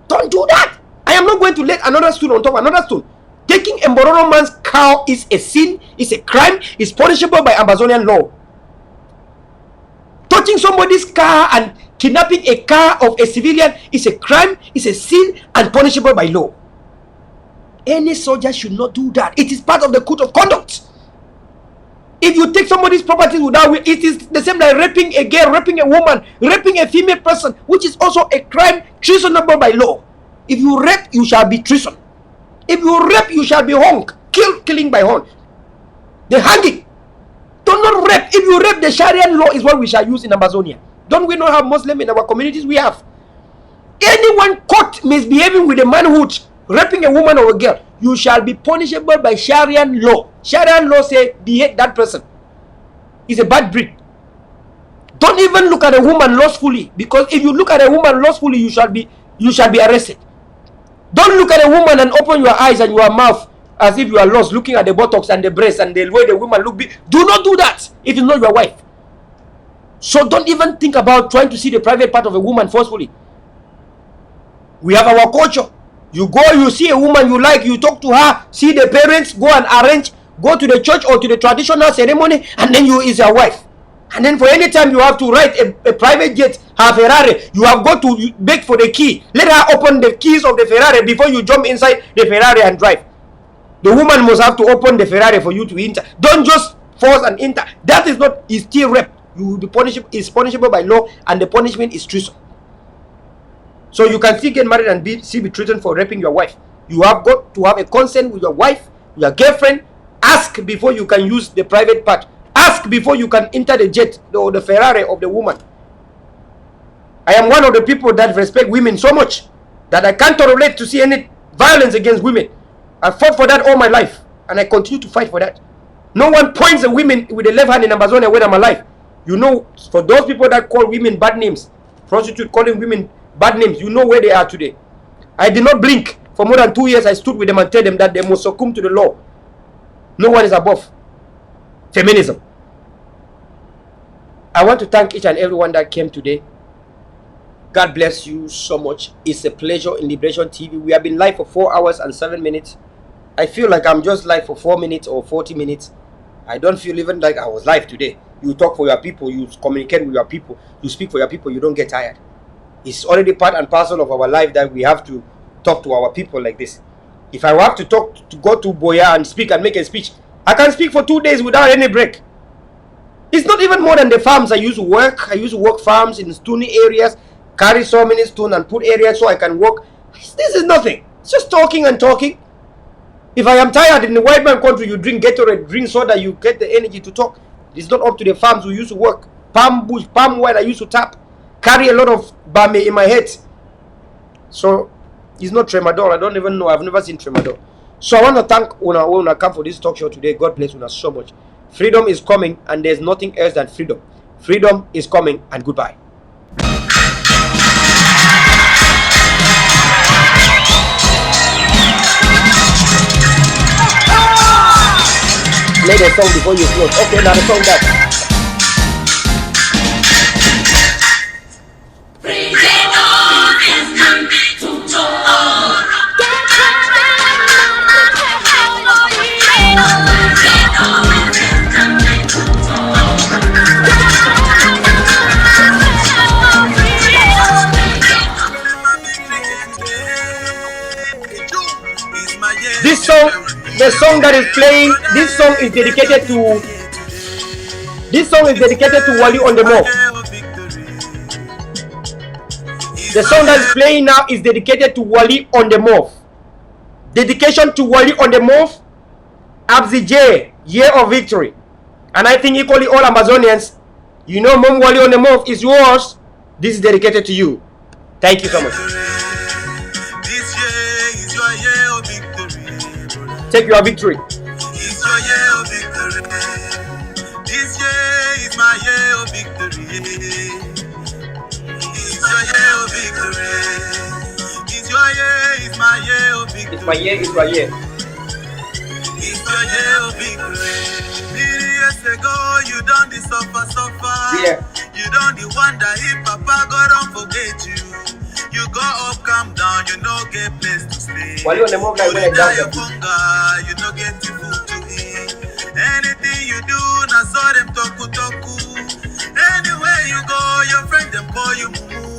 Don't do that. I am not going to let another stone on top of another stone. Taking a Mororo man's cow is a sin, is a crime, is punishable by Ambazonian law. Approaching somebody's car and kidnapping a car of a civilian is a crime, is a sin, and punishable by law. Any soldier should not do that. It is part of the code of conduct. If you take somebody's property without will, it is the same like raping a girl, raping a woman, raping a female person, which is also a crime treasonable by law. If you rape, you shall be treason. If you rape, you shall be hung. Killing by hung. The hanging. Do not rape. If you rape, the Sharia law is what we shall use in Ambazonia. Don't we not have Muslims in our communities? We have. Anyone caught misbehaving with a manhood, raping a woman or a girl, you shall be punishable by Sharia law. Sharia law say behead that person. It's a bad breed. Don't even look at a woman lustfully, because if you look at a woman lustfully, you shall be arrested. Don't look at a woman and open your eyes and your mouth as if you are lost, looking at the buttocks and the breasts and the way the woman look. Do not do that if it's not your wife. So don't even think about trying to see the private part of a woman forcefully. We have our culture. You go, you see a woman you like, you talk to her, see the parents, go and arrange, go to the church or to the traditional ceremony, and then you is your wife. And then for any time you have to write a private jet, her Ferrari, you have got to beg for the key. Let her open the keys of the Ferrari before you jump inside the Ferrari and drive. The woman must have to open the Ferrari for you to enter. Don't just force and enter. That is not, is still rape. You will be punishable, is punishable by law, and the punishment is treason. So you can still get married and still be treated for raping your wife. You have got to have a consent with your wife, your girlfriend. Ask before you can use the private part. Ask before you can enter the jet or the Ferrari of the woman. I am one of the people that respect women so much that I can't tolerate to see any violence against women. I fought for that all my life, and I continue to fight for that. No one points at women with the left hand in Ambazonia when I'm alive. You know, for those people that call women bad names, prostitute calling women bad names, you know where they are today. I did not blink. For more than 2 years, I stood with them and tell them that they must succumb to the law. No one is above feminism. I want to thank each and everyone that came today. God bless you so much. It's a pleasure in Liberation TV. We have been live for 4 hours and 7 minutes. I feel like I'm just live for 4 minutes or 40 minutes. I don't feel even like I was live today. You talk for your people, you communicate with your people, you speak for your people, you don't get tired. It's already part and parcel of our life that we have to talk to our people like this. If I have to talk, to go to Biya and speak and make a speech, I can speak for 2 days without any break. It's not even more than the farms I used to work. I used to work farms in stony areas, carry so many stone and put areas so I can work. This is nothing. It's just talking and talking. If I am tired in the white man country, you drink Gatorade, drink soda, you get the energy to talk. It's not up to the farms who used to work. Palm bush, palm wine I used to tap. Carry a lot of bame in my head. So it's not Tramadol. I don't even know. I've never seen Tramadol. So I want to thank Una come for this talk show today. God bless Una so much. Freedom is coming, and there's nothing else than freedom. Freedom is coming, and goodbye. Play the song before you close. Okay, now the song that. This song, the song that is playing, this song is dedicated to Wali on the Move. The song that is playing now is dedicated to Wali on the Move. Dedication to Wali on the Move, Abzi J, Year of Victory. And I think equally all Ambazonians, you know Mom Wali on the Move is yours. This is dedicated to you. Thank you so much. Take your victory. It's your year of victory. This year is my year of victory. It's your year of victory. It's your year, it's my year of victory. It's my year, it's your year. It's your year of victory. 3 years ago, you done the suffer. Yeah. You done the wonder if Papa God don't forget you. You go up, come down, you no get place to stay. Wali on the Move like when I dance. You no get the food to eat. Anything you do, na so them toku. Anyway you go, your friend them call you mumu.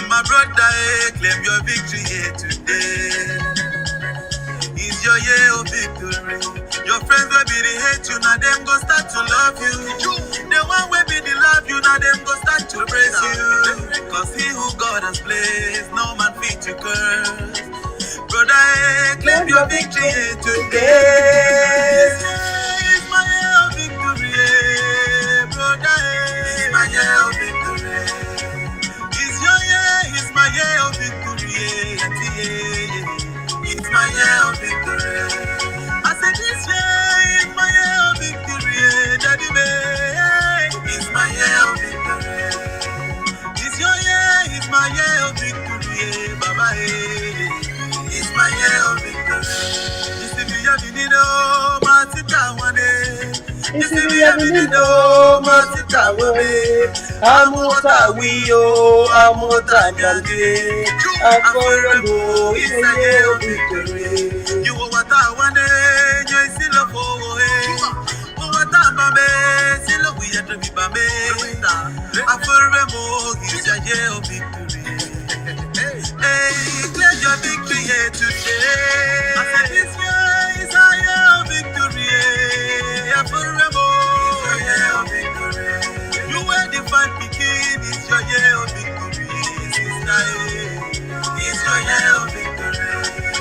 My brother, claim your victory here today. It's your year of victory. Your friends will be the hate you, now them go start to love you. The one will be the love you, now them go start to praise you. Cause he who God has placed, no man fit to curse. Brother, claim your victory here today. It's my year of victory, brother. It's my year of victory. It's your year, it's my year of victory. It's my year of victory. I said this year is my year of victory, Daddy May. It's my year of victory. It's your year, it's my year of victory, Baba. It's my year of victory. This is the year we need, oh, Matita one day. This is the year we need, oh, Matita one day. Amota Wio, Amota Nyange. Akoremo, it's a year of victory. You are what I want, you still a foe. What I'm a still a weird to be Bame. Akoremo, it's a year of victory. Hey, claim your victory here today. I said this year is a year of victory. Akoremo, it's a year of victory. You were the fine begin, it's your year of victory. It's your year of victory.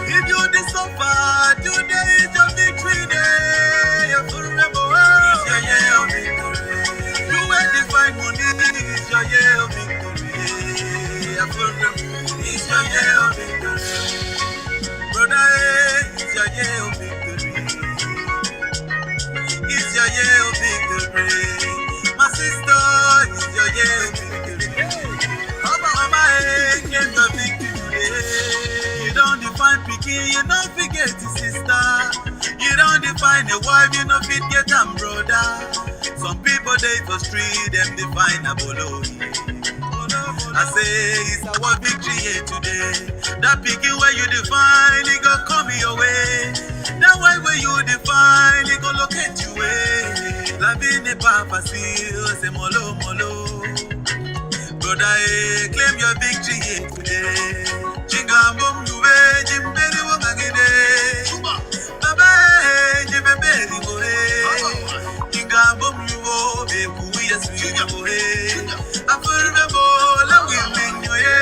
If you did so far, today is your victory day. Akoremo, it's your year of victory. You were the fine money, it's your year of victory. Akoremo, it's your year of victory. Brother, it's your year of victory. It's your year of victory. My sister, it's your year of victory. Mama, claim your victory. You don't define picking, you don't forget the sister. You don't define a wife, you don't forget a brother. Some people they for street, them define a bolo. I say it's our victory here today. That picking where you define, it go come your way. That way where you define, it go locate you way. La vie n'est pas facile, c'est mollo mollo. Brother, claim your victory here today. Jinga bom nuwe, jimberi wangagide. Baba, jimberi wohe. Jinga bom nuwo, beku yes we wohe. Afurbe bola we win yo ye.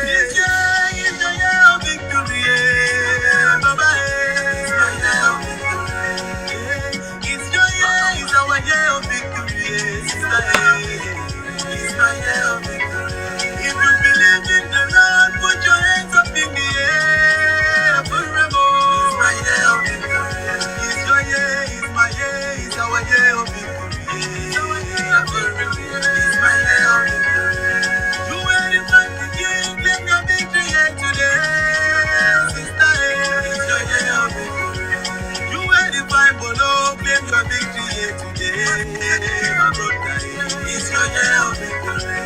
It's your year of victory, Baba. It's my year of victory. It's your year, it's our year of victory, sister. It's my year of victory. If you believe in the Lord, put your hands up in the air. Forever. It's my year of victory. It's your year, it's my year, it's our year of victory. It's my year of victory. You were the fight the king, claim your victory here today. Sister, it's your year of victory. You were the fight below, claim your victory here today. My brother, it's your year of victory.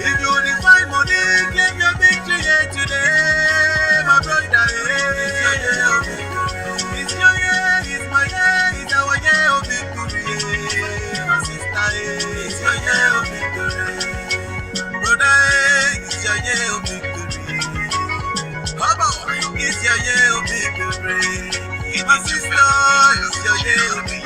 If you define money, claim your victory here today. My brother, it's your year of victory. It's your year, it's my year, it's our year of victory. My sister, it's your year of victory. Brother, it's your year of victory. It's your year of victory. My sister, it's your year of victory.